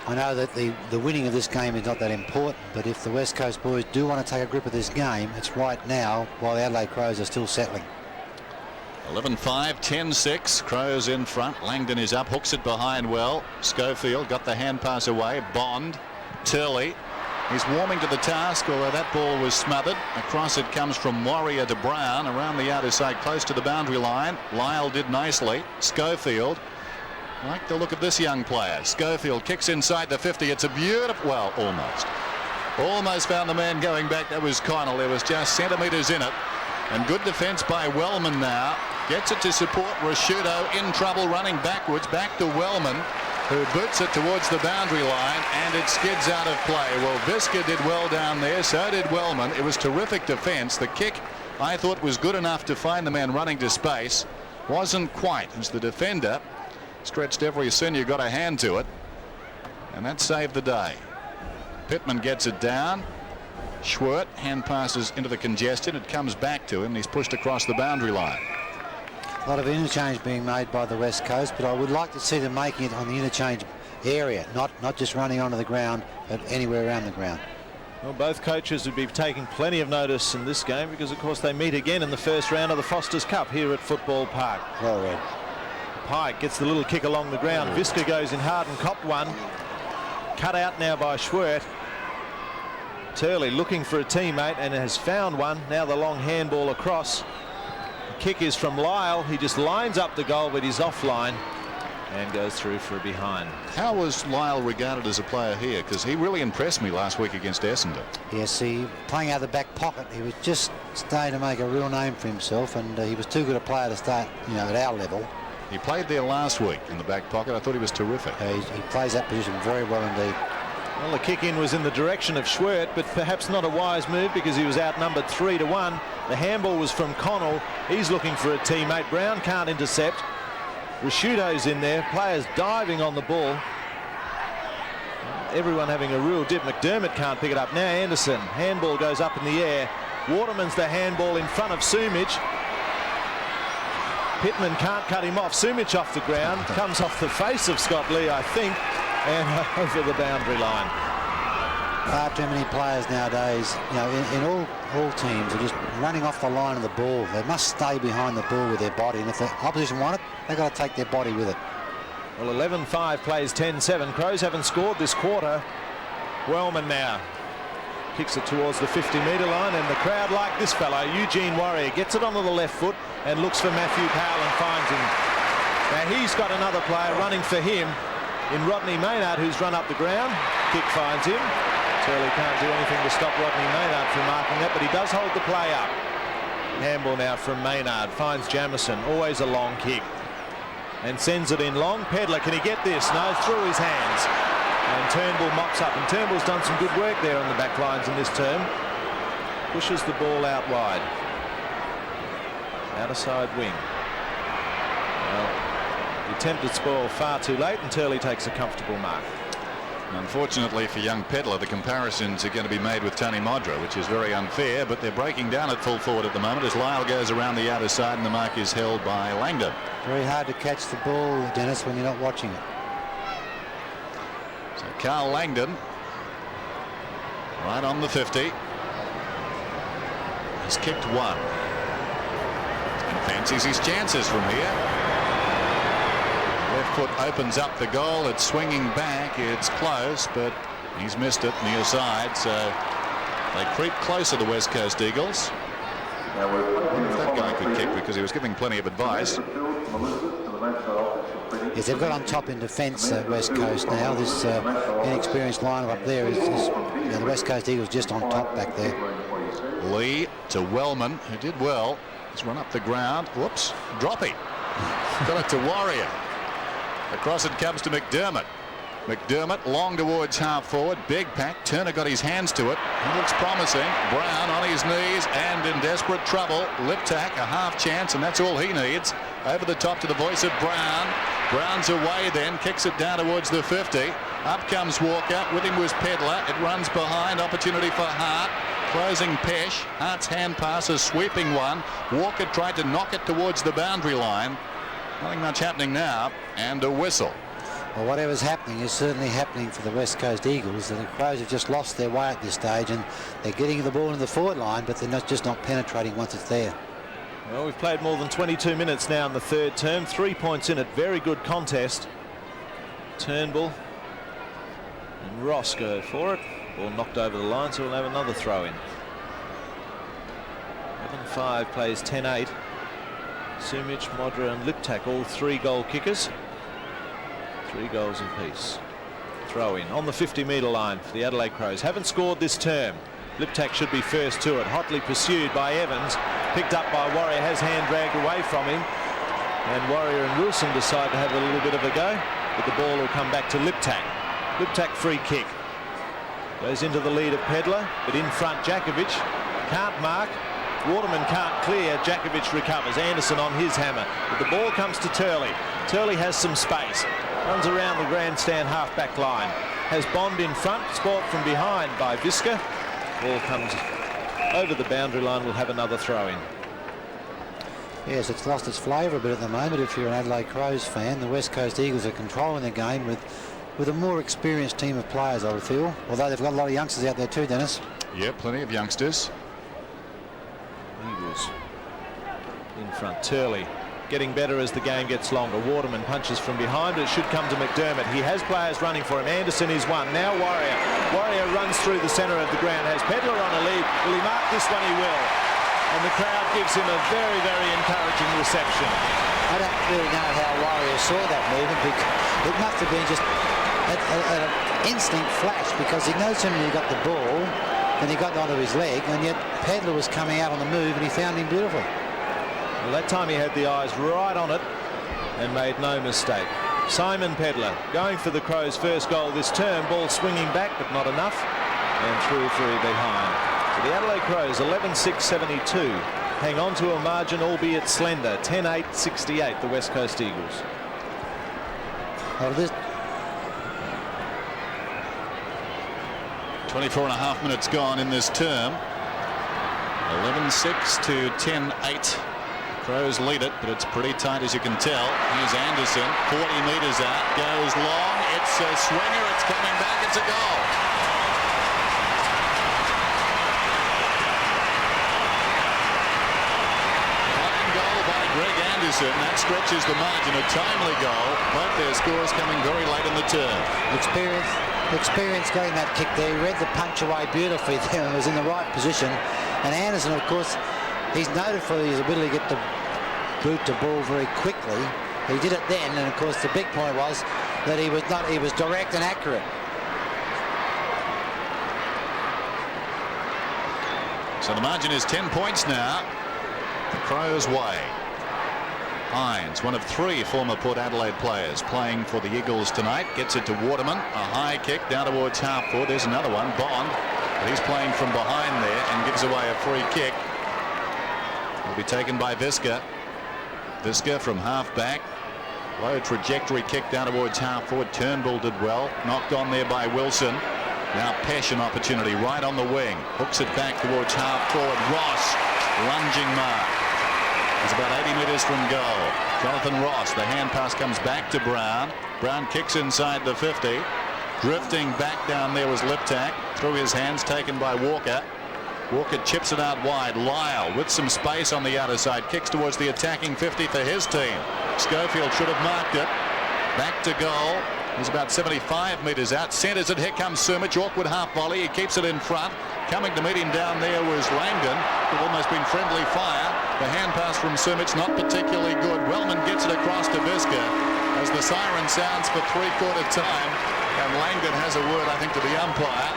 I know that the winning of this game is not that important, but if the West Coast boys do want to take a grip of this game, it's right now while the Adelaide Crows are still settling. 11-5, 10-6. Crows in front. Langdon is up, hooks it behind well. Schofield got the hand pass away. Bond. Turley. He's warming to the task, although that ball was smothered. Across it comes from Warrior to Brown. Around the outer side, close to the boundary line. Lyle did nicely. Schofield. Like the look of this young player. Schofield kicks inside the 50. It's a beautiful, well, almost found the man going back. That was Connell. There was just centimetres in it. And good defence by Wellman now. Gets it to support Rashudo, in trouble, running backwards. Back to Wellman, who boots it towards the boundary line, and it skids out of play. Well, Visca did well down there. So did Wellman. It was terrific defence. The kick, I thought, was good enough to find the man running to space. Wasn't quite, as the defender stretched every senior, got a hand to it, and that saved the day. Pittman gets it down. Schwert hand passes into the congestion. It comes back to him. He's pushed across the boundary line. A lot of interchange being made by the West Coast, but I would like to see them making it on the interchange area, not just running onto the ground, but anywhere around the ground. Well, both coaches would be taking plenty of notice in this game because, of course, they meet again in the first round of the Foster's Cup here at Football Park. Well read. Pike gets the little kick along the ground. Visca goes in hard and copped one. Cut out now by Schwert. Turley looking for a teammate and has found one. Now the long handball across. The kick is from Lyle. He just lines up the goal, but he's offline and goes through for a behind. How was Lyle regarded as a player here? Because he really impressed me last week against Essendon. Yes, he playing out of the back pocket. He was just starting to make a real name for himself, and he was too good a player to start, at our level. He played there last week in the back pocket. I thought he was terrific. He plays that position very well indeed. Well, the kick in was in the direction of Schwert, but perhaps not a wise move because he was outnumbered 3-1. The handball was from Connell. He's looking for a teammate. Brown can't intercept. Rasciuto's in there. Players diving on the ball. Everyone having a real dip. McDermott can't pick it up. Now Anderson. Handball goes up in the air. Waterman's the handball in front of Sumich. Pittman can't cut him off. Sumich off the ground. Comes off the face of Scott Lee, I think, and over the boundary line. Far too many players nowadays, in all teams, are just running off the line of the ball. They must stay behind the ball with their body, and if the opposition want it, they've got to take their body with it. Well, 11-5 plays 10-7. Crows haven't scored this quarter. Wellman now kicks it towards the 50-metre line, and the crowd like this fellow, Eugene Warrior, gets it onto the left foot and looks for Matthew Powell and finds him. Now he's got another player running for him in Rodney Maynard, who's run up the ground. Kick finds him. Turley can't do anything to stop Rodney Maynard from marking that, but he does hold the play up. Handball now from Maynard, finds Jamison, always a long kick, and sends it in long. Pedler, can he get this? No, through his hands. And Turnbull mops up, and Turnbull's done some good work there on the back lines in this term. Pushes the ball out wide. Outer side wing. Well, the attempted spoil far too late, and Turley takes a comfortable mark. Unfortunately for young Pedler, the comparisons are going to be made with Tony Modra, which is very unfair, but they're breaking down at full forward at the moment as Lyle goes around the outer side and the mark is held by Langdon. Very hard to catch the ball, Dennis, when you're not watching it. So Carl Langdon right on the 50. He's kicked one. And fancies his chances from here. Left foot opens up the goal. It's swinging back. It's close, but he's missed it near side. So they creep closer, the West Coast Eagles. I wonder if that guy could kick because he was giving plenty of advice. Yes, they've got on top in defence at West Coast now. This inexperienced lineup up there is the West Coast Eagles just on top back there. Lee to Wellman, who did well. He's run up the ground. Whoops, dropping. Got it to Warrior. Across it comes to McDermott. McDermott long towards half forward. Big pack. Turner got his hands to it. He looks promising. Brown on his knees and in desperate trouble. Liptak a half chance, and that's all he needs. Over the top to the voice of Brown. Brown's away then. Kicks it down towards the 50. Up comes Walker. With him was Pedler. It runs behind. Opportunity for Hart. Closing Pesh. Hart's hand pass, a sweeping one. Walker tried to knock it towards the boundary line. Nothing much happening now, and a whistle. Well, whatever's happening is certainly happening for the West Coast Eagles. The Crows have just lost their way at this stage, and they're getting the ball in the forward line, but they're just not penetrating once it's there. Well, we've played more than 22 minutes now in the third term. 3 points in it. Very good contest. Turnbull and Ross go for it. Ball knocked over the line, so we'll have another throw in. 11-5 plays 10-8. Sumich, Modra and Liptak, all 3 goal kickers. 3 goals apiece. Throw in on the 50-metre line for the Adelaide Crows. Haven't scored this term. Liptak should be first to it. Hotly pursued by Evans. Picked up by Warrior. Has hand dragged away from him. And Warrior and Wilson decide to have a little bit of a go. But the ball will come back to Liptak. Liptak free kick. Goes into the lead of Pedler. But in front, Jakovic can't mark. Waterman can't clear. Jakovic recovers. Anderson on his hammer. But the ball comes to Turley. Turley has some space. Runs around the grandstand half-back line. Has Bond in front. Sport from behind by Visca. Ball comes over the boundary line. We'll have another throw in. Yes, it's lost its flavour a bit at the moment. If you're an Adelaide Crows fan, the West Coast Eagles are controlling the game with a more experienced team of players, I would feel. Although they've got a lot of youngsters out there too, Dennis. Yeah, plenty of youngsters. Eagles in front. Turley getting better as the game gets longer. Waterman punches from behind, but it should come to McDermott. He has players running for him. Anderson is one. Now Warrior. Warrior runs through the centre of the ground. Has Pedler on a lead. Will he mark this one? He will. And the crowd gives him a very, very encouraging reception. I don't really know how Warrior saw that movement, because it must have been just an instinct flash, because he no sooner he got the ball than he got onto his leg, and yet Pedler was coming out on the move and he found him beautiful. Well, that time he had the eyes right on it and made no mistake. Simon Pedler going for the Crows' first goal this term. Ball swinging back, but not enough, and through behind. So the Adelaide Crows 11-6-72 hang on to a margin, albeit slender, 10-8-68 the West Coast Eagles. Well, this 24.5 minutes gone in this term. 11-6 to 10-8. Crows lead it, but it's pretty tight, as you can tell. Here's Anderson, 40 metres out, goes long. It's a swinger, it's coming back, it's a goal. Fine goal by Greg Anderson. That stretches the margin, a timely goal. Both their scores coming very late in the term. Experience getting that kick there. He read the punch away beautifully there and was in the right position. And Anderson, of course, he's noted for his ability to get the boot to ball very quickly. He did it then, and of course the big point was that he was direct and accurate. So the margin is 10 points now. The Crows' way. Hines, one of 3 former Port Adelaide players playing for the Eagles tonight, gets it to Waterman. A high kick down towards half forward. There's another one, Bond. But he's playing from behind there and gives away a free kick. Will be taken by Visca. Visca from half back. Low trajectory kick down towards half forward. Turnbull did well. Knocked on there by Wilson. Now Pesh an opportunity right on the wing. Hooks it back towards half forward. Ross, lunging mark. He's about 80 metres from goal. Jonathan Ross, the hand pass comes back to Brown. Brown kicks inside the 50. Drifting back down there was Liptak. Through his hands, taken by Walker. Walker chips it out wide. Lyle with some space on the outer side. Kicks towards the attacking 50 for his team. Schofield should have marked it. Back to goal. He's about 75 metres out. Centres it. Here comes Sumich. Awkward half volley. He keeps it in front. Coming to meet him down there was Langdon. It almost been friendly fire. The hand pass from Sumich not particularly good. Wellman gets it across to Visca as the siren sounds for three-quarter time. And Langdon has a word, I think, to the umpire.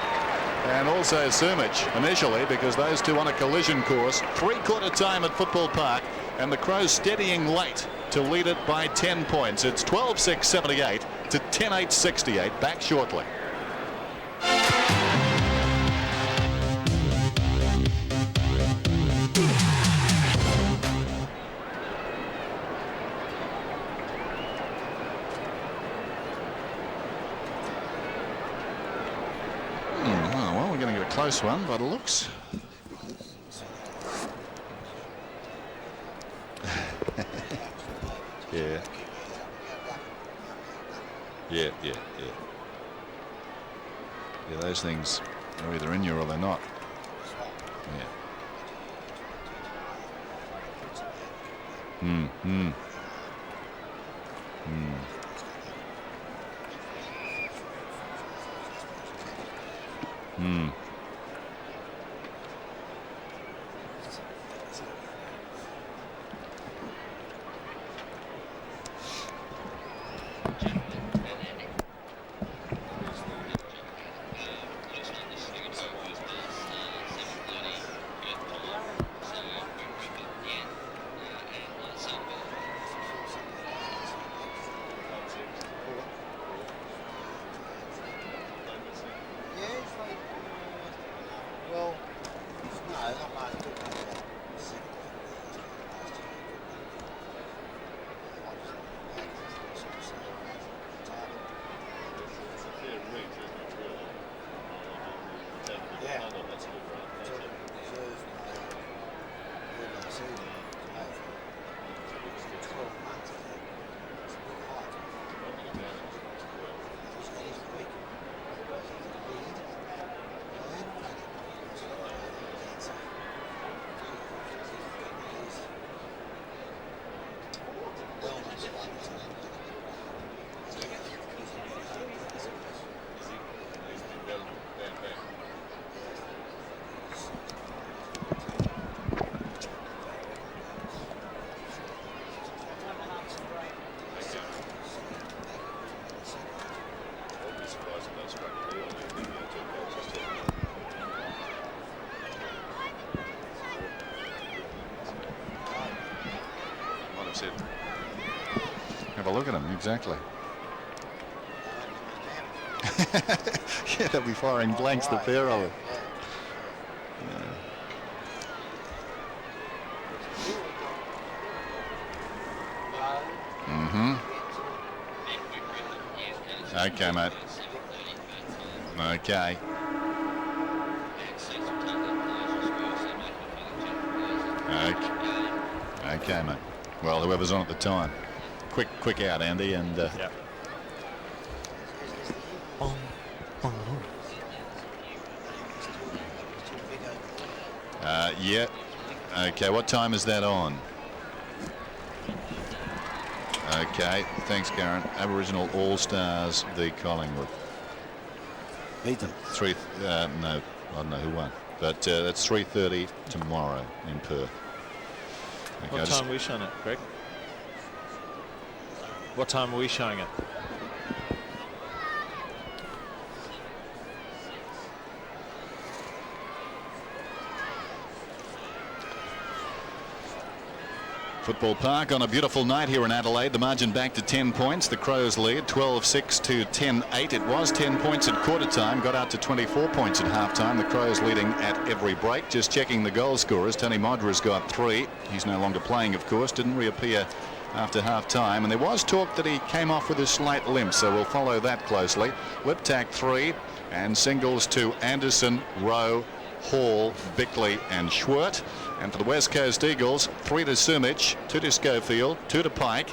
And also Sumich initially, because those two on a collision course. Three-quarter time at Football Park. And the Crows steadying late to lead it by 10 points. It's 12-6-78 to 10-8-68. Back shortly. Well, we're going to get a close one by the looks. Yeah. Yeah, those things are either in you or they're not. Yeah. out until the reserve early season to have 12 months. It's a big hike. That is weak. Lead. And Have a look at him, exactly. Yeah, they'll be firing blanks, the pair of them. Okay, mate. Okay. Okay, mate. Well, whoever's on at the time. Quick out, Andy, and yeah. Yeah. Okay, what time is that on? Okay, thanks, Karen. Aboriginal All-Stars v Collingwood. Beat them. No, I don't know who won, but that's 3:30 tomorrow in Perth. Okay, What time are we showing it, Greg? What time are we showing it? Football Park on a beautiful night here in Adelaide. The margin back to 10 points. The Crows lead 12-6 to 10-8. It was 10 points at quarter time, got out to 24 points at half time. The Crows leading at every break. Just checking the goal scorers. Tony Modra's got 3. He's no longer playing, of course. Didn't reappear after half time. And there was talk that he came off with a slight limp, so we'll follow that closely. Liptak 3 and singles to Anderson, Rowe, Hall, Bickley and Schwert. And for the West Coast Eagles, 3 to Sumich, 2 to Schofield, 2 to Pike,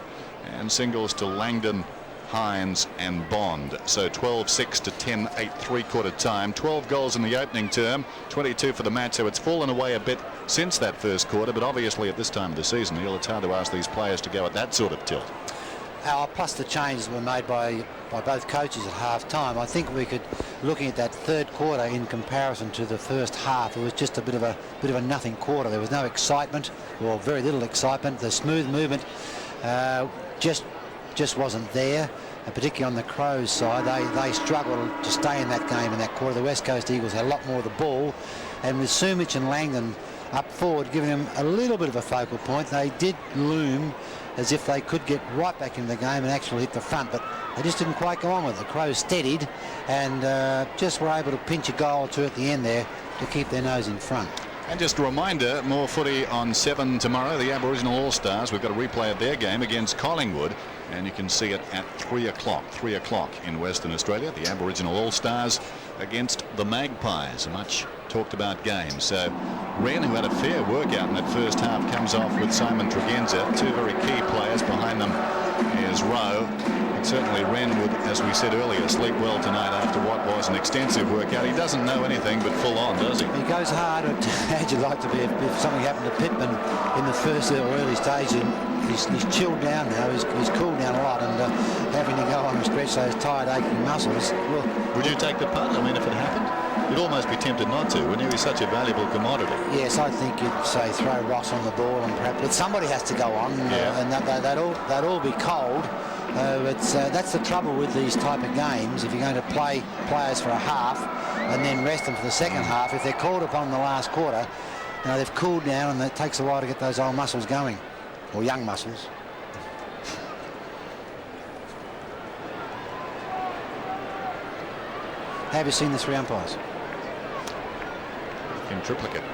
and singles to Langdon, Hines and Bond. So 12-6 to 10-8 three-quarter time. 12 goals in the opening term, 22 for the match. So it's fallen away a bit since that first quarter, but obviously at this time of the season, it's hard to ask these players to go at that sort of tilt. Plus the changes were made by both coaches at half time. I think we could, looking at that third quarter in comparison to the first half, it was just a bit of a nothing quarter. There was no excitement, or very little excitement. The smooth movement just wasn't there, particularly on the Crows side. They struggled to stay in that game in that quarter. The West Coast Eagles had a lot more of the ball, and with Sumich and Langdon up forward giving them a little bit of a focal point, they did loom as if they could get right back into the game and actually hit the front, but they just didn't quite go on with it. The Crows steadied and just were able to pinch a goal or two at the end there to keep their nose in front. And just a reminder, more footy on 7 tomorrow. The Aboriginal All-Stars, we've got a replay of their game against Collingwood, and you can see it at 3 o'clock in Western Australia. The Aboriginal All-Stars against the Magpies, a much talked about game. So Wren, who had a fair workout in that first half, comes off with Simon Tregenza. 2 very key players. Behind them is Rowe. And certainly Wren would, as we said earlier, sleep well tonight after what was an extensive workout. He doesn't know anything but full on, does he? He goes hard. How'd you like to be if something happened to Pittman in the first or early stage? And he's chilled down now. He's cooled down a lot, and having to go on and stretch those tired, aching muscles. Well, would you take the punt? I mean, if it happened, you'd almost be tempted not to, wouldn't you? He's such a valuable commodity. Yes, I think you'd say throw Ross on the ball, and perhaps, but somebody has to go on, and they'd all be cold. That's the trouble with these type of games. If you're going to play players for a half and then rest them for the second half, if they're called upon in the last quarter, they've cooled down, and it takes a while to get those old muscles going, or young muscles. Have you seen the 3 umpires? In triplicate.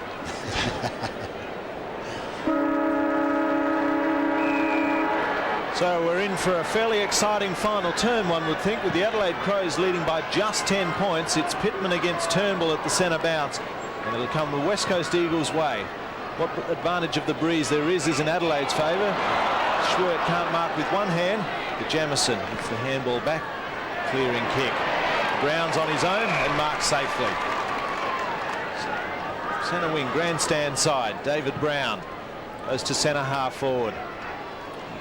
So we're in for a fairly exciting final term, one would think, with the Adelaide Crows leading by just 10 points. It's Pittman against Turnbull at the centre bounce, and it'll come the West Coast Eagles' way. What advantage of the breeze there is in Adelaide's favour. Schwert can't mark with one hand, but Jamieson gets the handball back, clearing kick. Brown's on his own and marks safely. Centre wing, grandstand side, David Brown goes to centre half forward.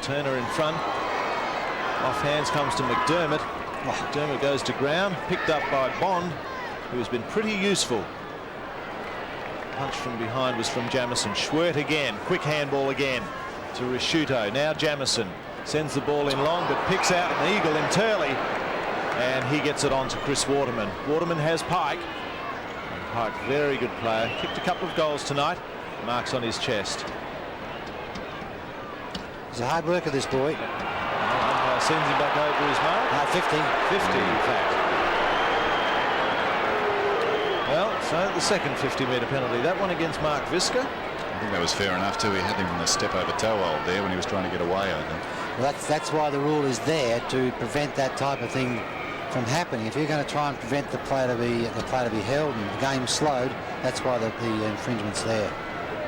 Turner in front. Off hands comes to McDermott. McDermott goes to ground, picked up by Bond, who has been pretty useful. Punch from behind was from Jamieson. Schwert again, quick handball again to Risciuto. Now Jamieson sends the ball in long, but picks out an eagle in Turley, and he gets it on to Chris Waterman. Waterman has Pike. And Pike, very good player, kicked a couple of goals tonight. Marks on his chest. He's a hard worker, this boy. Sends him back over his mark. 50. 50, in fact. Well, so the second 50-metre penalty. That one against Mark Visca. I think that was fair enough too. He had him in the step over toe hold there when he was trying to get away, I think. Well, that's why the rule is there, to prevent that type of thing from happening. If you're going to try and prevent the play to be held and the game slowed, that's why the infringement's there.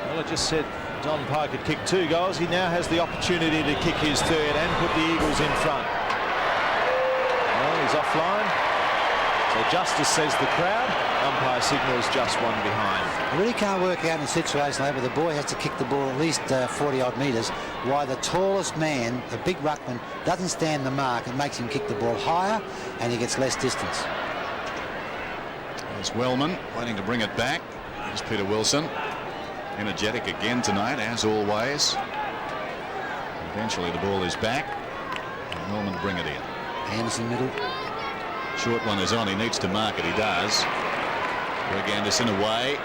Well, I just said Don Pike had kicked 2 goals. He now has the opportunity to kick his third and put the Eagles in front. Well, he's offline. So justice, says the crowd. Umpire signals just one behind. I really can't work out in a situation like that, but the boy has to kick the ball at least 40-odd metres. Why the tallest man, the big ruckman, doesn't stand the mark. It makes him kick the ball higher, and he gets less distance. There's Wellman waiting to bring it back. There's Peter Wilson. Energetic again tonight, as always. Eventually the ball is back, and Wellman to bring it in. Anderson middle. Short one is on. He needs to mark it. He does. Greg Anderson away.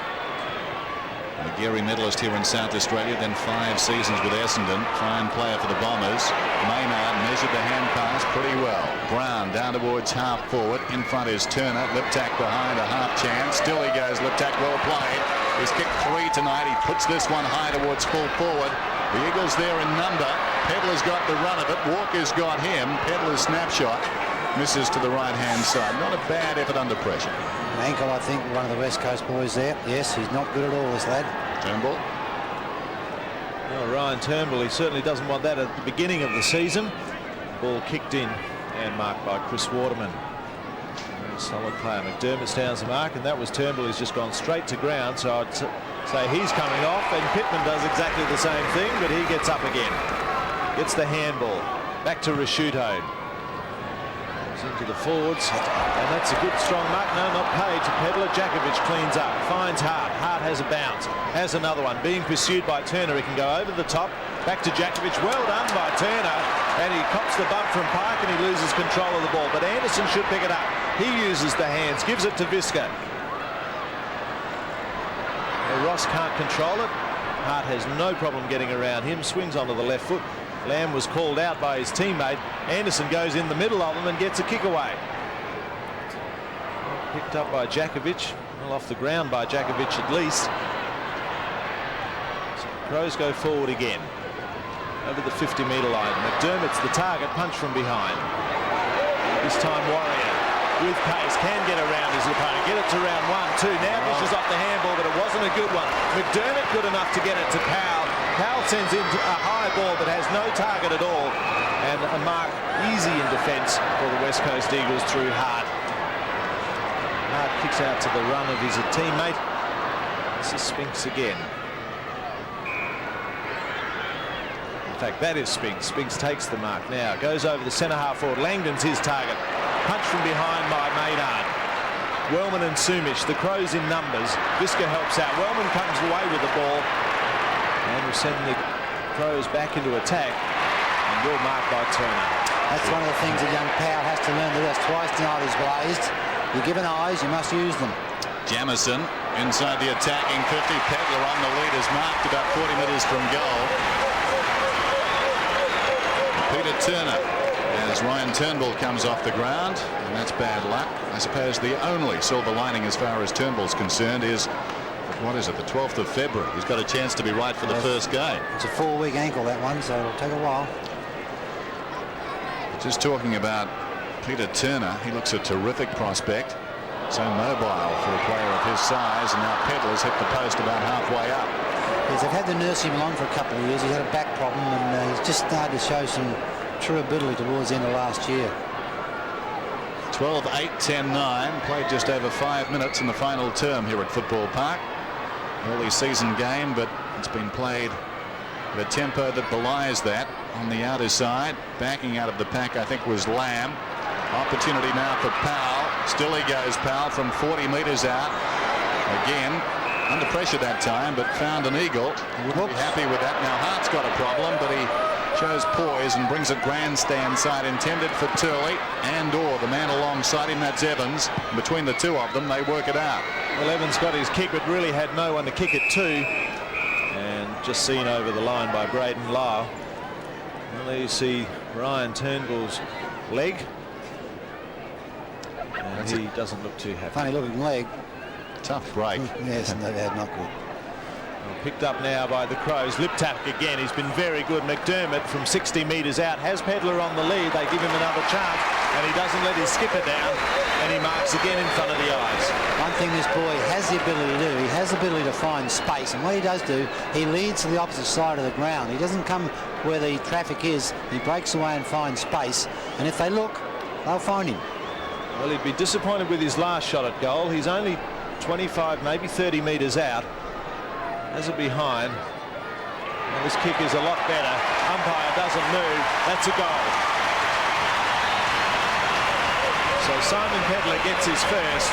A Gary medalist here in South Australia, then 5 seasons with Essendon. Fine player for the Bombers. Maynard measured the hand pass pretty well. Brown down towards half forward. In front is Turner. Lip tack behind, a half chance. Still he goes. Lip tack, well played. He's kicked 3 tonight. He puts this one high towards full forward. The Eagles there in number. Pedler's got the run of it. Walker's got him. Pedler's snapshot misses to the right-hand side. Not a bad effort under pressure. Ankle, I think, one of the West Coast boys there. Yes, he's not good at all, this lad. Turnbull. Oh, Ryan Turnbull, he certainly doesn't want that at the beginning of the season. Ball kicked in and marked by Chris Waterman. Very solid player. McDermott's down the mark, and that was Turnbull who's just gone straight to ground. So I'd say he's coming off, and Pittman does exactly the same thing, but he gets up again. Gets the handball. Back to Risciuto. Into the forwards, and that's a good strong mark. No, not paid to Pedler. Jakovic cleans up, finds Hart. Hart has a bounce, has another one, being pursued by Turner. He can go over the top, back to Jakovic. Well done by Turner, and he cops the bump from Park, and he loses control of the ball, but Anderson should pick it up. He uses the hands, gives it to Visca. Ross can't control it. Hart has no problem getting around him, swings onto the left foot. Lamb was called out by his teammate. Anderson goes in the middle of them and gets a kick away. Picked up by Jakovic. Well, off the ground by Jakovic at least. So Crows go forward again. Over the 50-metre line. McDermott's the target, punch from behind. This time Warrior with pace can get around his opponent. Get it to round 1, 2. Now dishes off the handball, but it wasn't a good one. McDermott good enough to get it to Powell. Powell sends in a high ball but has no target at all, and a mark easy in defence for the West Coast Eagles through Hart. Hart kicks out to the run of his teammate. This is Spinks again. In fact, that is Spinks. Spinks takes the mark now. Goes over the centre half forward. Langdon's his target. Punch from behind by Maynard. Wellman and Sumich, the Crows in numbers. Visca helps out. Wellman comes away with the ball. And we'll send the Crows back into attack, and well marked by Turner. That's one of the things that young Powell has to learn to do. That's twice tonight he's blazed. You're given eyes, you must use them. Jamieson inside the attacking 50. Pedler on the lead is marked about 40 metres from goal. Peter Turner, as Ryan Turnbull comes off the ground, and that's bad luck. I suppose the only silver lining as far as Turnbull's concerned is, what is it, the 12th of February. He's got a chance to be right for the first game. It's a 4-week ankle, that one, so it'll take a while. Just talking about Peter Turner, he looks a terrific prospect. So mobile for a player of his size, and now Pedler's hit the post about halfway up. Yes, they've had to nurse him along for a couple of years. He's had a back problem, and he's just started to show some true ability towards the end of last year. 12-8, 10-9, played just over 5 minutes in the final term here at Football Park. Early season game, but it's been played at a tempo that belies that. On the outer side, backing out of the pack, I think, was Lamb. Opportunity now for Powell. Still he goes, Powell, from 40 metres out. Again, under pressure that time, but found an eagle. He wouldn't be happy with that. Now Hart's got a problem, but he shows poise and brings a grandstand side intended for Turley and/or the man alongside him, that's Evans. Between the two of them, they work it out. Well, Evans got his kick, but really had no one to kick it to. And just seen over the line by Braden Lyle. Well, there you see Ryan Turnbull's leg. And he doesn't look too happy. Funny looking leg. Tough break. Yes, no, not good. Well, picked up now by the Crows. Liptak again. He's been very good. McDermott from 60 metres out has Pedler on the lead. They give him another chance, and he doesn't let his skipper down, and he marks again in front of the eyes. One thing this boy has the ability to do, he has the ability to find space, and what he does do, he leads to the opposite side of the ground. He doesn't come where the traffic is. He breaks away and finds space, and if they look, they'll find him. Well, he'd be disappointed with his last shot at goal. He's only 25, maybe 30 metres out. As a behind. Well, this kick is a lot better. Umpire doesn't move. That's a goal. So Simon Pedler gets his first.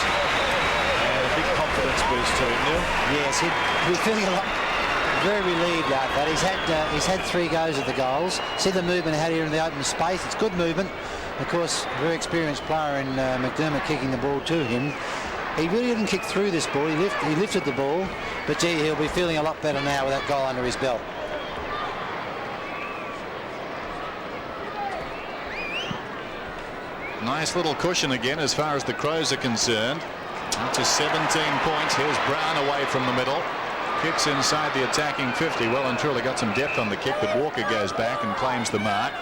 And a big confidence boost to him, Neil. Yes, he'll be feeling a lot very relieved out that. He's had 3 goes at the goals. See the movement he had here in the open space. It's good movement. Of course, a very experienced player in McDermott kicking the ball to him. He really didn't kick through this ball. He lifted the ball, but gee, he'll be feeling a lot better now with that goal under his belt. Nice little cushion again as far as the Crows are concerned. Up to 17 points. Here's Brown away from the middle. Kicks inside the attacking 50. Well and truly got some depth on the kick, but Walker goes back and claims the mark.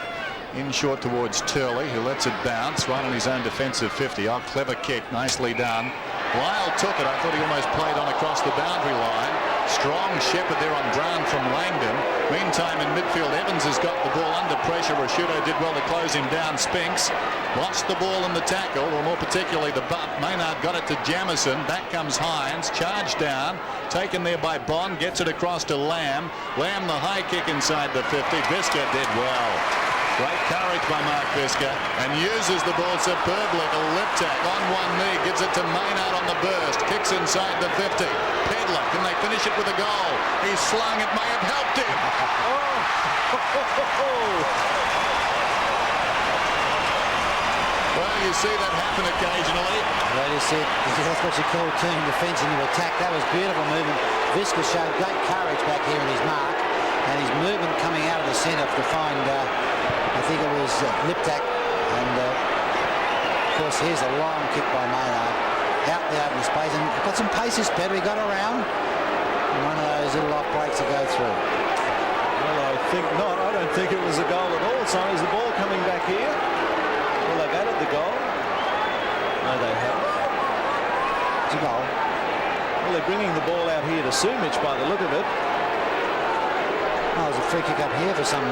In short towards Turley, who lets it bounce right on his own defensive 50. Oh, clever kick, nicely done. Lyle took it. I thought he almost played on across the boundary line. Strong shepherd there on ground from Langdon. Meantime, in midfield, Evans has got the ball under pressure. Rashudo did well to close him down. Spinks lost the ball in the tackle, or more particularly the butt. Maynard got it to Jamison. Back comes Hines. Charged down. Taken there by Bond. Gets it across to Lamb. Lamb the high kick inside the 50. Visca did well. Great courage by Mark Visca, and uses the ball superbly to Liptak on one knee, gives it to Maynard on the burst, kicks inside the 50. Pedler, can they finish it with a goal? He's slung, it may have helped him. Well, you see that happen occasionally. Well, you see, that's what you call turning defence into attack. That was beautiful movement. Visca showed great courage back here in his mark, and his movement coming out of the centre to find I think it was Liptak, and of course here's a long kick by Maynard out the open space, and got some pace this better. He got around, and one of those little off breaks to go through. Well, I think not. I don't think it was a goal at all. So is the ball coming back here? Well, they've added the goal. No, they haven't. It's a goal. Well, they're bringing the ball out here to Sumich by the look of it. Oh, there's a free kick up here for some.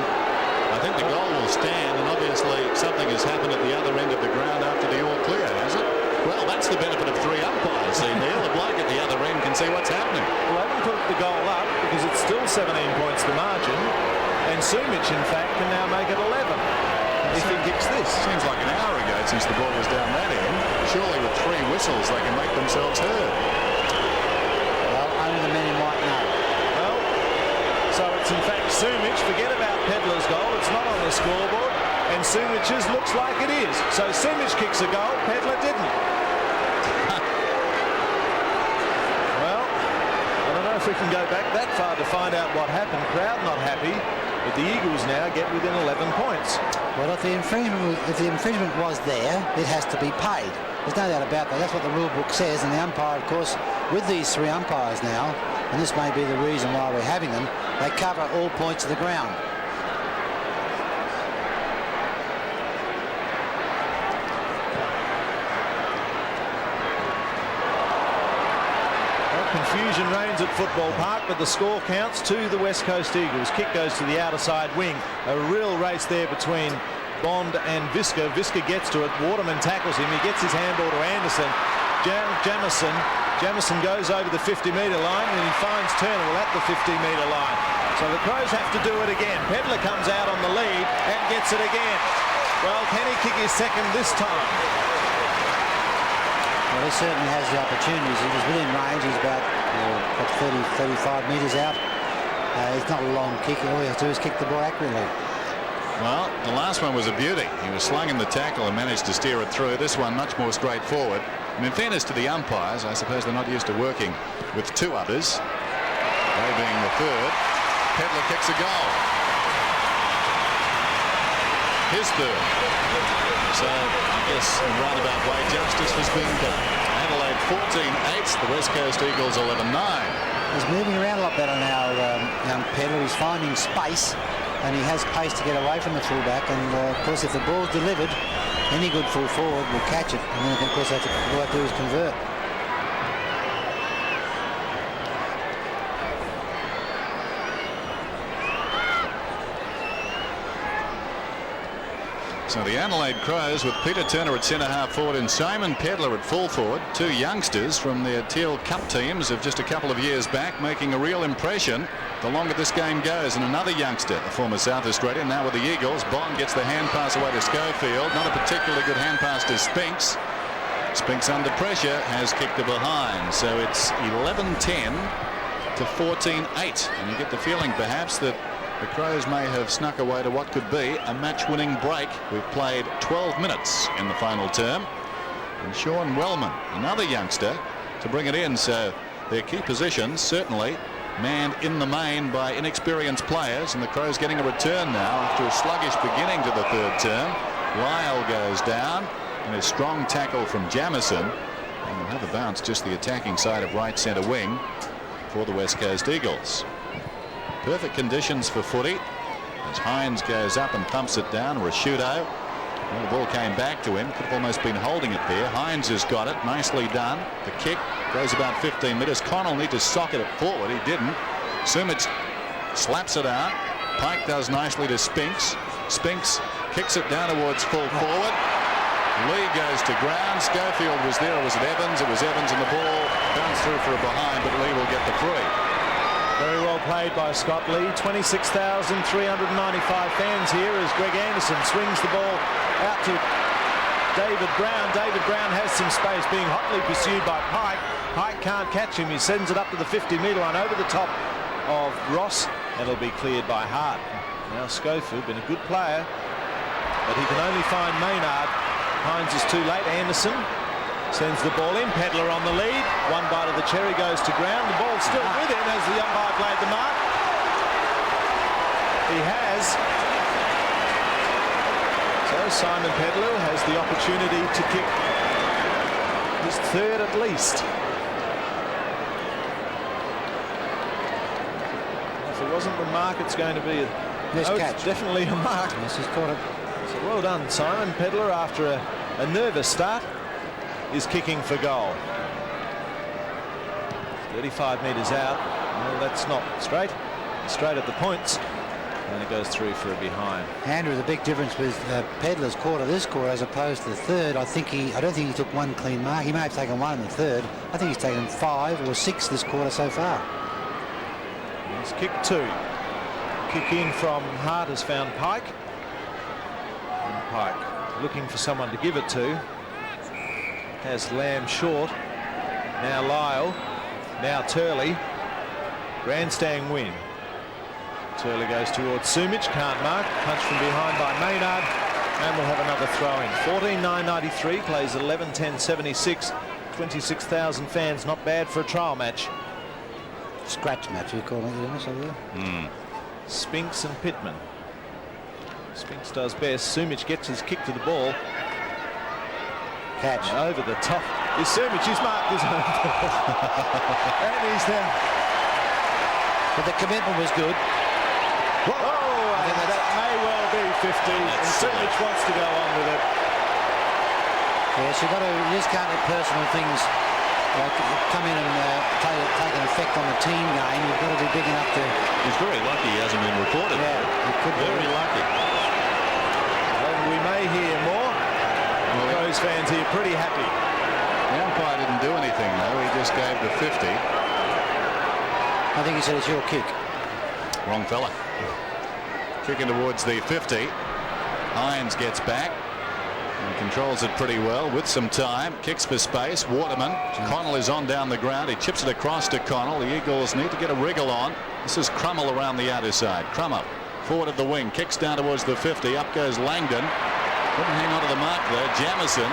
I think the goal will stand, and obviously something has happened at the other end of the ground after the all clear, has it? Well, that's the benefit of 3 umpires, see, Neil. The bloke at the other end can see what's happening. Well, they haven't put the goal up because it's still 17 points the margin, and Sumich, in fact, can now make it 11 if he kicks this. Seems like an hour ago since the ball was down that end. Surely with 3 whistles they can make themselves heard. Well, only the men in white know. Well, so it's in fact Sumich. Forget about Pedler's goal. It's not on the scoreboard. And Sumich's looks like it is. So Sumich kicks a goal. Pedler didn't. Well, I don't know if we can go back that far to find out what happened. Crowd not happy. But the Eagles now get within 11 points. Well, if the infringement was there, it has to be paid. There's no doubt about that. That's what the rule book says. And the umpire, of course, with these 3 umpires now, and this may be the reason why we're having them, they cover all points of the ground. Confusion reigns at Football Park, but the score counts to the West Coast Eagles. Kick goes to the outer side wing. A real race there between Bond and Visca. Visca gets to it. Waterman tackles him. He gets his handball to Anderson. Jamison goes over the 50-metre line, and he finds Turner at the 50-metre line. So the Crows have to do it again. Pedler comes out on the lead and gets it again. Well, can he kick his second this time? Well, he certainly has the opportunities. He was within range. He's about 30, 35 metres out. It's not a long kick. All he has to do is kick the ball accurately. Well, the last one was a beauty. He was slung in the tackle and managed to steer it through. This one much more straightforward. And in fairness to the umpires, I suppose they're not used to working with two others. They being the third. Pedler kicks a goal. His third. So I guess in a roundabout way justice was being done. Adelaide 14-8. The West Coast Eagles 11-9. He's moving around a lot better now, young Pedler. He's finding space, and he has pace to get away from the fullback. And of course, if the ball's delivered, any good full forward will catch it. And then, of course, all they have to do is convert. So the Adelaide Crows with Peter Turner at centre-half forward and Simon Pedler at full forward. Two youngsters from their Teal Cup teams of just a couple of years back, making a real impression the longer this game goes. And another youngster, a former South Australian, now with the Eagles. Bond gets the hand pass away to Schofield. Not a particularly good hand pass to Spinks. Spinks under pressure has kicked it behind. So it's 11-10 to 14-8. And you get the feeling perhaps that the Crows may have snuck away to what could be a match-winning break. We've played 12 minutes in the final term. And Sean Wellman, another youngster, to bring it in. So their key positions certainly manned in the main by inexperienced players. And the Crows getting a return now after a sluggish beginning to the third term. Lyle goes down and a strong tackle from Jamison. And we'll have a bounce just the attacking side of right centre wing for the West Coast Eagles. Perfect conditions for footy as Hines goes up and thumps it down. Rashudo. Well, the ball came back to him. Could have almost been holding it there. Hines has got it. Nicely done. The kick goes about 15 metres. Connell need to socket it forward. He didn't. Sumich slaps it out. Pike does nicely to Spinks. Spinks kicks it down towards full forward. Lee goes to ground. Schofield was there. Or was it Evans? It was Evans, and the ball bounced through for a behind, but Lee will get the free. Very well played by Scott Lee. 26,395 fans here as Greg Anderson swings the ball out to David Brown. David Brown has some space, being hotly pursued by Pike. Pike can't catch him. He sends it up to the 50-metre line over the top of Ross, and it'll be cleared by Hart. Now Schofield, been a good player, but he can only find Maynard. Hines is too late. Anderson sends the ball in. Pedler on the lead. One bite of the cherry goes to ground. The ball's still with him as the umpire played the mark. He has. So Simon Pedler has the opportunity to kick his third at least. If it wasn't the mark, it's going to be a catch. It's definitely a mark. Yes, he's caught it. So well done, Simon Pedler, after a nervous start, is kicking for goal. 35 metres out. Well, that's not straight. It's straight at the points. And it goes through for a behind. Andrew, the big difference with Pedler's quarter this quarter as opposed to the third, I don't think he took one clean mark. He may have taken one in the third. I think he's taken 5 or 6 this quarter so far. He's kicked 2. Kick in from Hart has found Pike. And Pike looking for someone to give it to. Has Lamb short. Now Lyle. Now Turley. Grandstand win. Turley goes towards Sumich. Can't mark. Punch from behind by Maynard. And we'll have another throw in. 14-9-93. Plays 11-10-76. 26,000 fans. Not bad for a trial match. Scratch match, you call it, Spinks and Pittman. Spinks does best. Sumich gets his kick to the ball. Catch. And over the top is Sumich. He's marked his own ball. And he's there. But the commitment was good. Whoa! And that may well be 50. And Sumich wants to go on with it. Yes, you just can't let personal things come in and take effect on the team game, you've got to be big enough to... He's very lucky he hasn't been reported. Yeah, he could be. Very lucky. And we may hear more. The Crows fans here pretty happy. The umpire didn't do anything, though. He just gave the 50. I think he said it's your kick. Wrong fella. Kicking towards the 50. Hines gets back and controls it pretty well with some time. Kicks for space. Waterman. Connell is on down the ground. He chips it across to Connell. The Eagles need to get a wriggle on. This is Crummell around the outer side. Crummell forward of the wing. Kicks down towards the 50. Up goes Langdon. Couldn't hang on to the mark there. Jamison.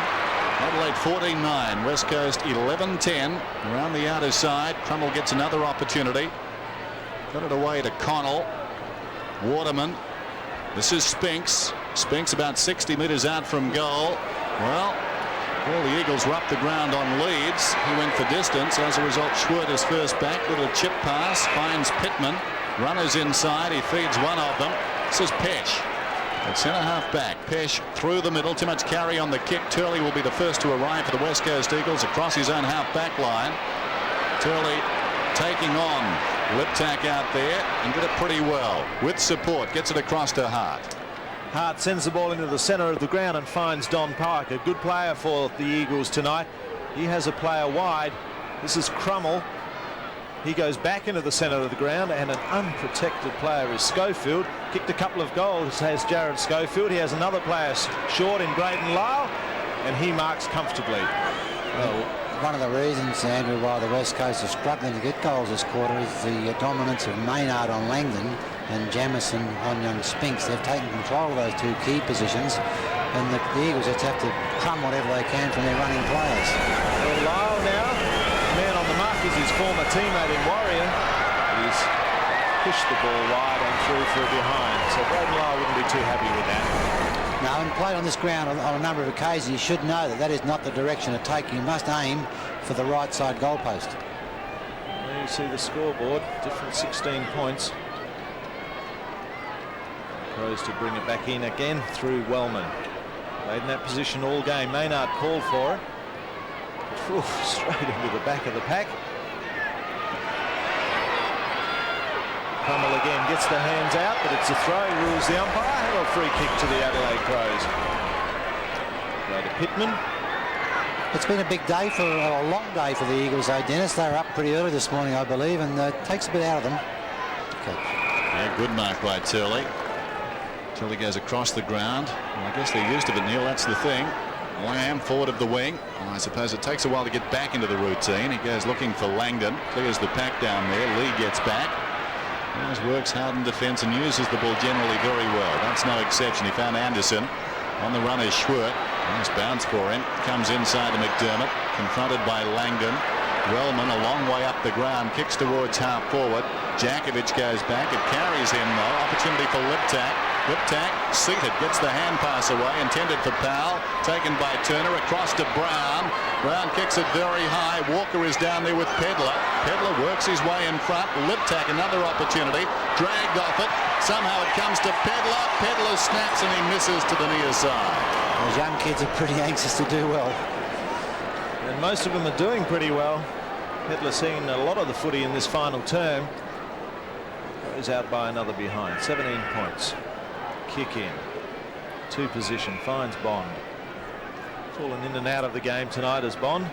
Adelaide 14-9. West Coast 11-10. Around the outer side. Crummell gets another opportunity. Got it away to Connell. Waterman. This is Spinks. Spinks about 60 metres out from goal. Well, all the Eagles were up the ground on Leeds. He went for distance. As a result, Schwert is first back. Little chip pass. Finds Pittman. Runners inside. He feeds one of them. This is Pesh. At centre-half back. Pesh through the middle. Too much carry on the kick. Turley will be the first to arrive for the West Coast Eagles across his own half-back line. Turley taking on Liptak out there and did it pretty well. With support. Gets it across to Hart. Hart sends the ball into the centre of the ground and finds Don Pike, a good player for the Eagles tonight. He has a player wide. This is Crummell. He goes back into the centre of the ground, and an unprotected player is Schofield. Kicked a couple of goals, has Jared Schofield. He has another player short in Braden Lyle, and he marks comfortably. Well, one of the reasons, Andrew, why the West Coast is struggling to get goals this quarter is the dominance of Maynard on Langdon and Jamison on young Spinks. They've taken control of those two key positions, and the Eagles just have to crumb whatever they can from their running players. Well, Lyle now, man on the mark is his former teammate in Warrior. He's pushed the ball wide and through for a behind, so Braden Lyle wouldn't be too happy with that. Now, when played on this ground on a number of occasions, you should know that that is not the direction to take. You must aim for the right side goalpost. There you see the scoreboard, different 16 points. Crows to bring it back in again through Wellman. Played in that position all game. Maynard called for it. Oof, straight into the back of the pack. Crummell again gets the hands out, but it's a throw, rules the umpire. And a free kick to the Adelaide Crows. Go to Pittman. It's been a big day for a long day for the Eagles, though, Dennis. They were up pretty early this morning, I believe, and it takes a bit out of them. Okay. Yeah, good mark by Turley. Turley goes across the ground. Well, I guess they're used to it, Neil. That's the thing. Lamb forward of the wing. And I suppose it takes a while to get back into the routine. He goes looking for Langdon. Clears the pack down there. Lee gets back. Works hard in defence and uses the ball generally very well. That's no exception. He found Anderson. On the run is Schwert. Nice bounce for him. Comes inside to McDermott. Confronted by Langdon. Wellman a long way up the ground. Kicks towards half forward. Jakovic goes back. It carries him though. Opportunity for Liptak. Liptak seated. Gets the hand pass away. Intended for Powell. Taken by Turner. Across to Brown. Brown kicks it very high. Walker is down there with Pedler. Pedler works his way in front. Liptak another opportunity. Dragged off it. Somehow it comes to Pedler. Pedler snaps and he misses to the near side. Those young kids are pretty anxious to do well. And most of them are doing pretty well. Pedler seeing a lot of the footy in this final term. Goes out by another behind. 17 points. Kick in. Two position. Finds Bond. Fallen in and out of the game tonight as Bond.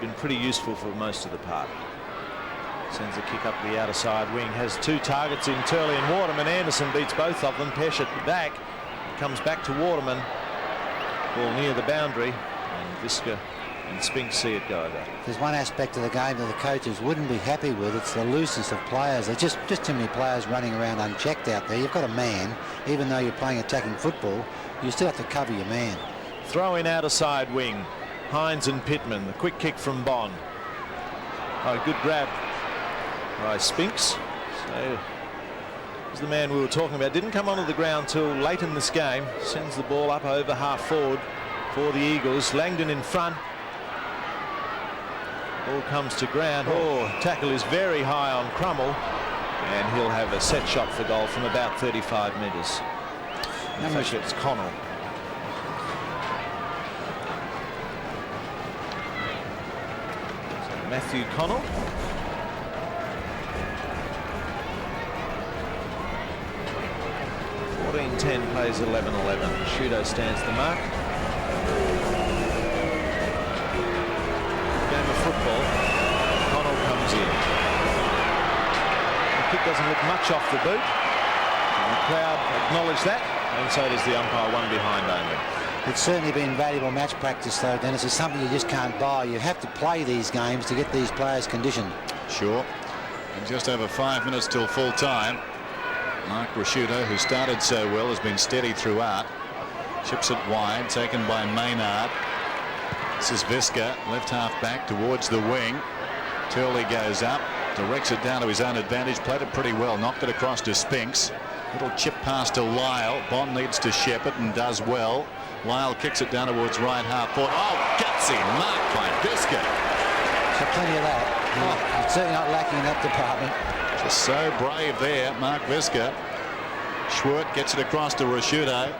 Been pretty useful for most of the part. Sends a kick up the outer side wing. Has two targets in Turley and Waterman. Anderson beats both of them. Pesh at the back. Comes back to Waterman. Ball near the boundary. And Visca and Spinks see it go over. There's one aspect of the game that the coaches wouldn't be happy with. It's the looseness of players. There's just too many players running around unchecked out there. You've got a man. Even though you're playing attacking football, you still have to cover your man. Throw in outer side wing. Hines and Pittman. The quick kick from Bond. Oh, good grab by Spinks. So is the man we were talking about. Didn't come onto the ground till late in this game. Sends the ball up over half forward for the Eagles. Langdon in front. Ball comes to ground. Oh, tackle is very high on Crummell. And he'll have a set shot for goal from about 35 metres. In fact, it's Connell. So Matthew Connell 14-10 plays 11-11. Shudo stands the mark. Game of football. Connell comes in. The kick doesn't look much off the boot. The crowd acknowledge that, and so does the umpire, one behind only. It's certainly been valuable match practice, though, Dennis. It's something you just can't buy. You have to play these games to get these players conditioned. Sure. And just over 5 minutes till full time. Mark Rashudo, who started so well, has been steady throughout. Chips it wide, taken by Maynard. This is Visca, left half back towards the wing. Turley goes up, directs it down to his own advantage, played it pretty well, knocked it across to Spinks. Little chip pass to Lyle. Bond needs to shepherd and does well. Lyle kicks it down towards right half forward. Oh, gutsy mark by Visca. So plenty of that. He's certainly not lacking in that department. Just so brave there, Mark Visca. Schwert gets it across to Rashudo.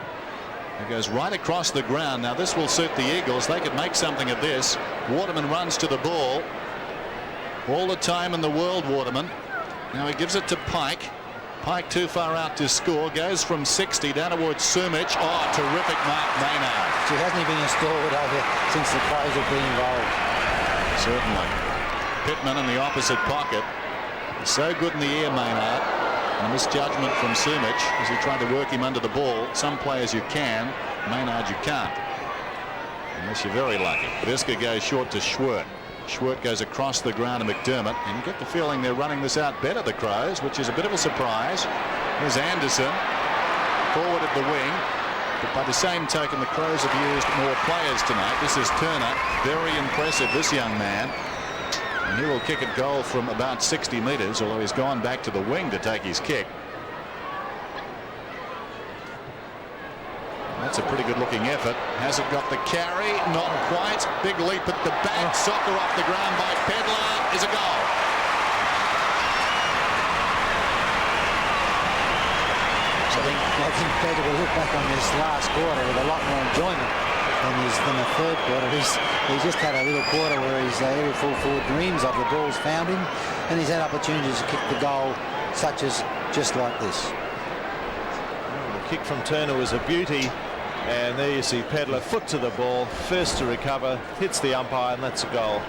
It goes right across the ground. Now this will suit the Eagles. They could make something of this. Waterman runs to the ball. All the time in the world, Waterman. Now he gives it to Pike. Pike too far out to score. Goes from 60 down towards Sumich. Oh, terrific mark, Maynard. So hasn't he been installed over since the Crows have been involved? Certainly. Pittman in the opposite pocket. He's so good in the air, Maynard. And a misjudgment from Sumich as he tried to work him under the ball. Some players you can, Maynard you can't. Unless you're very lucky. Visca goes short to Schwert. Schwert goes across the ground to McDermott, and you get the feeling they're running this out better, the Crows, which is a bit of a surprise. Here's Anderson forward at the wing, but by the same token the Crows have used more players tonight. This is Turner, very impressive, this young man, and he will kick at goal from about 60 metres, although he's gone back to the wing to take his kick. That's a pretty good looking effort. Hasn't got the carry, not quite. Big leap at the back. Soccer off the ground by Pedler is a goal. I think Pedler will look back on this last quarter with a lot more enjoyment than the third quarter. He's just had a little quarter where he's every full forward dreams of the ball's found him, and he's had opportunities to kick the goal, such as just like this. Well, the kick from Turner was a beauty. And there you see Pedler, foot to the ball, first to recover, hits the umpire, and that's a goal.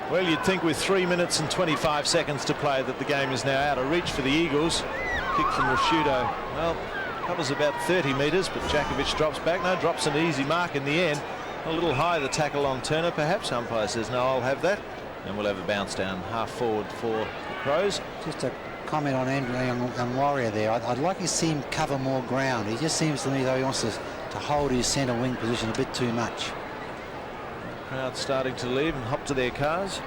Well, you'd think with 3 minutes and 25 seconds to play that the game is now out of reach for the Eagles. Kick from Rashudo. Well, covers about 30 metres, but Jakovic drops back. No, drops an easy mark in the end. A little high, the tackle on Turner, perhaps. Umpire says, no, I'll have that. And we'll have a bounce down half forward for the Crows. Just a comment on Andrew and Warrior there. I'd like to see him cover more ground. He just seems to me though he wants to hold his centre wing position a bit too much. Crowd starting to leave and hop to their cars.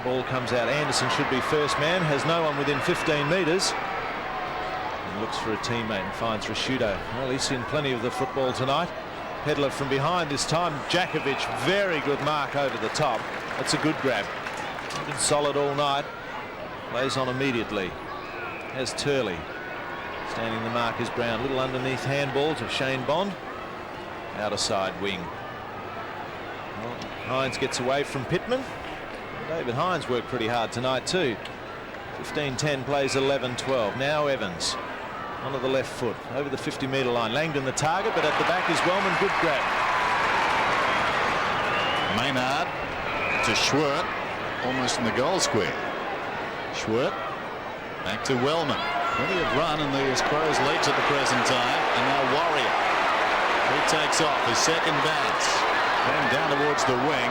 Ball comes out. Anderson should be first man. Has no one within 15 metres. And looks for a teammate and finds Rashudo. Well, he's seen plenty of the football tonight. Pedler from behind this time. Jakovic, very good mark over the top. That's a good grab. Been solid all night. Lays on immediately. Has Turley. Standing the mark is Brown. Little underneath handball to Shane Bond. Outer side wing. Well, Hines gets away from Pittman. David Hines worked pretty hard tonight too. 15-10 plays 11-12. Now Evans. Onto the left foot. Over the 50-metre line. Langdon the target, but at the back is Wellman. Good grab. Maynard to Schwert. Almost in the goal square. Schwert back to Wellman. Plenty of run in these Crows' legs at the present time. And now Warrior. He takes off his second bounce. Going down towards the wing.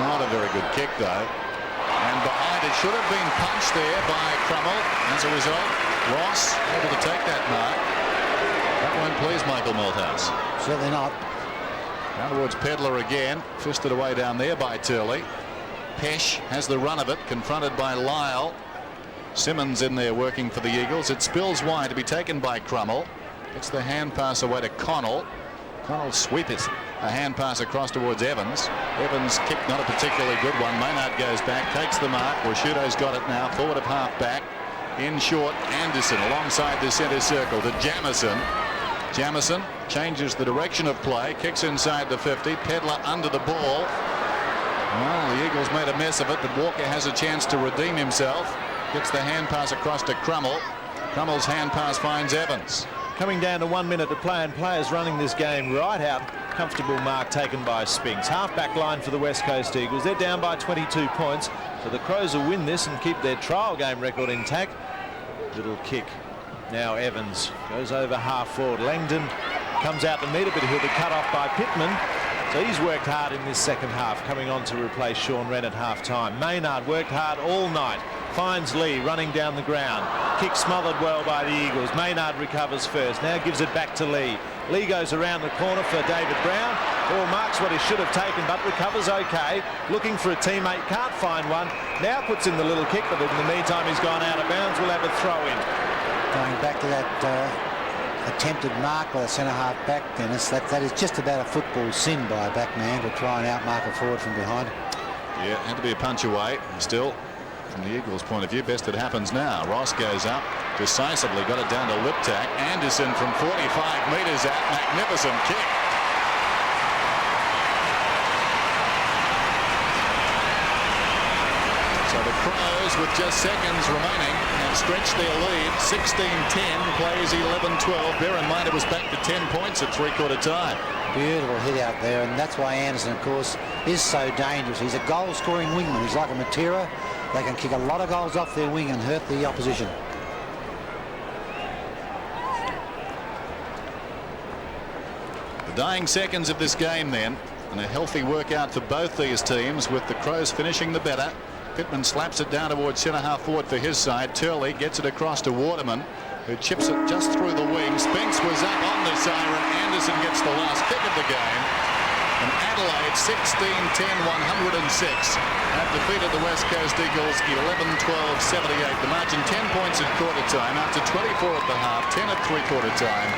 Not a very good kick though. And behind it should have been punched there by Crummell. As a result, Ross able to take that mark. That won't please Michael Malthouse. Certainly not. Down towards Pedler again. Fisted away down there by Turley. Pesh has the run of it, confronted by Lyle. Simmons in there working for the Eagles. It spills wide to be taken by Crummell. Gets the hand pass away to Connell. Connell sweep it. A hand pass across towards Evans. Evans kick not a particularly good one. Maynard goes back, takes the mark. Rashudo's got it now. Forward of half back. In short, Anderson alongside the centre circle to Jamison. Jamison changes the direction of play. Kicks inside the 50. Pedler under the ball. Well, the Eagles made a mess of it, but Walker has a chance to redeem himself. Gets the hand pass across to Crummell. Crummell's hand pass finds Evans. Coming down to 1 minute to play, and players running this game right out. Comfortable mark taken by Spinks. Half-back line for the West Coast Eagles. They're down by 22 points. So the Crows will win this and keep their trial game record intact. Little kick. Now Evans goes over half forward. Langdon comes out to meet it, but he'll be cut off by Pittman. So he's worked hard in this second half, coming on to replace Sean Wren at half-time. Maynard worked hard all night. Finds Lee running down the ground. Kick smothered well by the Eagles. Maynard recovers first. Now gives it back to Lee. Lee goes around the corner for David Brown. Ball marks what he should have taken, but recovers okay. Looking for a teammate, can't find one. Now puts in the little kick, but in the meantime he's gone out of bounds. We'll have a throw in. Going back to that attempted mark by the centre-half back, Dennis, that is just about a football sin by a back man to try and outmark a forward from behind. Yeah, had to be a punch away. Still, from the Eagles' point of view, best it happens now. Ross goes up decisively, got it down to Liptak. Anderson from 45 metres out, magnificent kick. So the Crows, with just seconds remaining, have stretched their lead. 16-10, plays 11-12. Bear in mind it was back to 10 points at three-quarter time. Beautiful hit out there, and that's why Anderson, of course, is so dangerous. He's a goal-scoring wingman. He's like a Matera. They can kick a lot of goals off their wing and hurt the opposition. The dying seconds of this game then, and a healthy workout for both these teams, with the Crows finishing the better. Pittman slaps it down towards centre-half forward for his side. Turley gets it across to Waterman, who chips it just through the wing. Spinks was up on the siren. Anderson gets the last kick of the game. And Adelaide 16-10, 106 have defeated the West Coast Eagles 11-12, 78. The margin 10 points at quarter time, up to 24 at the half, 10 at three-quarter time.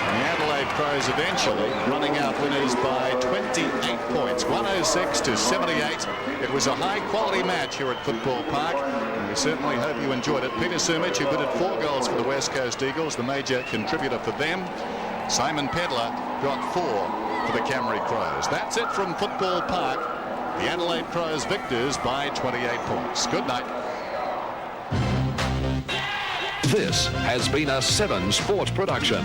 And the Adelaide Crows eventually running out winners by 28 points, 106-78. It was a high-quality match here at Football Park, and we certainly hope you enjoyed it. Peter Sumich, who put 4 goals for the West Coast Eagles, the major contributor for them. Simon Pedler got 4 for the Camry Crows. That's it from Football Park. The Adelaide Crows victors by 28 points. Good night. This has been a 7 Sports production.